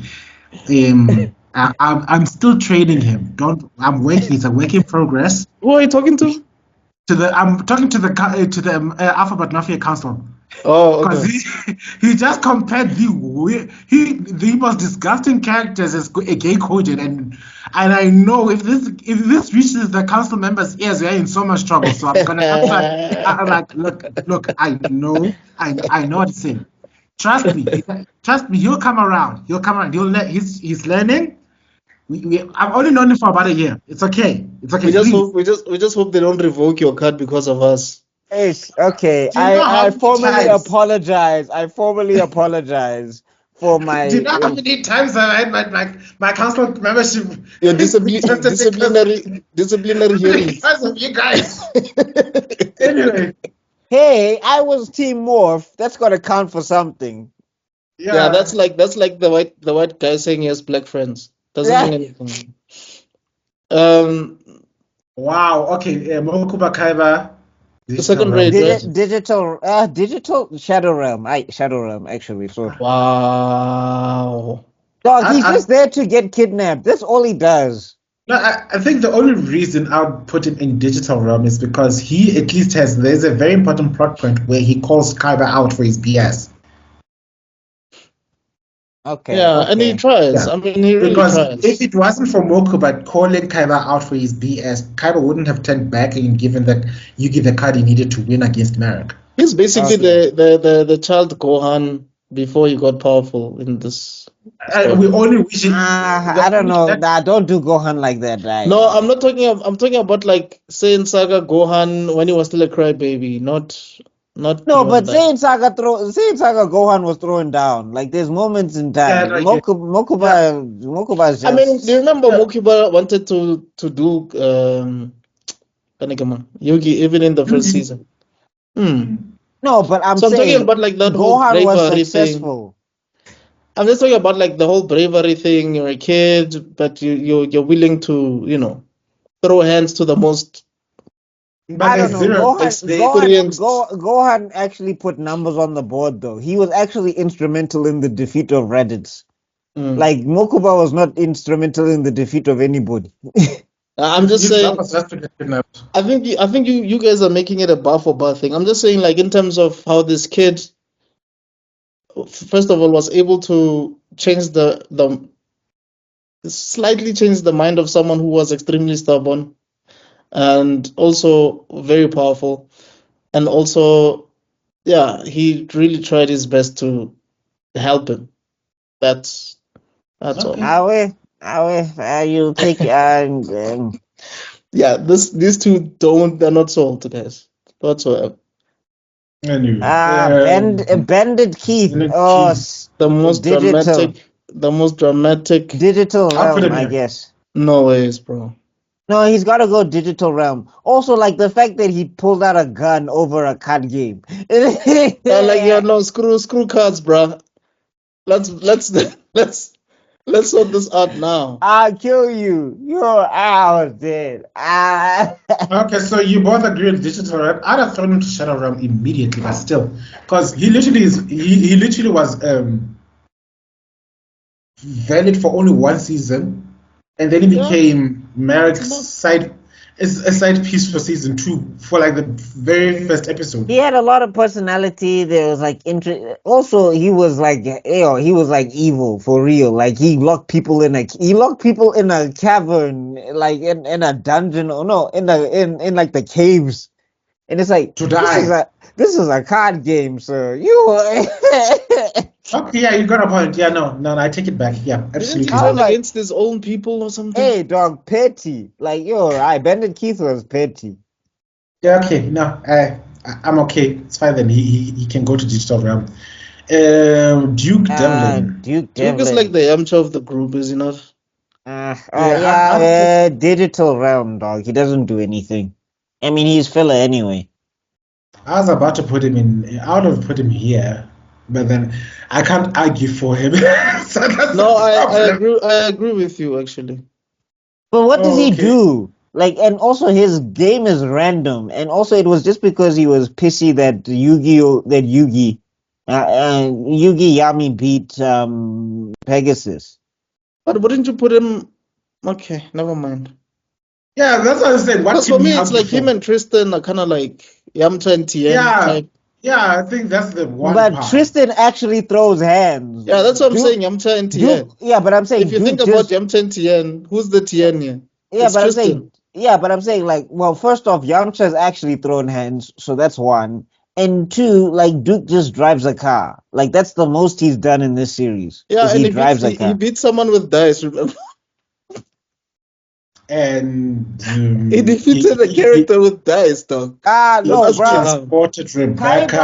[SPEAKER 3] I'm still training him. I'm working. It's a work in progress.
[SPEAKER 5] Who are you talking to?
[SPEAKER 3] I'm talking to the Alphabet Mafia Council.
[SPEAKER 5] Oh, okay.
[SPEAKER 3] Because he just compared the most disgusting characters as a gay coded, and I know if this reaches the council members' ears, we're in so much trouble. So I'm gonna I'm like, look, I know what he's saying. Trust me. He'll come around. He's learning. I've only known him for about a year. It's okay. We
[SPEAKER 5] just hope they don't revoke your card because of us.
[SPEAKER 1] Okay. I formally apologize. For my.
[SPEAKER 3] Do you know how many times I had my council membership?
[SPEAKER 5] Your disciplinary hearings.
[SPEAKER 3] Because of you guys. Anyway.
[SPEAKER 1] Hey, I was Team Morph. That's gotta count for something.
[SPEAKER 5] Yeah, that's like the white guy saying he has black friends. Doesn't mean anything.
[SPEAKER 3] Wow. Okay. Mokuba Kaiba.
[SPEAKER 5] The second raid, right?
[SPEAKER 1] Digital Shadow Realm. Shadow Realm, actually. So,
[SPEAKER 5] Wow.
[SPEAKER 1] dog, he's just there to get kidnapped. That's all he does.
[SPEAKER 3] No, I think the only reason I would put him in Digital Realm is because he at least there's a very important plot point where he calls Kaiba out for his BS.
[SPEAKER 1] Okay.
[SPEAKER 5] Yeah, and he tries.
[SPEAKER 3] Yeah.
[SPEAKER 5] I mean, he really
[SPEAKER 3] Because
[SPEAKER 5] tries.
[SPEAKER 3] if it wasn't for Mokuba calling Kaiba out for his BS, Kaiba wouldn't have turned back and given that Yugi the card he needed to win against Marek.
[SPEAKER 5] He's basically the child Gohan before he got powerful in this.
[SPEAKER 3] We only wish it.
[SPEAKER 1] I don't know. Nah, don't do Gohan like that, right?
[SPEAKER 5] No, I'm not talking. I'm talking about like Saiyan Saga Gohan when he was still a crybaby, not.
[SPEAKER 1] No, but Saiyan Saga Gohan was thrown down. Like there's moments in time. Mokuba is just.
[SPEAKER 5] I mean, do you remember Mokuba wanted to do Yugi even in the first season?
[SPEAKER 1] No, but I'm saying
[SPEAKER 5] talking about like that whole
[SPEAKER 1] Gohan was
[SPEAKER 5] bravery
[SPEAKER 1] successful.
[SPEAKER 5] I'm just talking about like the whole bravery thing. You're a kid, but you're willing to throw hands to the most.
[SPEAKER 1] I don't know. Gohan actually put numbers on the board, though. He was actually instrumental in the defeat of Reddit. Like Mokuba was not instrumental in the defeat of anybody.
[SPEAKER 5] I'm just saying. I think you guys are making it a bar for bar thing. I'm just saying, like in terms of how this kid, first of all, was able to change slightly change the mind of someone who was extremely stubborn, and also very powerful, and also, yeah, he really tried his best to help him. That's all.
[SPEAKER 1] You take
[SPEAKER 5] yeah, these two they're not sold, guys, whatsoever.
[SPEAKER 3] Anyway,
[SPEAKER 1] Bandit Keith. Oh,
[SPEAKER 5] the most dramatic
[SPEAKER 1] digital realm, I guess.
[SPEAKER 5] No ways, bro.
[SPEAKER 1] No, he's got to go digital realm. Also, like the fact that he pulled out a gun over a card game.
[SPEAKER 5] Screw cards, bro. Let's sort this out now.
[SPEAKER 1] I'll kill you. You're out, dude.
[SPEAKER 3] Okay, so you both agree on digital realm. I'd have thrown him to Shadow Realm immediately, but still, because he literally was valid for only one season, and then he became Marek's side piece for season 2 for like the very first episode.
[SPEAKER 1] He had a lot of personality. There was like also he was like evil for real. Like he locked people in a cavern, like in a dungeon, or no, in like the caves. And it's like
[SPEAKER 3] to die.
[SPEAKER 1] This is a card game, sir.
[SPEAKER 3] Okay, yeah, you got a point. Yeah, no, I take it back. Yeah, absolutely.
[SPEAKER 5] He's against his own people or something.
[SPEAKER 1] Hey, dog, petty. Like Bandit Keith was petty.
[SPEAKER 3] Yeah, okay, no, I'm okay. It's fine then. He can go to digital realm. Duke Devlin.
[SPEAKER 1] Duke
[SPEAKER 5] is like the Yamcha of the group, is he not?
[SPEAKER 1] Digital realm, dog. He doesn't do anything. I mean, he's filler anyway.
[SPEAKER 3] I was about to put him in. I would have put him here, but then I can't argue for him. So
[SPEAKER 5] I agree with you actually.
[SPEAKER 1] But what does he do? Like, and also his game is random, and also it was just because he was pissy that Yugi Yami beat Pegasus.
[SPEAKER 5] But wouldn't you put him? Okay, never mind.
[SPEAKER 3] Yeah, that's what I said.
[SPEAKER 5] Because for me, it's like him and Tristan are kind of like Yamcha and Tien type.
[SPEAKER 3] Yeah, I think that's the one.
[SPEAKER 1] But part. Tristan actually throws hands.
[SPEAKER 5] Yeah, that's what I'm saying. Yamcha and Tien.
[SPEAKER 1] Yeah, but I'm saying
[SPEAKER 5] if you think about Yamcha and Tien, who's the Tien here?
[SPEAKER 1] Yeah, but I'm saying like, well, first off, Yamcha's actually thrown hands, so that's one. And two, like Duke just drives a car. Like that's the most he's done in this series.
[SPEAKER 5] Yeah, and he drives a car. He beat someone with dice. Remember?
[SPEAKER 3] And
[SPEAKER 5] he defeated the character with dice, dog.
[SPEAKER 1] No, bro.
[SPEAKER 3] Transported Rebecca.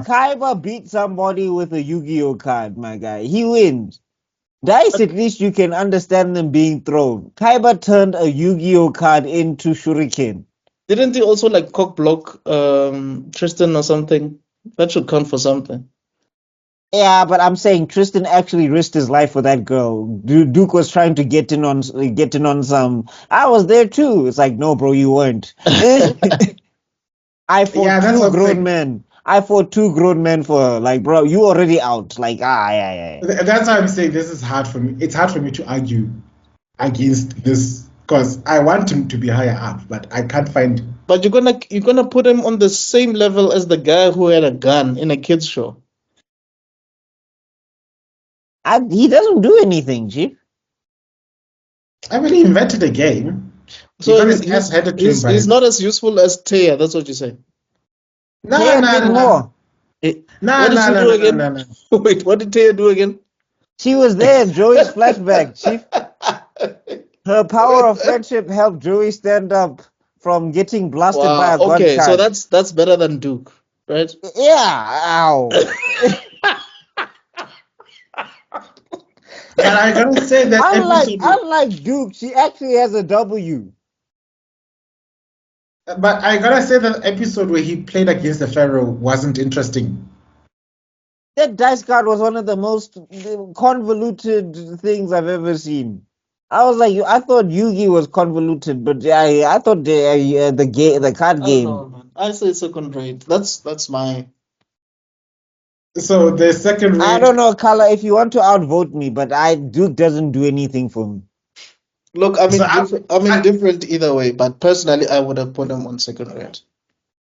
[SPEAKER 1] Kaiba beat somebody with a Yu-Gi-Oh card, my guy. He wins. Dice, at least you can understand them being thrown. Kaiba turned a Yu-Gi-Oh card into Shuriken.
[SPEAKER 5] Didn't he also like cock block Tristan or something? That should count for something.
[SPEAKER 1] Yeah, but I'm saying Tristan actually risked his life for that girl. Duke was trying to get in on some. I was there too. It's like, no, bro, you weren't. I fought
[SPEAKER 3] Yeah, that's
[SPEAKER 1] two
[SPEAKER 3] what I'm
[SPEAKER 1] grown
[SPEAKER 3] saying.
[SPEAKER 1] men. I fought two grown men for her. Like, bro, you already out. Like, yeah.
[SPEAKER 3] That's why I'm saying this is hard for me. It's hard for me to argue against this because I want him to be higher up, but I can't find.
[SPEAKER 5] But you're gonna put him on the same level as the guy who had a gun in a kids show.
[SPEAKER 1] He doesn't do anything, Chief.
[SPEAKER 3] I mean, he invented a game.
[SPEAKER 5] So
[SPEAKER 3] He got his ass handed to him
[SPEAKER 5] he's,
[SPEAKER 3] by.
[SPEAKER 5] he's not as useful as Taya. That's what you're saying.
[SPEAKER 1] Taya did more.
[SPEAKER 5] What did she do again? Wait, what did Taya do again?
[SPEAKER 1] She was there, Joey's flashback, Chief. Her power of friendship helped Joey stand up from getting blasted by
[SPEAKER 5] Wow.
[SPEAKER 1] a
[SPEAKER 5] Okay, so
[SPEAKER 1] gunshot.
[SPEAKER 5] that's better than Duke, right?
[SPEAKER 1] Yeah, ow.
[SPEAKER 3] But I gotta say that episode.
[SPEAKER 1] Unlike Duke, she actually has a W.
[SPEAKER 3] But I gotta say that episode where he played against the Pharaoh wasn't interesting.
[SPEAKER 1] That dice card was one of the most convoluted things I've ever seen. I was like, I thought Yu-Gi was convoluted, but I thought the card
[SPEAKER 5] I don't
[SPEAKER 1] game.
[SPEAKER 5] know, man. I say second rate. That's my.
[SPEAKER 3] So the second
[SPEAKER 1] I
[SPEAKER 3] rate.
[SPEAKER 1] don't know, Khala, if you want to outvote me, but Duke doesn't do anything for me.
[SPEAKER 5] Look, I'm
[SPEAKER 3] So
[SPEAKER 5] indifferent either way, but personally, I would have put him on second rate.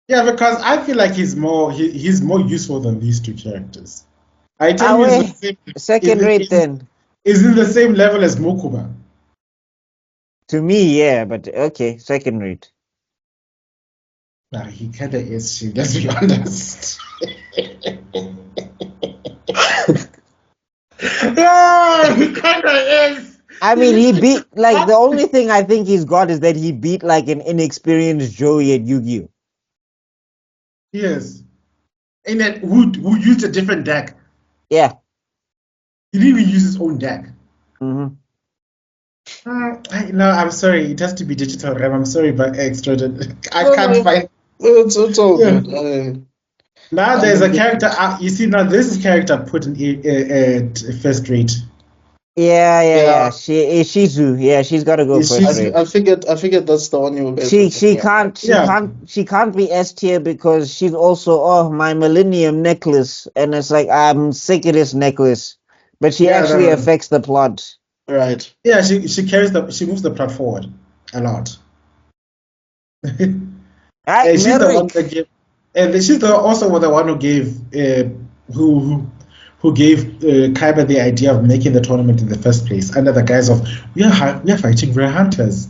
[SPEAKER 3] Yeah, because I feel like he's more useful than these two characters. I tell you,
[SPEAKER 1] Second rate then.
[SPEAKER 3] Is in the same level as Mokuba.
[SPEAKER 1] To me, yeah, but okay, second rate.
[SPEAKER 3] Nah, he kind of is. She, let's be honest. Yeah, he kind of is.
[SPEAKER 1] I mean, he beat like the only thing I think he's got is that he beat like an inexperienced Joey at Yu-Gi-Oh.
[SPEAKER 3] Yes, and that who used a different deck.
[SPEAKER 1] Yeah.
[SPEAKER 3] He didn't even use his own deck.
[SPEAKER 1] Mm-hmm.
[SPEAKER 3] No, I'm sorry. It has to be digital RAM. I'm sorry, but Extrodin. I can't find.
[SPEAKER 5] It's all good.
[SPEAKER 3] Now there's a character. You see, now this is character put in first rate.
[SPEAKER 1] Yeah. Shizu. Yeah, she's got to go first rate.
[SPEAKER 5] I figured that's the one you were.
[SPEAKER 1] She can't be S tier because she's also my Millennium necklace, and it's like I'm sick of this necklace, but she actually affects the plot.
[SPEAKER 5] Right.
[SPEAKER 3] Yeah, she moves the plot forward a lot. And she's the one that gave, and she's also the one who gave who gave Kaiba the idea of making the tournament in the first place under the guise of we are fighting rare hunters.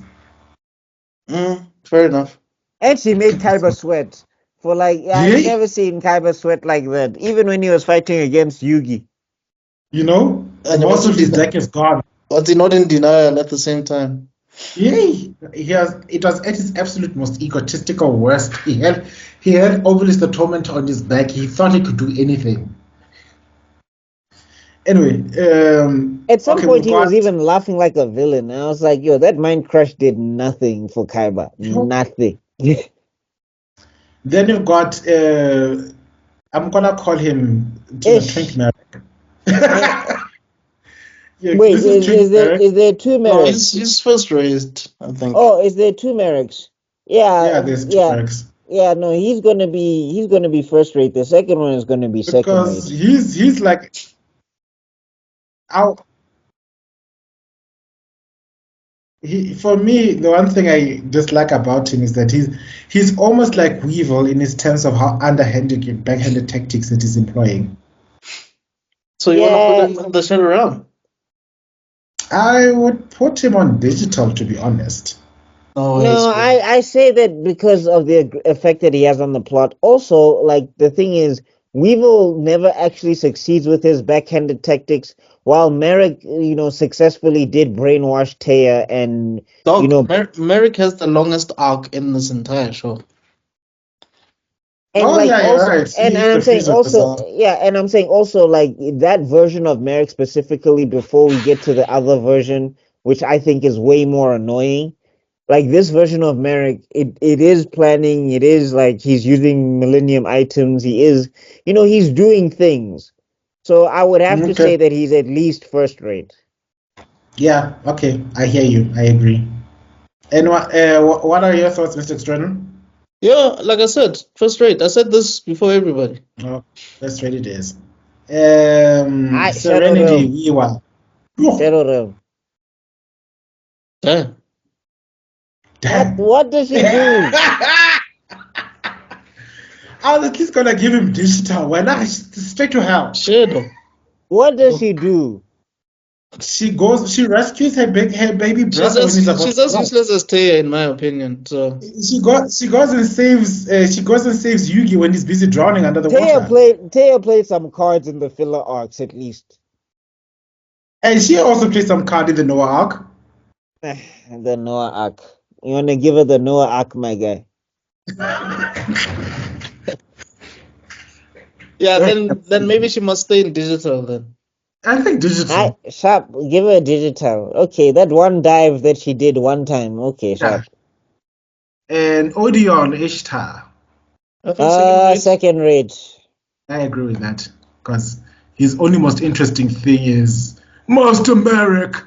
[SPEAKER 5] Fair enough.
[SPEAKER 1] And she made Kaiba sweat for like I've never seen Kaiba sweat like that, even when he was fighting against Yugi.
[SPEAKER 3] You know, and most of his deck is gone.
[SPEAKER 5] But he's not in denial at the same time.
[SPEAKER 3] Yeah, it was at his absolute most egotistical worst. He had obviously the torment on his back. He thought he could do anything. Anyway,
[SPEAKER 1] at some point he was even laughing like a villain. And I was like, yo, that mind crush did nothing for Kaiba. Nothing.
[SPEAKER 3] Then you've got I'm gonna call him Twink Merrick.
[SPEAKER 1] Wait, is there two Merricks?
[SPEAKER 5] No, he's first raised, I think.
[SPEAKER 1] Oh, is there two Merricks? Yeah,
[SPEAKER 3] there's two Merricks.
[SPEAKER 1] Yeah, no, he's gonna be first rate. The second one is gonna be second rate.
[SPEAKER 3] Because he's like for me, the one thing I dislike about him is that he's almost like Weevil in his terms of how underhanded and backhanded tactics that he's employing.
[SPEAKER 5] So you want to put him in the shadow realm?
[SPEAKER 3] I would put him on digital, to be honest.
[SPEAKER 1] No, I say that because of the effect that he has on the plot. Also, like the thing is, Weevil never actually succeeds with his backhanded tactics, while Merrick, successfully did brainwash Taya and
[SPEAKER 5] Merrick has the longest arc in this entire show.
[SPEAKER 1] And
[SPEAKER 3] right.
[SPEAKER 1] And I'm saying also, like that version of Merrick specifically before we get to the other version, which I think is way more annoying. Like this version of Merrick, it is planning, it is like he's using Millennium items, he is, he's doing things. So I would have to say that he's at least first rate.
[SPEAKER 3] Yeah, okay, I hear you, I agree. And what are your thoughts, Mr. Extrodin?
[SPEAKER 5] Yeah, like I said, first rate. I said this before everybody.
[SPEAKER 3] Oh, that's what it is.
[SPEAKER 1] I Shadow
[SPEAKER 3] Serenity,
[SPEAKER 1] Realm.
[SPEAKER 3] Iwa.
[SPEAKER 1] Shadow Realm.
[SPEAKER 5] Damn.
[SPEAKER 3] Damn.
[SPEAKER 1] What does she do?
[SPEAKER 3] I was at least gonna give him digital. Why not? Straight to hell.
[SPEAKER 5] Shadow.
[SPEAKER 1] What does she do?
[SPEAKER 3] She rescues her baby brother when he's about
[SPEAKER 5] She's
[SPEAKER 3] to
[SPEAKER 5] as
[SPEAKER 3] die.
[SPEAKER 5] useless as Taya, in my opinion. So
[SPEAKER 3] She goes and saves Yugi when he's busy drowning under the
[SPEAKER 1] Taya
[SPEAKER 3] water.
[SPEAKER 1] played some cards in the filler arcs at least.
[SPEAKER 3] And she also played some card in the Noah arc.
[SPEAKER 1] The Noah arc. You wanna give her the Noah arc, my guy?
[SPEAKER 5] yeah, then maybe she must stay in digital then.
[SPEAKER 3] I think digital.
[SPEAKER 1] Sharp, give her digital. Okay, that one dive that she did one time. Okay,
[SPEAKER 3] Yeah.
[SPEAKER 1] Sharp.
[SPEAKER 3] And Odeon Ishtar.
[SPEAKER 5] I think second rate.
[SPEAKER 1] Second rate.
[SPEAKER 3] I agree with that. Because his only most interesting thing is Master Merrick.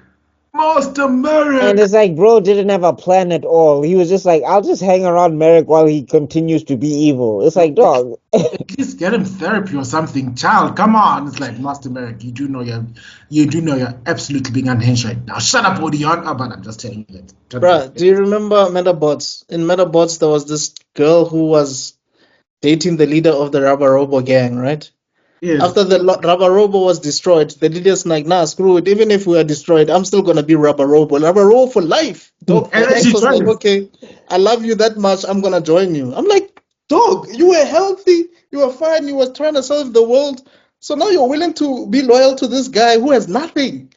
[SPEAKER 3] Master Merrick.
[SPEAKER 1] And it's like, bro didn't have a plan at all. He was just like, I'll just hang around Merrick while he continues to be evil. It's like, dog.
[SPEAKER 3] At least get him therapy or something, child. Come on. It's like Master Merrick. You do know you're absolutely being unhinged right now. Shut up, Odeon. Oh, but I'm just telling you that.
[SPEAKER 5] Bruh, do you remember Metabots? In Metabots, there was this girl who was dating the leader of the Rubber Robo gang, right?
[SPEAKER 3] Yes.
[SPEAKER 5] After the Rubber Robo was destroyed, the leader's like, nah, screw it. Even if we are destroyed, I'm still gonna be Rubber Robo. Rubber Robo for life. Dog,
[SPEAKER 3] And
[SPEAKER 5] the
[SPEAKER 3] then
[SPEAKER 5] ex
[SPEAKER 3] she
[SPEAKER 5] was like,
[SPEAKER 3] joins.
[SPEAKER 5] okay, I love you that much. I'm gonna join you. I'm like, dog, you were healthy, you were fine, you were trying to save the world. So now you're willing to be loyal to this guy who has nothing.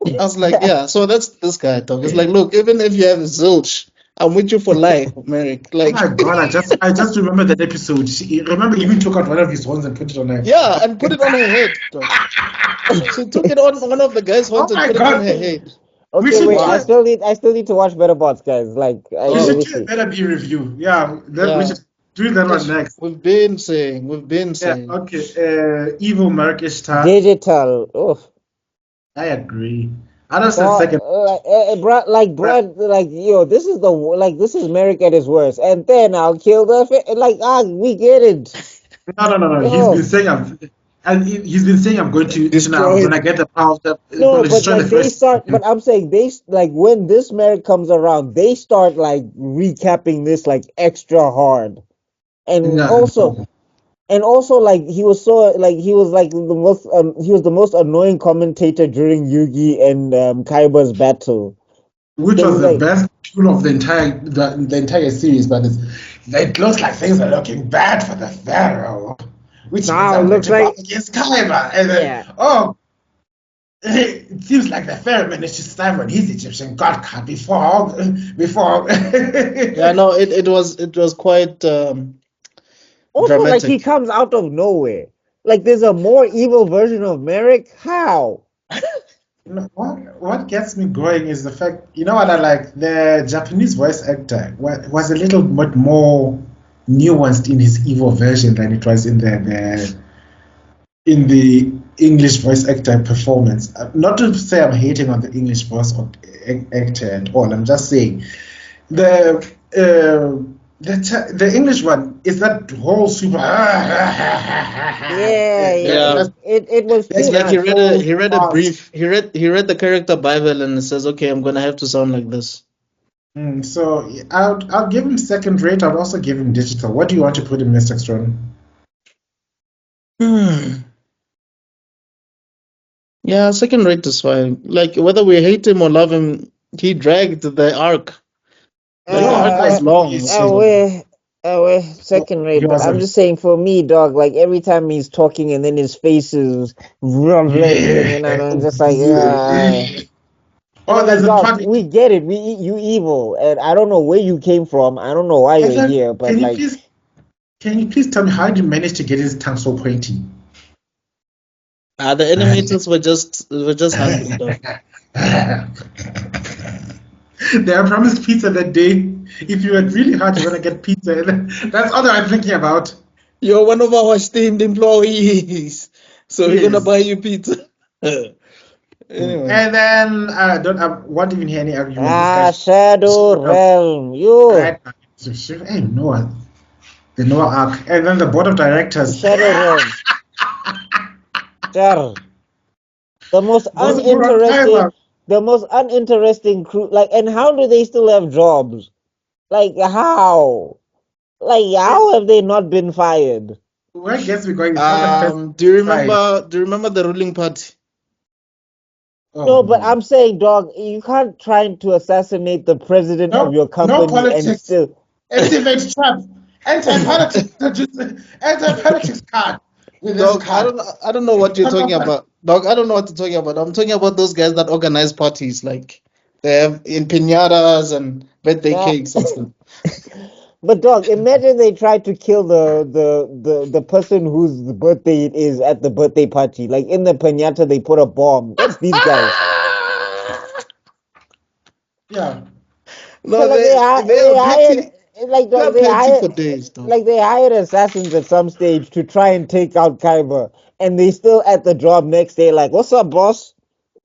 [SPEAKER 5] I was like, yeah, so that's this guy, dog. It's like, look, even if you have zilch, I'm with you for life, Merrick.
[SPEAKER 3] Oh
[SPEAKER 5] Like,
[SPEAKER 3] my god, I just remember that episode. Remember he even took out one of his horns and put it on her.
[SPEAKER 5] yeah, and put it on her head, dog. She took it on one of the guys'
[SPEAKER 3] Oh
[SPEAKER 5] horns and
[SPEAKER 3] my
[SPEAKER 5] put it on
[SPEAKER 3] god.
[SPEAKER 5] her head.
[SPEAKER 3] We
[SPEAKER 1] Okay,
[SPEAKER 3] should
[SPEAKER 1] wait.
[SPEAKER 3] do
[SPEAKER 1] I
[SPEAKER 3] it.
[SPEAKER 1] still need to watch Better Bots, guys. Like,
[SPEAKER 3] We
[SPEAKER 5] Oh,
[SPEAKER 3] should
[SPEAKER 1] let me
[SPEAKER 3] do a
[SPEAKER 1] see.
[SPEAKER 3] better B review. Yeah, we
[SPEAKER 5] Yeah.
[SPEAKER 3] should do that one next.
[SPEAKER 5] We've been saying.
[SPEAKER 3] Yeah, okay. Evil Mark Ishtar.
[SPEAKER 1] Digital. Oh.
[SPEAKER 3] I agree. I don't say second.
[SPEAKER 1] Brad, yo, this is Merrick at his worst, and then I'll kill we get it.
[SPEAKER 3] No. He's
[SPEAKER 1] Yo.
[SPEAKER 3] been saying he's been saying I'm going to
[SPEAKER 5] Destroy
[SPEAKER 3] I'm gonna get the power of the
[SPEAKER 1] No,
[SPEAKER 3] gonna
[SPEAKER 1] but
[SPEAKER 3] destroy
[SPEAKER 1] like
[SPEAKER 3] the
[SPEAKER 1] they
[SPEAKER 3] first.
[SPEAKER 1] start, but I'm saying when this Merrick comes around, they start like recapping this like extra hard, and
[SPEAKER 3] No.
[SPEAKER 1] also like he was the most annoying commentator during Yugi and Kaiba's battle.
[SPEAKER 3] Which was
[SPEAKER 1] Because
[SPEAKER 3] the best tool of the entire series, but it looks like things are looking bad for the Pharaoh. Which means
[SPEAKER 1] now it
[SPEAKER 3] I'm going
[SPEAKER 1] looks
[SPEAKER 3] to go
[SPEAKER 1] like
[SPEAKER 3] up against Kaiba. And then it seems like the Pharaoh managed to siphon his Egyptian god card before
[SPEAKER 5] Yeah, no, it was quite
[SPEAKER 1] also like he
[SPEAKER 5] dramatic.
[SPEAKER 1] comes out of nowhere. Like there's a more evil version of Merrick. How?
[SPEAKER 3] What gets me going is the fact, you know what I like? The Japanese voice actor was a little bit more nuanced in his evil version than it was in the English voice actor performance. Not to say I'm hating on the English voice actor at all. I'm just saying the English one is that whole super.
[SPEAKER 1] Yeah. It was
[SPEAKER 5] It's
[SPEAKER 1] too
[SPEAKER 5] like
[SPEAKER 1] much.
[SPEAKER 5] he read a brief. He read the character Bible and it says, okay, I'm gonna have to sound like this.
[SPEAKER 3] So I'll give him second rate. I'll also give him digital. What do you want to put in Mr. Extrodin?
[SPEAKER 5] Yeah, second rate is fine. Like whether we hate him or love him, he dragged the arc. Like the arc was long.
[SPEAKER 1] Second rate,
[SPEAKER 3] He
[SPEAKER 1] but
[SPEAKER 3] was
[SPEAKER 1] I'm just saying for me, dog, like every time he's talking and then his face is rumbling and I'm just like,
[SPEAKER 3] there's a
[SPEAKER 1] dog,
[SPEAKER 3] part.
[SPEAKER 1] we get it. You evil, and I don't know where you came from. I don't know why you're here, but
[SPEAKER 3] Can you please tell me how did you manage to get his tongue so pointy?
[SPEAKER 5] The animators were just hungry, dog.
[SPEAKER 3] They are promised pizza that day. If you work really hard, you're gonna get pizza. That's all I'm thinking about.
[SPEAKER 5] You're one of our esteemed employees, so we're gonna
[SPEAKER 3] Yes.
[SPEAKER 5] buy you pizza. Anyway.
[SPEAKER 3] And then I won't even hear any argument.
[SPEAKER 1] Shadow Realm, you.
[SPEAKER 3] Hey, no. the Noah Ark, and then the board of directors.
[SPEAKER 1] Shadow Realm. Sure. The most
[SPEAKER 3] Those who run
[SPEAKER 1] uninteresting,
[SPEAKER 3] Kaiba.
[SPEAKER 1] the most uninteresting crew. Like, and how do they still have jobs? Like, how? Like, how have they not been fired?
[SPEAKER 3] Where I guess we're going. It's not the first
[SPEAKER 5] Do you
[SPEAKER 3] fight.
[SPEAKER 5] remember? Do you remember the ruling party?
[SPEAKER 3] Oh,
[SPEAKER 1] No, but I'm saying, dog, you can't try to assassinate the president of your
[SPEAKER 3] no
[SPEAKER 1] company and
[SPEAKER 3] politics.
[SPEAKER 1] still.
[SPEAKER 3] Activate Trump. Anti-politics. Anti-politics card. With this
[SPEAKER 5] Dog,
[SPEAKER 3] card.
[SPEAKER 5] I don't know what you're talking about. Dog, I don't know what you're talking about. I'm talking about those guys that organize parties, like they have in piñatas and birthday
[SPEAKER 1] Yeah.
[SPEAKER 5] cakes and stuff.
[SPEAKER 1] But dog, imagine they tried to kill the person whose birthday it is at the birthday party. Like in the piñata, they put a bomb. That's these guys.
[SPEAKER 3] Yeah.
[SPEAKER 5] No,
[SPEAKER 1] So, like
[SPEAKER 5] they are
[SPEAKER 1] hired like
[SPEAKER 5] they are
[SPEAKER 1] dog, they
[SPEAKER 5] plenty
[SPEAKER 1] hired
[SPEAKER 5] for days, dog.
[SPEAKER 1] like they hired assassins at some stage to try and take out Kyber, and they still at the job next day. Like, what's up, boss?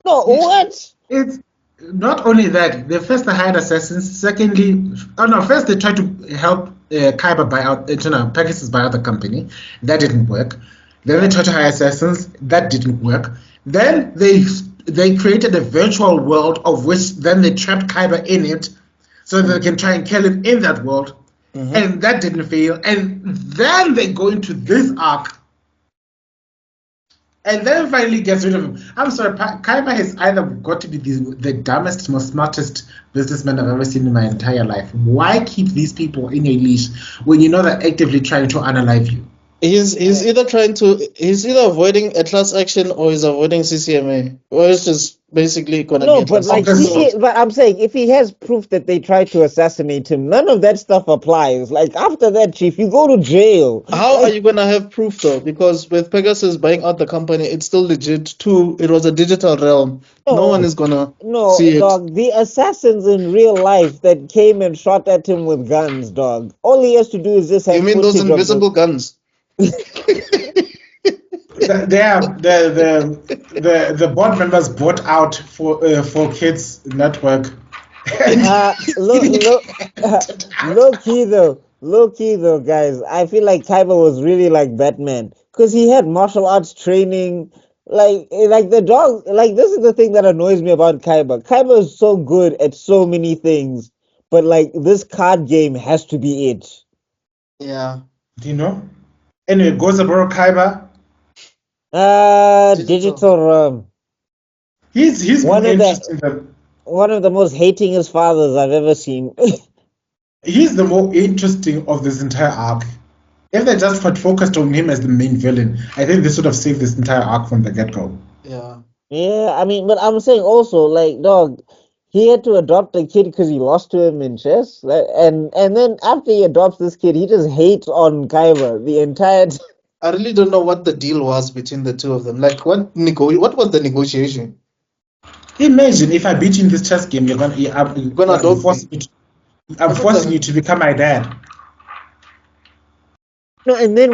[SPEAKER 1] No, what?
[SPEAKER 3] It's not only that. They first hired assassins. Secondly, first they tried to help Kaiba buy out, Pegasus buy out the company. That didn't work. Then they tried to hire assassins. That didn't work. Then they created a virtual world of which then they trapped Kaiba in it, so they can try and kill him in that world. And that didn't fail. And then they go into this arc. And then finally gets rid of him. I'm sorry, Kaiba has either got to be the dumbest, most smartest businessman I've ever seen in my entire life. Why keep these people in a leash when you know they're actively trying to unalive you?
[SPEAKER 5] He's either avoiding a class action or he's avoiding CCMA, or it's just basically gonna
[SPEAKER 1] No,
[SPEAKER 5] be a
[SPEAKER 1] but
[SPEAKER 5] class
[SPEAKER 1] like
[SPEAKER 5] action.
[SPEAKER 1] but I'm saying if he has proof that they tried to assassinate him, none of that stuff applies. Like after that, chief, you go to jail.
[SPEAKER 5] How are you gonna have proof though? Because with Pegasus buying out the company, it's still legit. Two, it was a digital realm. No one is gonna see it.
[SPEAKER 1] Dog, the assassins in real life that came and shot at him with guns, dog. All he has to do is just have
[SPEAKER 5] You mean those
[SPEAKER 1] footage of
[SPEAKER 5] invisible guns?
[SPEAKER 3] The board members bought out for Kids Network.
[SPEAKER 1] Low key though, guys. I feel like Kaiba was really like Batman because he had martial arts training. Like the dog. Like this is the thing that annoys me about Kaiba. Kaiba is so good at so many things, but like this card game has to be it.
[SPEAKER 5] Yeah.
[SPEAKER 3] Do you know? Anyway, goes about Kaiba.
[SPEAKER 1] Digital.
[SPEAKER 3] He's more interesting than.
[SPEAKER 1] One of the most hatingest fathers I've ever seen.
[SPEAKER 3] He's the more interesting of this entire arc. If they just had focused on him as the main villain, I think this would have saved this entire arc from the get-go.
[SPEAKER 5] Yeah.
[SPEAKER 1] Yeah, I mean, but I'm saying also, like, dog, he had to adopt a kid because he lost to him in chess, and then after he adopts this kid, he just hates on Kaiba the entire.
[SPEAKER 5] I really don't know what the deal was between the two of them. Like, what was the negotiation?
[SPEAKER 3] Imagine if I beat you in this chess game, you're gonna
[SPEAKER 5] adopt me.
[SPEAKER 3] I'm forcing you to become my dad.
[SPEAKER 1] No, and then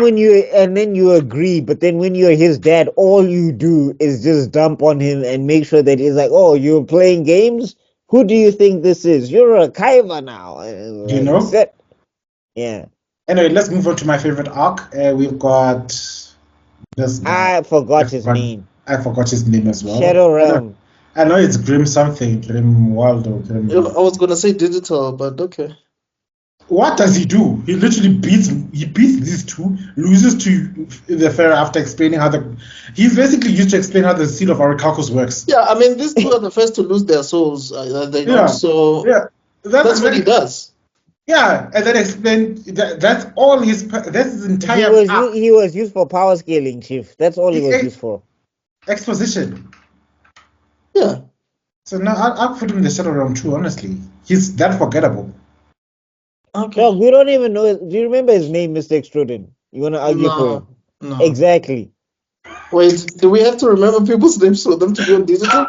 [SPEAKER 1] you agree, but then when you're his dad, all you do is just dump on him and make sure that he's like, oh, you're playing games? Who do you think this is? You're a Kaiba now.
[SPEAKER 3] Do you know?
[SPEAKER 1] Yeah.
[SPEAKER 3] Anyway, let's move on to my favorite arc. We've got this guy.
[SPEAKER 1] I forgot his name.
[SPEAKER 3] I forgot his name as well.
[SPEAKER 1] Shadow Realm.
[SPEAKER 3] I know it's Grim something, Grim Waldo.
[SPEAKER 5] I was gonna say digital, but okay.
[SPEAKER 3] What does he do? He literally beats these two, loses to the Pharaoh after explaining how he's basically used to explain how the seal of Orichalcos works.
[SPEAKER 5] Yeah, I mean these two are the first to lose their souls. So
[SPEAKER 3] yeah,
[SPEAKER 5] that's what he does.
[SPEAKER 3] Yeah, and then explain that's all that's his entire
[SPEAKER 1] he was used for power scaling, Chief. That's all he was used for.
[SPEAKER 3] Exposition.
[SPEAKER 5] Yeah.
[SPEAKER 3] So now I'll put him in the Shadow Realm too, honestly. He's that forgettable.
[SPEAKER 5] Okay.
[SPEAKER 1] No, we don't even know. Do you remember his name, Mr. Extrodin? You want to argue for him?
[SPEAKER 5] No.
[SPEAKER 1] Exactly.
[SPEAKER 5] Wait, do we have to remember people's names for them to be on digital?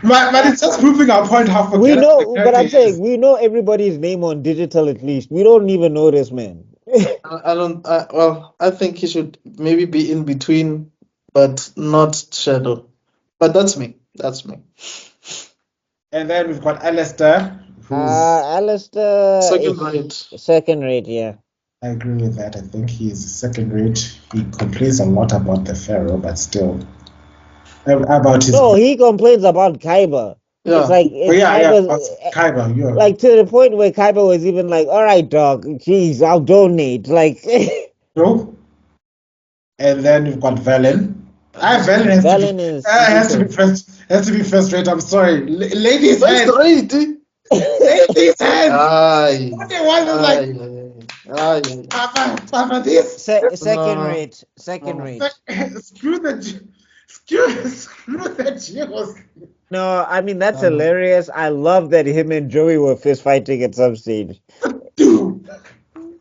[SPEAKER 3] But it's just proving our point how forgettable.
[SPEAKER 1] We know, but I'm saying we know everybody's name on digital at least. We don't even know this man.
[SPEAKER 5] I think he should maybe be in between, but not Shadow. But that's me.
[SPEAKER 3] And then we've got Alistair.
[SPEAKER 1] Alistair.
[SPEAKER 5] Second rate.
[SPEAKER 1] Second rate, yeah.
[SPEAKER 3] I agree with that. I think he's second rate. He complains a lot about the Pharaoh, but still about his.
[SPEAKER 1] No, he complains about Kaiba. It's
[SPEAKER 5] Yeah.
[SPEAKER 1] like
[SPEAKER 3] Oh yeah,
[SPEAKER 1] Kaiba's
[SPEAKER 3] about Kaiba. Yeah.
[SPEAKER 1] like to the point where Kaiba was even like, "All right, dog, jeez, I'll donate." Like
[SPEAKER 3] No. And then you've got Valen. Valen
[SPEAKER 1] Valen is
[SPEAKER 3] has to be first. Has to be first rate. I'm sorry, ladies'
[SPEAKER 5] First
[SPEAKER 3] hand.
[SPEAKER 5] rate.
[SPEAKER 3] Ladies' hand.
[SPEAKER 5] Aye.
[SPEAKER 3] What they want is like,
[SPEAKER 5] Aye.
[SPEAKER 3] Papa, this.
[SPEAKER 1] second
[SPEAKER 5] No.
[SPEAKER 1] rate, second
[SPEAKER 5] No.
[SPEAKER 1] rate.
[SPEAKER 3] Screw the Jews.
[SPEAKER 1] No, I mean that's hilarious. I love that him and Joey were fist fighting at some stage.
[SPEAKER 3] Dude.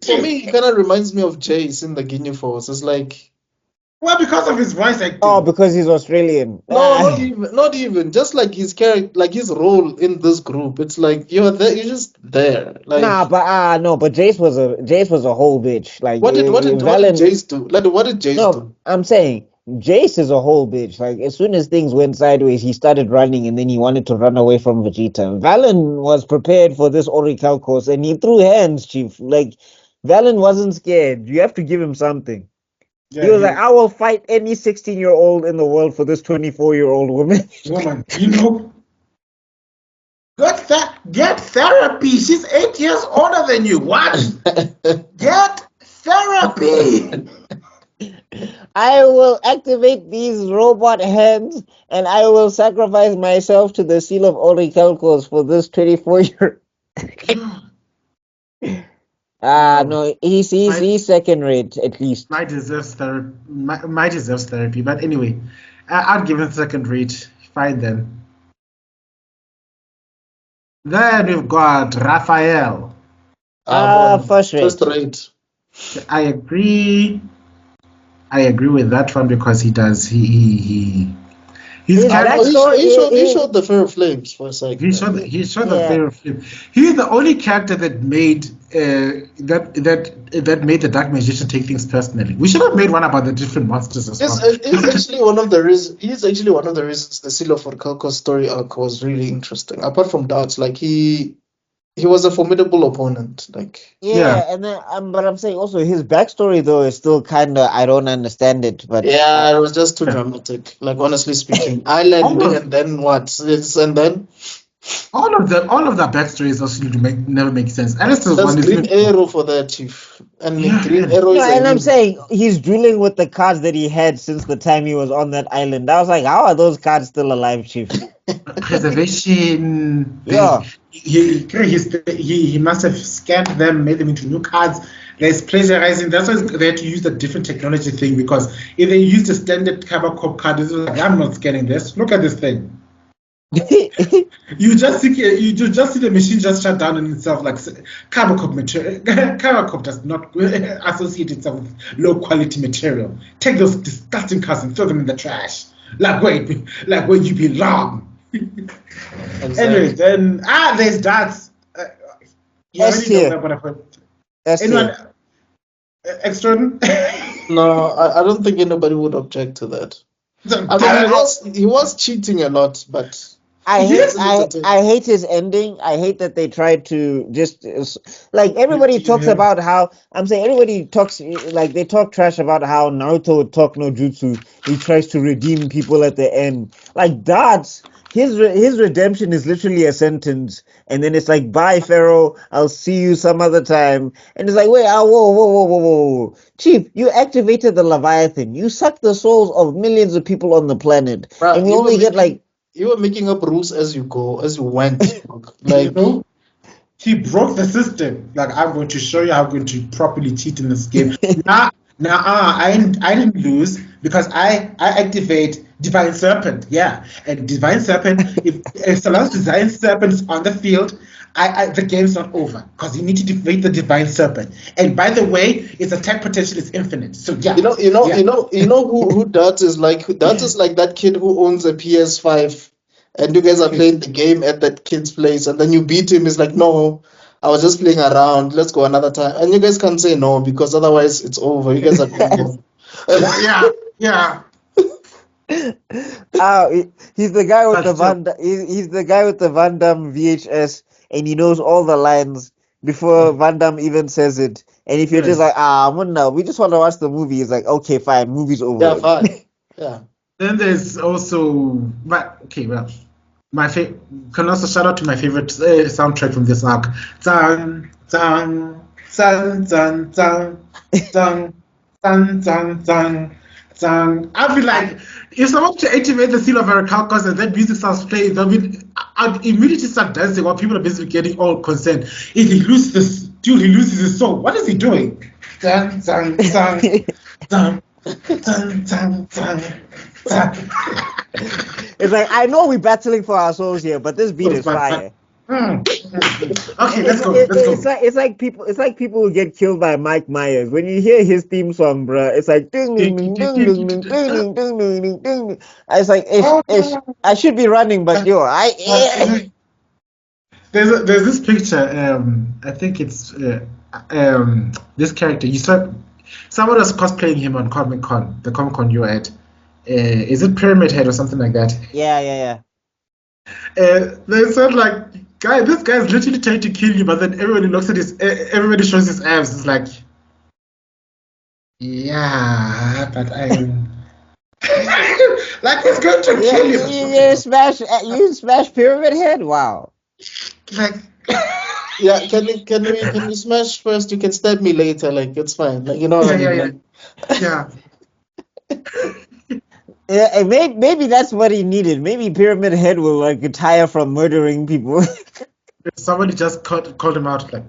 [SPEAKER 5] For me, it kind of reminds me of Jace in the Guinea Force. It's like,
[SPEAKER 3] Well, because of his voice acting.
[SPEAKER 1] Oh, because he's Australian.
[SPEAKER 5] no, not even. Just like his character, like his role in this group. It's like you're there, you're just there. Like,
[SPEAKER 1] Nah, but no, but Jace was a whole bitch. Like
[SPEAKER 5] what did
[SPEAKER 1] Valen.
[SPEAKER 5] Jace do? Like, what did Jace
[SPEAKER 1] No,
[SPEAKER 5] do?
[SPEAKER 1] I'm saying Jace is a whole bitch. Like as soon as things went sideways, he started running, and then he wanted to run away from Vegeta. Valen was prepared for this Oracle course, and he threw hands, Chief. Like Valen wasn't scared. You have to give him something.
[SPEAKER 3] Yeah,
[SPEAKER 1] He was like, "I will fight any 16-year-old in the world for this 24-year-old woman."
[SPEAKER 3] woman, you know. Get therapy. She's 8 years older than you. What? Get therapy.
[SPEAKER 1] I will activate these robot hands, and I will sacrifice myself to the seal of Orichalcos for this 24-year. No, he's second rate at least.
[SPEAKER 3] Might deserves therapy. Might deserves therapy. But anyway, I'd give him second rate. Fine then. Then we've got Raphael.
[SPEAKER 1] First rate.
[SPEAKER 5] First rate.
[SPEAKER 3] I agree with that one because he does. He's
[SPEAKER 1] His backstory-
[SPEAKER 5] He showed the Fair Flames for a second.
[SPEAKER 3] He showed the
[SPEAKER 1] Yeah.
[SPEAKER 3] fair flip. He's the only character that made that made the Dark Magician take things personally. We should have made one about the different monsters as well.
[SPEAKER 5] He's actually one of the reasons. He's actually one of the reasons the Seal of Orichalcos story arc was really interesting. Apart from doubts, like he was a formidable opponent. Like,
[SPEAKER 1] Yeah, and then but I'm saying also his backstory though is still kind of I don't understand it, but
[SPEAKER 5] yeah, it was just too dramatic. Like, honestly speaking, islanding and then what? And then
[SPEAKER 3] all of the backstories also never make sense. Alistair's
[SPEAKER 5] that's
[SPEAKER 3] one is
[SPEAKER 5] Green Arrow for that, Chief. And
[SPEAKER 3] Yeah.
[SPEAKER 5] Green Arrow is
[SPEAKER 1] no,
[SPEAKER 5] a
[SPEAKER 1] and I'm
[SPEAKER 5] hero.
[SPEAKER 1] saying he's dueling with the cards that he had since the time he was on that island. I was like, how are those cards still alive, Chief?
[SPEAKER 3] preservation.
[SPEAKER 1] Yeah.
[SPEAKER 3] He must have scanned them, made them into new cards. There's plagiarizing. That's why they had to use the different technology thing, because if they used the standard khalacorp card, it's like, I'm not scanning this. Look at this thing. You just see the machine just shut down on itself. Like khalacorp material. Khalacorp does not associate itself with low quality material. Take those disgusting cards and throw them in the trash. Like where you belong. Anyway, then there's darts.
[SPEAKER 1] S tier. S
[SPEAKER 3] Anyone?
[SPEAKER 1] tier.
[SPEAKER 3] Extrodin?
[SPEAKER 5] No, I don't think anybody would object to that. I mean, he was cheating a lot, but
[SPEAKER 1] I
[SPEAKER 3] Yes.
[SPEAKER 1] hate his ending. I hate that they tried to just like everybody talks about how I'm saying everybody talks like they talk trash about how Naruto would talk no jutsu. He tries to redeem people at the end. Like that, his redemption is literally a sentence, and then it's like, "Bye, Pharaoh. I'll see you some other time." And it's like, wait, whoa, Chief, you activated the Leviathan. You sucked the souls of millions of people on the planet,
[SPEAKER 5] bruh,
[SPEAKER 1] and we only get like.
[SPEAKER 5] you were making up rules as you go, as you went.
[SPEAKER 3] You
[SPEAKER 5] Like,
[SPEAKER 3] know, he broke the system. Like, I'm going to show you how I'm going to properly cheat in this game. I didn't lose because I activate Divine Serpent. Yeah, and Divine Serpent. if so long as Divine Serpent is on the field, the game's not over because you need to defeat the Divine Serpent. And by the way, its attack potential is infinite. So yeah,
[SPEAKER 5] you know who Dart is like. Dart is like that kid who owns a PS5, and you guys are playing the game at that kid's place, and then you beat him. He's like, no, I was just playing around. Let's go another time. And you guys can't say no because otherwise it's over. You guys are going
[SPEAKER 3] yeah.
[SPEAKER 1] He's the guy with
[SPEAKER 3] That's
[SPEAKER 1] he's the guy with the Van Damme VHS, and he knows all the lines before Van Damme even says it. And if you're just like, no, we just want to watch the movie, it's like, okay, fine, movie's over.
[SPEAKER 5] Yeah, fine. Yeah.
[SPEAKER 3] Then there's also my favorite. Can also shout out to my favorite soundtrack from this arc. Dun dun dun dun dun dun dun dun dun dun. I'd be like, if someone to activate the seal of Aracalcos and that music starts playing, I'd immediately start dancing while people are basically getting all concerned. If he loses this dude, he loses his soul. What is he doing? Dun dun dun dun dun dun dun.
[SPEAKER 1] It's like, I know we're battling for our souls here, but this beat is fire.
[SPEAKER 3] Okay, let's go.
[SPEAKER 1] It's like people who get killed by Mike Myers. When you hear his theme song, bruh, it's like ding ding ding ding ding ding ding ding ding ding. It's like I should be running, but
[SPEAKER 3] there's this picture. I think it's this character. You saw someone was cosplaying him on Comic Con, the Comic Con you were at. Is it Pyramid Head or something like that?
[SPEAKER 1] Yeah.
[SPEAKER 3] They said like, this guy's literally trying to kill you, but then everybody looks at everybody shows his abs. It's like, yeah, but I'm like, he's going to kill you.
[SPEAKER 1] You smash Pyramid Head? Wow.
[SPEAKER 3] Like,
[SPEAKER 5] yeah, can you smash first? You can stab me later. Like, it's fine. Like, you know what I mean?
[SPEAKER 3] Yeah.
[SPEAKER 1] Yeah, maybe that's what he needed. Maybe Pyramid Head will like retire from murdering people.
[SPEAKER 3] Somebody just called him out, like,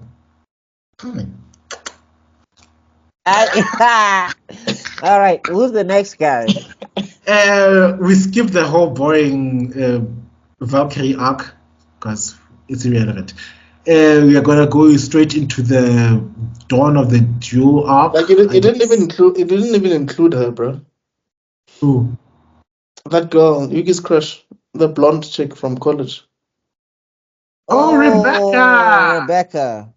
[SPEAKER 3] come in.
[SPEAKER 1] All right, who's the next guy?
[SPEAKER 3] We skipped the whole boring Valkyrie arc because it's irrelevant. We are gonna go straight into the Dawn of the Duel arc.
[SPEAKER 5] Like, it didn't even include her, bro.
[SPEAKER 3] Who?
[SPEAKER 5] That girl, Yugi's crush, the blonde chick from college.
[SPEAKER 3] Oh,
[SPEAKER 1] Rebecca.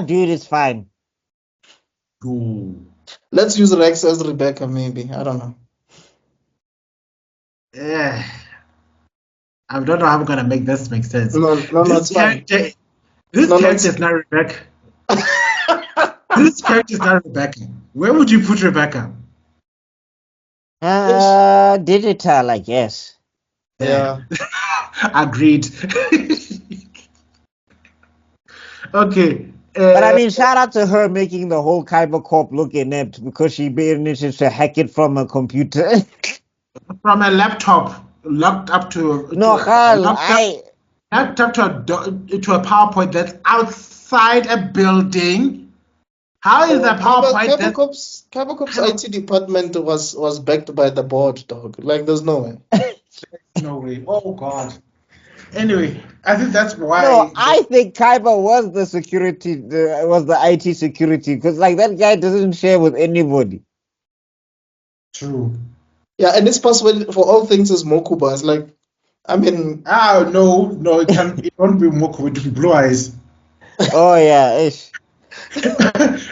[SPEAKER 1] Dude, it's fine.
[SPEAKER 3] Ooh.
[SPEAKER 5] Let's use Rex as Rebecca, maybe. I don't know.
[SPEAKER 3] Yeah. I don't know how I'm gonna make this make sense.
[SPEAKER 5] No, it's fine.
[SPEAKER 3] This character is not Rebecca. This character is not Rebecca. Where would you put Rebecca?
[SPEAKER 1] Digital, I guess.
[SPEAKER 5] Yeah.
[SPEAKER 3] Agreed. Okay.
[SPEAKER 1] But I mean, shout out to her making the whole khalacorp look inept because she managed to hack it from a computer.
[SPEAKER 3] From a laptop locked up to laptop to a PowerPoint that's outside a building. How is the PowerPoint?
[SPEAKER 5] khalacorp's IT department was backed by the board, dog. Like, there's no way.
[SPEAKER 3] No way. Oh God. Anyway, I think that's why.
[SPEAKER 1] No, I think Kaiba was the security, was the IT security, because like that guy doesn't share with anybody.
[SPEAKER 3] True.
[SPEAKER 5] Yeah, and this password for all things is Mokuba. It's like, I mean,
[SPEAKER 3] no, it won't be Mokuba. It will be Blue Eyes.
[SPEAKER 1] Oh yeah, ish.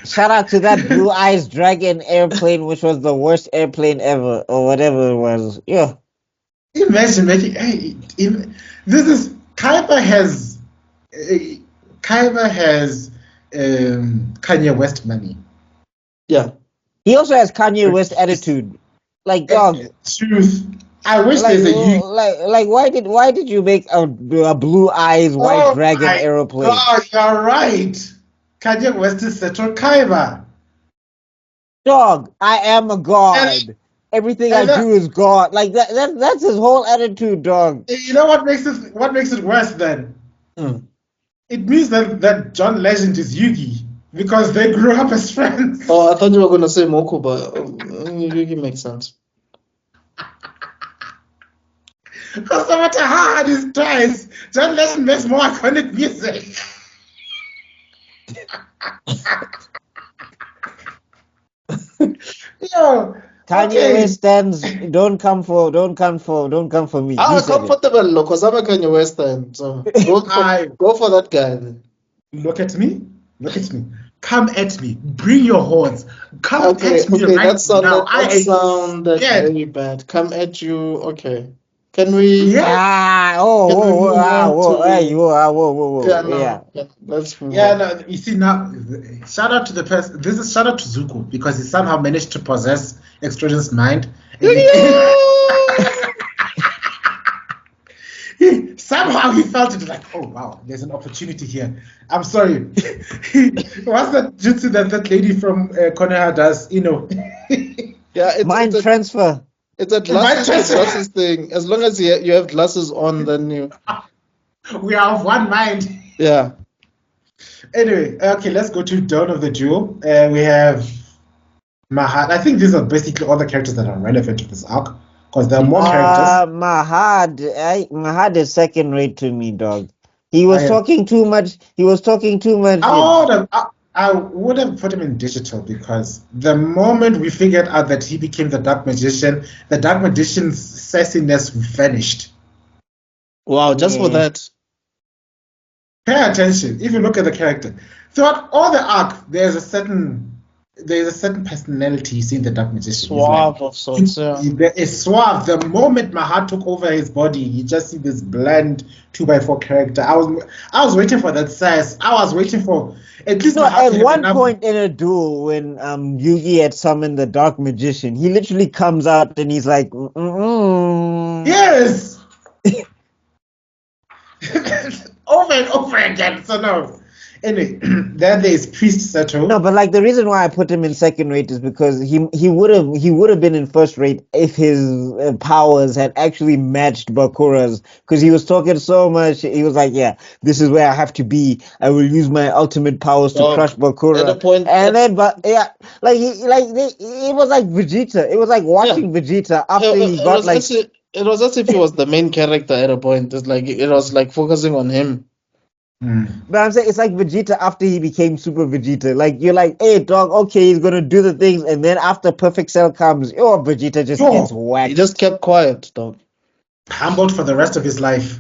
[SPEAKER 1] Shout out to that Blue Eyes Dragon airplane, which was the worst airplane ever, or whatever it was. Yeah.
[SPEAKER 3] Imagine making. This is Kaiba has Kanye West money.
[SPEAKER 5] Yeah.
[SPEAKER 1] He also has Kanye West attitude. Like, dog.
[SPEAKER 3] Truth. I wish
[SPEAKER 1] like,
[SPEAKER 3] there's a
[SPEAKER 1] like why did you make a Blue Eyes White Dragon aeroplane?
[SPEAKER 3] Oh, you're right. Kanye West is Seto Kaiba.
[SPEAKER 1] Dog, I am a god. Everything I do is God. Like that's his whole attitude, dog.
[SPEAKER 3] You know what makes it worse then? It means that John Legend is Yu-Gi because they grew up as friends.
[SPEAKER 5] Oh, I thought you were gonna say Mokuba. Yu-Gi makes sense.
[SPEAKER 3] No matter how hard he tries, John Legend makes more iconic music. Yo.
[SPEAKER 1] Kanye West stands. Don't come for me.
[SPEAKER 5] I'm comfortable because I'm a Kanye West fan. So go for that guy. Then.
[SPEAKER 3] Look at me. Come at me. Bring your horns. Come at me right now.
[SPEAKER 5] That sounded very bad. Come at you. Okay. Can we?
[SPEAKER 3] Yeah.
[SPEAKER 5] Can we move on to? Yeah,
[SPEAKER 1] Yeah.
[SPEAKER 5] no. Let's move
[SPEAKER 3] Yeah,
[SPEAKER 5] on.
[SPEAKER 3] no, you see now, shout out to the person. This is shout out to Zuko because he somehow managed to possess Extrodin's mind. And somehow he felt it like, oh wow, there's an opportunity here. I'm sorry. What's that jutsu that lady from Konoha does?
[SPEAKER 5] Yeah,
[SPEAKER 1] Mind
[SPEAKER 5] it's
[SPEAKER 1] transfer.
[SPEAKER 5] a glasses to glasses thing. As long as you have glasses on, then you.
[SPEAKER 3] We are of one mind.
[SPEAKER 5] Yeah.
[SPEAKER 3] Anyway, okay, let's go to Dawn of the Duel. We have Mahad. I think these are basically all the characters that are relevant to this arc because there are more characters.
[SPEAKER 1] Mahad is second rate to me, dog. He was
[SPEAKER 3] I-
[SPEAKER 1] talking too much. He was talking too much.
[SPEAKER 3] I would have put him in digital because the moment we figured out that he became the Dark Magician, the Dark Magician's sassiness vanished.
[SPEAKER 5] Wow, just for
[SPEAKER 1] Yeah.
[SPEAKER 5] that.
[SPEAKER 3] Pay attention. If you look at the character, throughout all the arc, there's a certain personality you see in the Dark Magician.
[SPEAKER 5] Suave of sorts. Yeah.
[SPEAKER 3] It's suave. The moment Mahad took over his body, you just see this bland 2x4 character. I was waiting for that sass. I was waiting for at least
[SPEAKER 1] No,
[SPEAKER 3] Mahad to
[SPEAKER 1] at
[SPEAKER 3] have
[SPEAKER 1] one
[SPEAKER 3] enough-
[SPEAKER 1] point in a duel, when Yu-Gi had summoned the Dark Magician, he literally comes out and he's like,
[SPEAKER 3] Yes. Over and over again. So no. Anyway, then there's Priest Sato.
[SPEAKER 1] No, but like the reason why I put him in second rate is because he would have been in first rate if his powers had actually matched Bakura's, because he was talking so much. He was like, "Yeah, this is where I have to be. I will use my ultimate powers to crush Bakura."
[SPEAKER 5] At a point,
[SPEAKER 1] And then, but yeah, it was like Vegeta. It was like watching Vegeta after he got like.
[SPEAKER 5] It was as if he was the main character at a point. It's like it was like focusing on him.
[SPEAKER 1] But I'm saying it's like Vegeta after he became Super Vegeta. Like you're like, hey dog, okay, he's gonna do the things, and then after Perfect Cell comes, Vegeta just gets whacked.
[SPEAKER 5] He just kept quiet, dog.
[SPEAKER 3] Humbled for the rest of his life.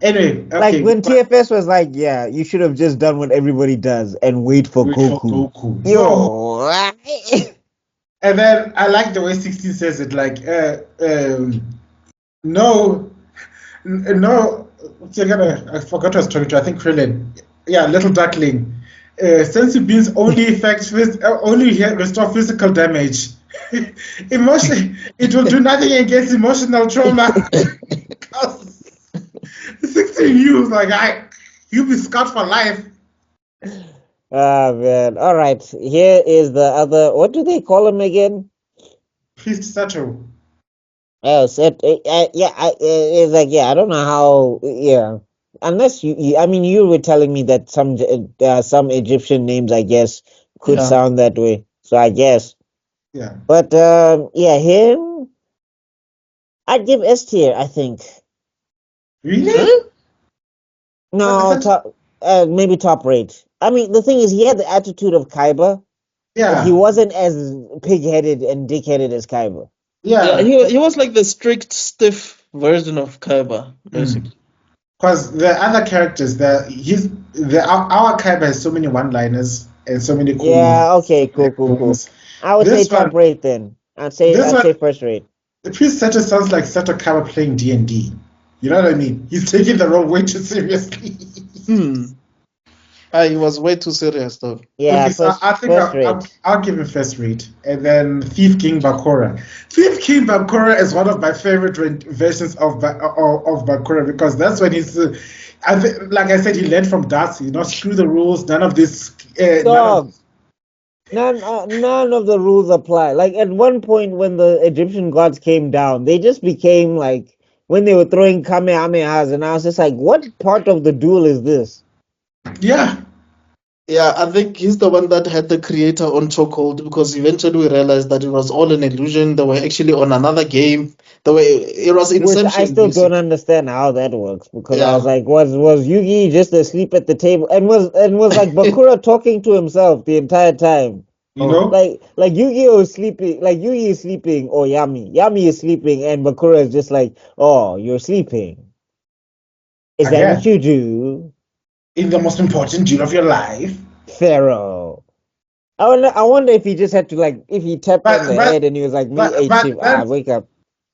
[SPEAKER 3] Anyway, okay.
[SPEAKER 1] Like when TFS was like, yeah, you should have just done what everybody does and wait for Goku.
[SPEAKER 3] And then I like the way 16 says it, like, no, I forgot what I was talking to. I think Krillin. Yeah, little duckling. Sensu beans only restore physical damage. It will do nothing against emotional trauma. 16 you like you'll be scarred for life.
[SPEAKER 1] Ah man. All right. Here is the other. What do they call him again?
[SPEAKER 3] Priest Sato.
[SPEAKER 1] Oh, it's like I don't know how. Yeah, unless I mean, you were telling me that some Egyptian names, I guess, could sound that way. So I guess.
[SPEAKER 3] Yeah.
[SPEAKER 1] But him, I'd give S tier, I think.
[SPEAKER 3] Really?
[SPEAKER 1] No, maybe top rate. I mean, the thing is, he had the attitude of Kaiba.
[SPEAKER 3] Yeah.
[SPEAKER 1] But he wasn't as pig-headed and dick-headed as Kaiba.
[SPEAKER 3] Yeah.
[SPEAKER 5] He was like the strict, stiff version of Kaiba, basically.
[SPEAKER 3] Because the other characters, our Kaiba has so many one-liners and so many cool.
[SPEAKER 1] Yeah. Okay. Cool. I would say top rate then. I'd say first rate.
[SPEAKER 3] The Priest Sato sounds like Sato Kaiba playing D&D. You know what I mean? He's taking the role way too seriously.
[SPEAKER 5] He was way too serious, though.
[SPEAKER 1] Yeah,
[SPEAKER 3] okay, so I think I'll give him first rate. And then Thief King Bakura. Thief King Bakura is one of my favorite versions of Bakura because that's when he's, like I said, he learned from Darcy. Screw the rules, none of this.
[SPEAKER 1] None of the rules apply. Like at one point when the Egyptian gods came down, they just became like when they were throwing kamehamehas, and I was just like, what part of the duel is this?
[SPEAKER 3] Yeah.
[SPEAKER 5] Yeah, I think he's the one that had the creator on chokehold because eventually we realized that it was all an illusion. They were actually on another game. It was Inception.
[SPEAKER 1] Which I still don't understand how that works because I was like, was Yu-Gi just asleep at the table and was like Bakura talking to himself the entire time? Like Yu-Gi-Oh is sleeping, like Yu-Gi is sleeping, or Yami is sleeping, and Bakura is just like, oh, you're sleeping. Is that what you do?
[SPEAKER 3] In the most important duel of your life,
[SPEAKER 1] Pharaoh. I wonder if he just had to if he tapped on the head and he was like, me, wake up.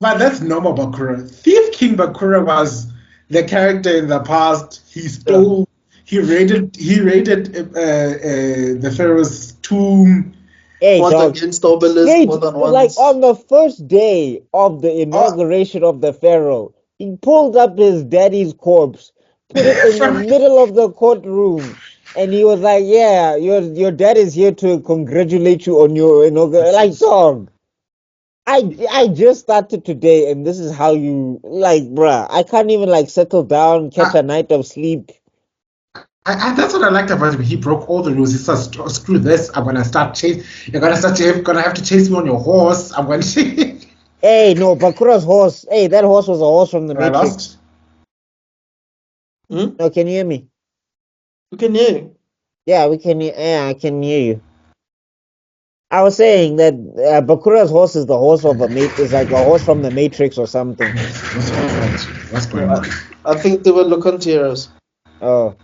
[SPEAKER 3] But that's normal Bakura. Thief King Bakura was the character in the past. He stole. He raided. The pharaoh's tomb.
[SPEAKER 1] Hey,
[SPEAKER 5] Fought
[SPEAKER 1] dog.
[SPEAKER 5] against obelisk
[SPEAKER 1] Straight,
[SPEAKER 5] more than
[SPEAKER 1] like
[SPEAKER 5] once.
[SPEAKER 1] on the first day of the inauguration of the pharaoh, he pulled up his daddy's corpse, put it in the middle of the courtroom, and he was like, "Yeah, your dad is here to congratulate you on your inauguration." Like, dog. I just started today, and this is how you like, bruh. I can't even like settle down, catch a night of sleep.
[SPEAKER 3] That's what I liked about him. He broke all the rules. He said, "Screw this! I'm gonna start chase. You're gonna have to chase me on your horse. I'm going to."
[SPEAKER 1] Hey, no, Bakura's horse. Hey, that horse was a horse from the
[SPEAKER 3] I
[SPEAKER 1] Matrix.
[SPEAKER 3] lost.
[SPEAKER 1] No, can you hear me?
[SPEAKER 5] We can hear you.
[SPEAKER 1] Yeah, we can. Yeah, I can hear you. I was saying that Bakura's horse is the horse of a mate. Is like a horse from the Matrix or something.
[SPEAKER 3] What's going on?
[SPEAKER 5] I think they were Locanteros.
[SPEAKER 1] Oh,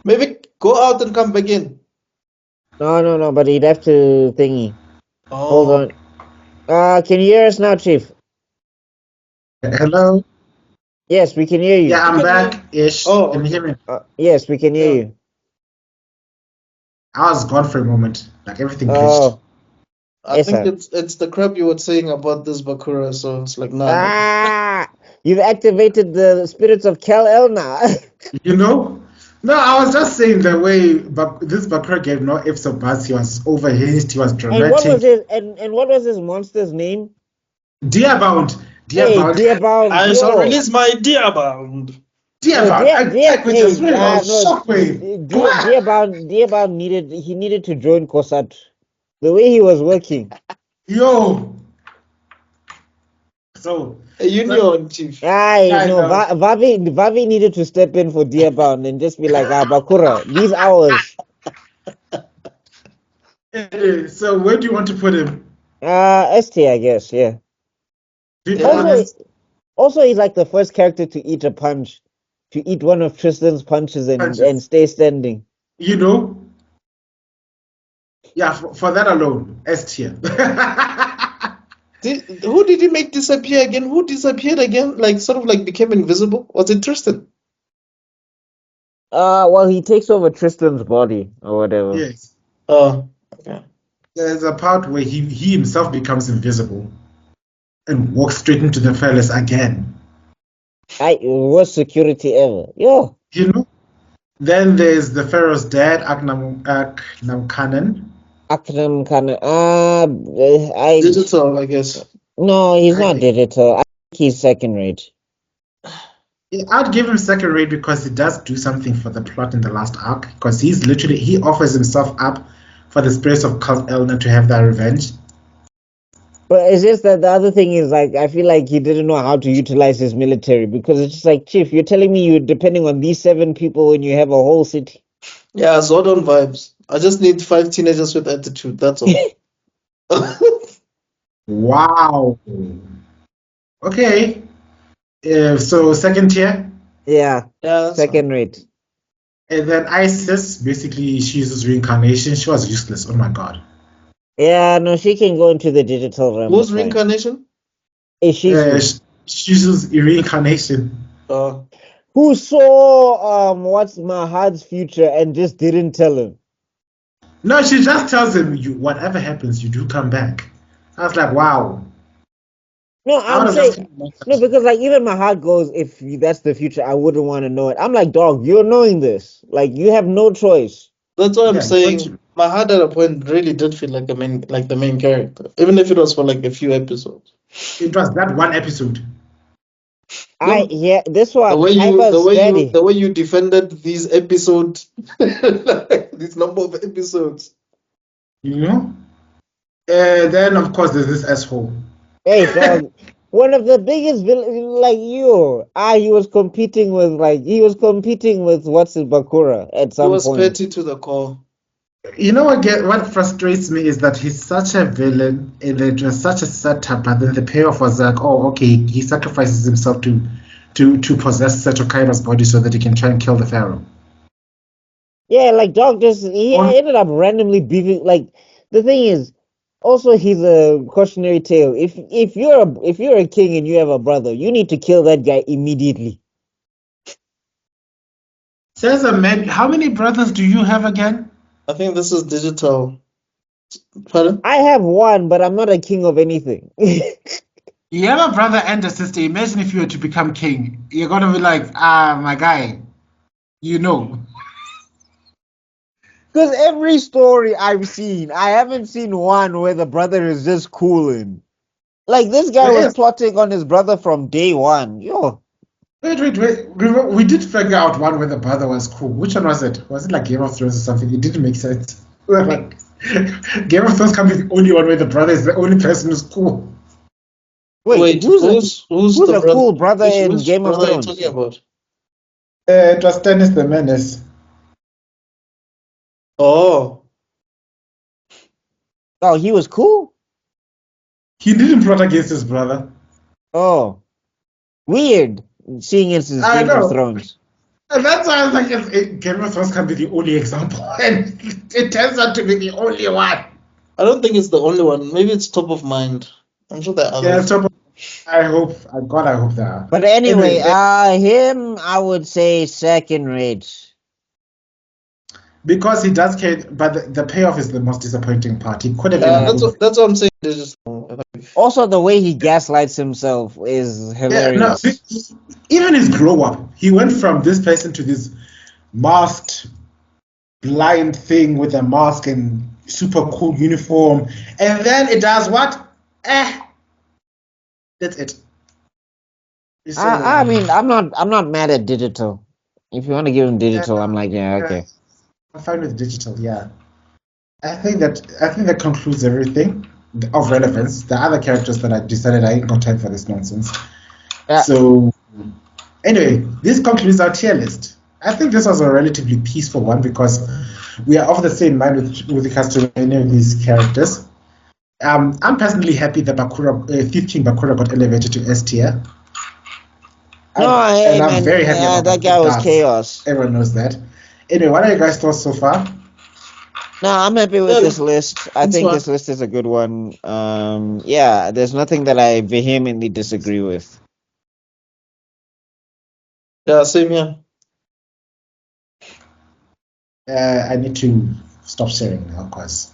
[SPEAKER 5] Maybe go out and come back in.
[SPEAKER 1] no, but he'd have to thingy.
[SPEAKER 5] Oh.
[SPEAKER 1] Hold on. Can you hear us now, Chief?
[SPEAKER 3] Hello.
[SPEAKER 1] Yes, we can hear you.
[SPEAKER 3] Yeah, I'm back-ish.
[SPEAKER 5] Oh,
[SPEAKER 3] Can you hear me?
[SPEAKER 1] Yes, we can hear you.
[SPEAKER 3] I was gone for a moment. Like everything glitched.
[SPEAKER 1] Oh,
[SPEAKER 5] I
[SPEAKER 1] Yes,
[SPEAKER 5] think
[SPEAKER 1] sir.
[SPEAKER 5] it's the crap you were saying about this Bakura, so it's like nah.
[SPEAKER 1] You've activated the spirits of Kel El now.
[SPEAKER 3] You know? No, I was just saying the way this Bakura gave no ifs or buts. He was overhinged. He was
[SPEAKER 1] And what was
[SPEAKER 3] dramatic.
[SPEAKER 1] his and what was his monster's name?
[SPEAKER 3] Dearbound.
[SPEAKER 1] Hey,
[SPEAKER 3] Dearbound.
[SPEAKER 1] Dearbound.
[SPEAKER 5] I shall
[SPEAKER 1] yo.
[SPEAKER 5] release my dear bound.
[SPEAKER 3] Dearbound. Attack with your spirit of shockwave.
[SPEAKER 1] Dearbound needed to join Kosat. The way he was working.
[SPEAKER 3] Yo. So
[SPEAKER 5] A union chief.
[SPEAKER 1] I
[SPEAKER 3] I
[SPEAKER 1] know.
[SPEAKER 3] know.
[SPEAKER 1] Vavi needed to step in for Dearbound and just be like, Bakura, these hours.
[SPEAKER 3] So where do you want to put him?
[SPEAKER 1] ST, I guess, yeah.
[SPEAKER 3] Do you
[SPEAKER 5] Yeah.
[SPEAKER 3] want
[SPEAKER 1] Also, he's like the first character to eat a punch, to eat one of Tristan's punches and stay standing.
[SPEAKER 3] You know? Yeah, for that alone, S tier.
[SPEAKER 5] Who did he make disappear again? Who disappeared again? Like sort of like became invisible? Was it Tristan?
[SPEAKER 1] Well, he takes over Tristan's body or whatever.
[SPEAKER 3] Yes.
[SPEAKER 5] Oh, okay.
[SPEAKER 3] There's a part where he himself becomes invisible and walks straight into the palace again.
[SPEAKER 1] Worst security ever. Yo.
[SPEAKER 3] You know? Then there's the pharaoh's dad, Aknam Kanan.
[SPEAKER 1] Akram Khan.
[SPEAKER 5] Digital, I guess.
[SPEAKER 1] No, he's not digital. I think he's second rate.
[SPEAKER 3] I'd give him second rate because he does do something for the plot in the last arc. Because he offers himself up for the spirits of Cult Elna to have their revenge.
[SPEAKER 1] But it's just that the other thing is like I feel like he didn't know how to utilize his military because it's just like, Chief, you're telling me you're depending on these 7 people when you have a whole city.
[SPEAKER 5] Yeah, Zordon vibes. I just need 5 teenagers with attitude. That's all.
[SPEAKER 3] Wow. Okay. So second tier.
[SPEAKER 1] Yeah,
[SPEAKER 5] Yeah,
[SPEAKER 1] second rate.
[SPEAKER 3] And then Isis, basically, she uses reincarnation. She was useless. Oh my god.
[SPEAKER 1] Yeah, no, she can go into the digital realm.
[SPEAKER 5] Who's reincarnation?
[SPEAKER 3] She uses reincarnation.
[SPEAKER 1] Who saw what's Mahad's future and just didn't tell him?
[SPEAKER 3] No, she just tells him, whatever happens, you do come back. I was like, wow.
[SPEAKER 1] No, I'm saying no, because like even Mahad goes, if that's the future, I wouldn't want to know it. I'm like, dog, you're knowing this. Like you have no choice.
[SPEAKER 5] That's what I'm saying. Mahad at a point really did feel like the main character, even if it was for like a few episodes.
[SPEAKER 3] It was that one episode.
[SPEAKER 1] This one.
[SPEAKER 5] The way you defended these episodes, this number of episodes.
[SPEAKER 3] You know. Then of course there's this asshole.
[SPEAKER 1] Hey, dog. One of the biggest villains, like you. He was competing with what's his Bakura at some point.
[SPEAKER 5] He was petty to the core.
[SPEAKER 3] You know what frustrates me is that he's such a villain and it was such a setup, but then the payoff was like, oh, okay, he sacrifices himself to possess Setokaira's body so that he can try and kill the pharaoh.
[SPEAKER 1] Yeah, like dog he ended up randomly beefing. Like the thing is, Also, he's a cautionary tale. If you're a king and you have a brother, you need to kill that guy immediately.
[SPEAKER 3] Says a man. How many brothers do you have again?
[SPEAKER 5] I think this is digital. Pardon?
[SPEAKER 1] I have one, but I'm not a king of anything.
[SPEAKER 3] You have a brother and a sister. Imagine if you were to become king. You're gonna be like, ah, my guy. You know.
[SPEAKER 1] Because every story I've seen, I haven't seen one where the brother is just cooling. Like this guy
[SPEAKER 3] There
[SPEAKER 1] was
[SPEAKER 3] is.
[SPEAKER 1] plotting on his brother from day one. Yo,
[SPEAKER 3] Wait. Remember, we did figure out one where the brother was cool. Which one was it? Was it like Game of Thrones or something? It didn't make sense. We were like, Game of Thrones can't be the only one where the brother is the only person who's cool.
[SPEAKER 1] wait, who's
[SPEAKER 5] the
[SPEAKER 1] a cool brother in
[SPEAKER 5] which
[SPEAKER 1] Game of
[SPEAKER 5] brother are you
[SPEAKER 1] Thrones?
[SPEAKER 5] talking about?
[SPEAKER 3] It was Stannis the Menace.
[SPEAKER 5] Oh,
[SPEAKER 1] Oh, he was cool.
[SPEAKER 3] He didn't plot against his brother.
[SPEAKER 1] Oh, weird. Seeing it's his
[SPEAKER 3] I
[SPEAKER 1] Game of
[SPEAKER 3] know.
[SPEAKER 1] Thrones.
[SPEAKER 3] And that's why I was like, Game of Thrones can be the only example. And it turns out to be the only one.
[SPEAKER 5] I don't think it's the only one. Maybe it's top of mind. I'm sure there are
[SPEAKER 3] Yeah,
[SPEAKER 5] others.
[SPEAKER 3] I hope there are.
[SPEAKER 1] But anyway,
[SPEAKER 3] Anyway,
[SPEAKER 1] him, I would say second rate.
[SPEAKER 3] because he does care, but the payoff is the most disappointing part. He could have
[SPEAKER 5] Yeah,
[SPEAKER 3] been.
[SPEAKER 5] that's what I'm saying. Digital.
[SPEAKER 1] Also, the way he gaslights himself is
[SPEAKER 3] Yeah, no,
[SPEAKER 1] hilarious.
[SPEAKER 3] even his glow up. He went from this person to this masked, blind thing with a mask and super cool uniform, and then it does what? That's it. So,
[SPEAKER 1] I mean, I'm not mad at digital. If you want to give him digital, I'm like, yeah, okay.
[SPEAKER 3] I'm fine with digital. Yeah, I think that concludes everything of relevance. The other characters that I decided I ain't got time for this nonsense.
[SPEAKER 1] Yeah.
[SPEAKER 3] So anyway, this concludes our tier list. I think this was a relatively peaceful one because we are of the same mind with regards to many of these characters. I'm personally happy that Thief King Bakura got elevated to S tier.
[SPEAKER 1] No, hey,
[SPEAKER 3] I'm
[SPEAKER 1] man,
[SPEAKER 3] very happy about
[SPEAKER 1] that guy was
[SPEAKER 3] Darts.
[SPEAKER 1] chaos.
[SPEAKER 3] Everyone knows that. Anyway, what are you guys' thoughts so far?
[SPEAKER 1] No, I'm happy with
[SPEAKER 5] Yeah,
[SPEAKER 1] this list. I
[SPEAKER 5] it's
[SPEAKER 1] think
[SPEAKER 5] fine.
[SPEAKER 1] this list is a good one. Yeah, there's nothing that I vehemently disagree with.
[SPEAKER 5] Yeah, same here.
[SPEAKER 3] I need to stop sharing now because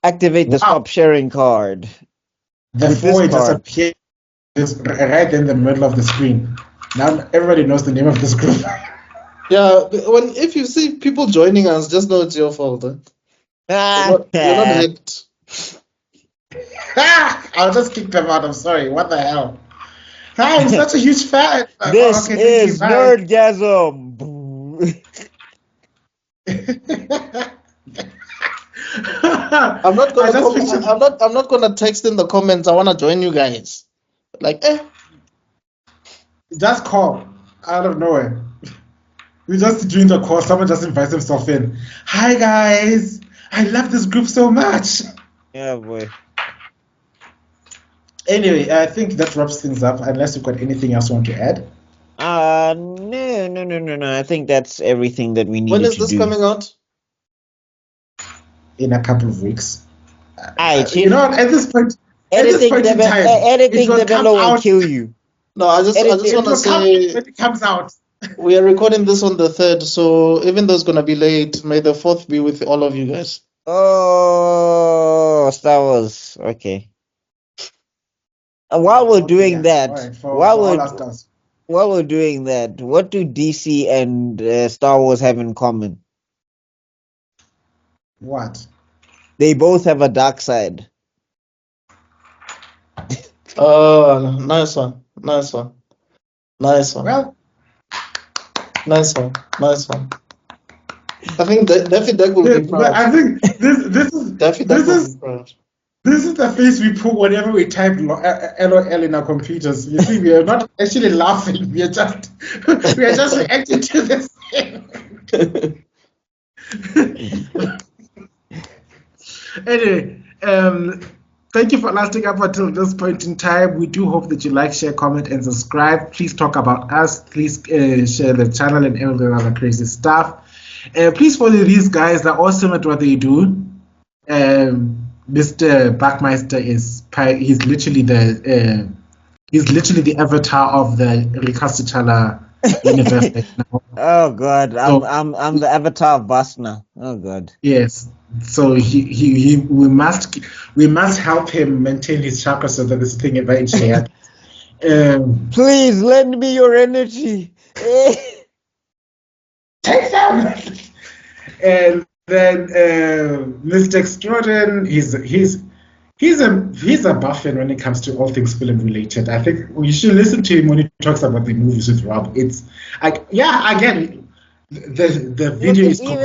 [SPEAKER 1] Activate the
[SPEAKER 3] Wow.
[SPEAKER 1] stop sharing card.
[SPEAKER 3] the
[SPEAKER 1] With
[SPEAKER 3] four
[SPEAKER 1] this
[SPEAKER 3] just
[SPEAKER 1] card.
[SPEAKER 3] appeared right in the middle of the screen. Now everybody knows the name of this group.
[SPEAKER 5] Yeah, if you see people joining us, just know it's your fault. You're not hacked.
[SPEAKER 3] I'll just kick them out. I'm sorry. What the hell? Hi, I'm such a huge fan.
[SPEAKER 1] This
[SPEAKER 3] Okay, thank you.
[SPEAKER 1] is
[SPEAKER 3] Bye.
[SPEAKER 1] Nerdgasm.
[SPEAKER 5] I'm not gonna.
[SPEAKER 3] I just pictured-
[SPEAKER 5] I'm not gonna text in the comments. I wanna join you guys. Like,
[SPEAKER 3] Just call out of nowhere. We just during the call, someone just invites himself in. Hi guys, I love this group so much.
[SPEAKER 1] Yeah, boy.
[SPEAKER 3] Anyway, I think that wraps things up. Unless you've got anything else you want to add.
[SPEAKER 1] No. I think that's everything that we needed
[SPEAKER 5] when is
[SPEAKER 1] to
[SPEAKER 5] this
[SPEAKER 1] do.
[SPEAKER 5] coming out?
[SPEAKER 3] In a couple of weeks.
[SPEAKER 1] Alright,
[SPEAKER 3] You know, at this point in time,
[SPEAKER 1] editing
[SPEAKER 3] it will
[SPEAKER 1] the
[SPEAKER 3] come
[SPEAKER 1] bellow will
[SPEAKER 3] out.
[SPEAKER 1] kill you.
[SPEAKER 5] No, I just
[SPEAKER 1] It
[SPEAKER 3] It
[SPEAKER 5] wanna
[SPEAKER 3] will come
[SPEAKER 5] say
[SPEAKER 3] when it comes out.
[SPEAKER 5] we are recording this on the 3rd, so even though it's gonna be late, may the 4th be with all of you guys.
[SPEAKER 1] Oh, Star Wars. Okay. While we're doing
[SPEAKER 3] Yeah,
[SPEAKER 1] that,
[SPEAKER 3] all right, for all our stars.
[SPEAKER 1] while we're doing that, what do DC and Star Wars have in common?
[SPEAKER 3] What?
[SPEAKER 1] They both have a dark side.
[SPEAKER 5] Oh, nice one.
[SPEAKER 3] Well,
[SPEAKER 5] I think Daffy Duck will be proud.
[SPEAKER 3] I think this is
[SPEAKER 5] Daffy Duck will be proud.
[SPEAKER 3] This is the face we put whenever we type LOL in our computers. You see, we are not actually laughing. We are just reacting to this thing. Anyway, thank you for lasting up until this point in time. We do hope that you like, share, comment, and subscribe. Please talk about us. Please share the channel and all the other crazy stuff. Please follow these guys. They're awesome at what they do. Mr. BuckMeister he's literally the avatar of the Rika Chala universe right now.
[SPEAKER 1] Oh God,
[SPEAKER 3] So-
[SPEAKER 1] I'm the avatar of Basna. Oh God.
[SPEAKER 3] Yes. So we must help him maintain his chakra so that this thing eventually happens.
[SPEAKER 1] Please lend me your energy.
[SPEAKER 3] Take some. And then Mr. Extrodin, he's a buffin when it comes to all things film related. I think you should listen to him when he talks about the movies with Rob. It's like, yeah, again, the video is complete.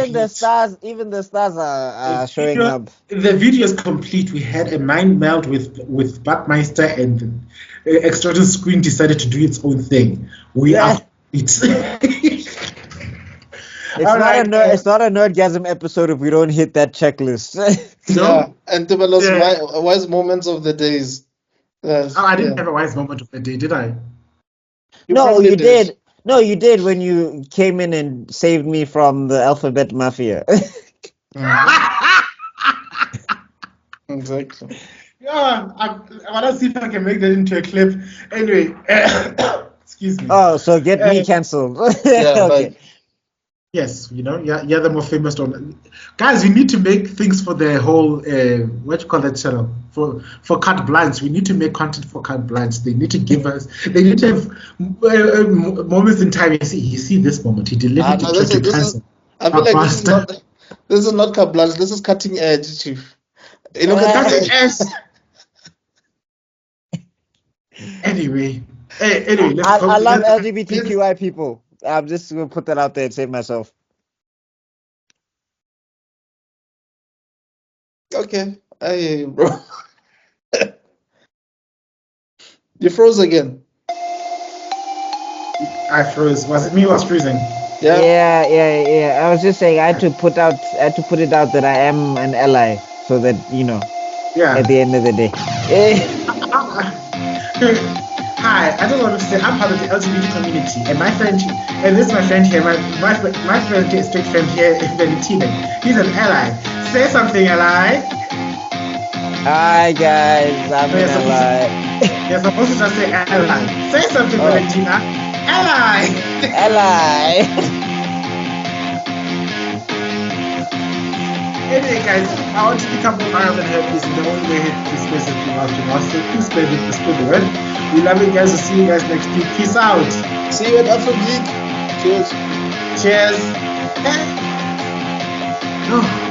[SPEAKER 1] Even the stars are showing up.
[SPEAKER 3] The video is complete. We had a mind meld with BuckMeister, and Extrodin's screen decided to do its own thing. We are it's
[SPEAKER 1] It's not a Nerdgasm episode if we don't hit that checklist.
[SPEAKER 5] Yeah, and Tebello's wise moments of the days. Yes,
[SPEAKER 3] I didn't have a wise moment of the day, did I?
[SPEAKER 1] No, you did. No, you did when you came in and saved me from the alphabet mafia.
[SPEAKER 5] Exactly.
[SPEAKER 3] Yeah, I want to see if I can make that into a clip. Anyway, excuse me.
[SPEAKER 1] Oh, so get me cancelled.
[SPEAKER 5] Yeah,
[SPEAKER 1] Okay.
[SPEAKER 3] Yes, you're the more famous one. Guys, we need to make things for the whole, what you call that channel? For carte blanche. We need to make content for carte blanche. They need to give us, they need to have moments in time. You see this moment. He delivered the track to cancel.
[SPEAKER 5] I feel like this is not carte blanche. This is cutting edge, Chief. You know, cutting edge.
[SPEAKER 3] Anyway, let's
[SPEAKER 1] I love LGBTQI people. I'm just going to put that out there and save myself.
[SPEAKER 5] Okay, I hear you, bro. You froze again.
[SPEAKER 3] I froze. Was it me who was freezing?
[SPEAKER 1] Yeah. I was just saying I had to put it out that I am an ally, so that at the end of the day.
[SPEAKER 3] Hi, I just want to say I'm part of the LGBT community, and my friend, and this is my friend here, my friend, straight friend here, Valentina. He's an ally. Say something, ally.
[SPEAKER 1] Hi guys, I'm an ally.
[SPEAKER 3] You're supposed to just say ally. Say something, Valentina. Ally.
[SPEAKER 1] Ally.
[SPEAKER 3] Anyway, guys, I want to become more viral than herpes, and the only way to space is to please spread the word. We love you guys. We'll see you guys next week. Peace out.
[SPEAKER 5] See you at Afro Geek. Cheers.
[SPEAKER 3] Cheers. Oh.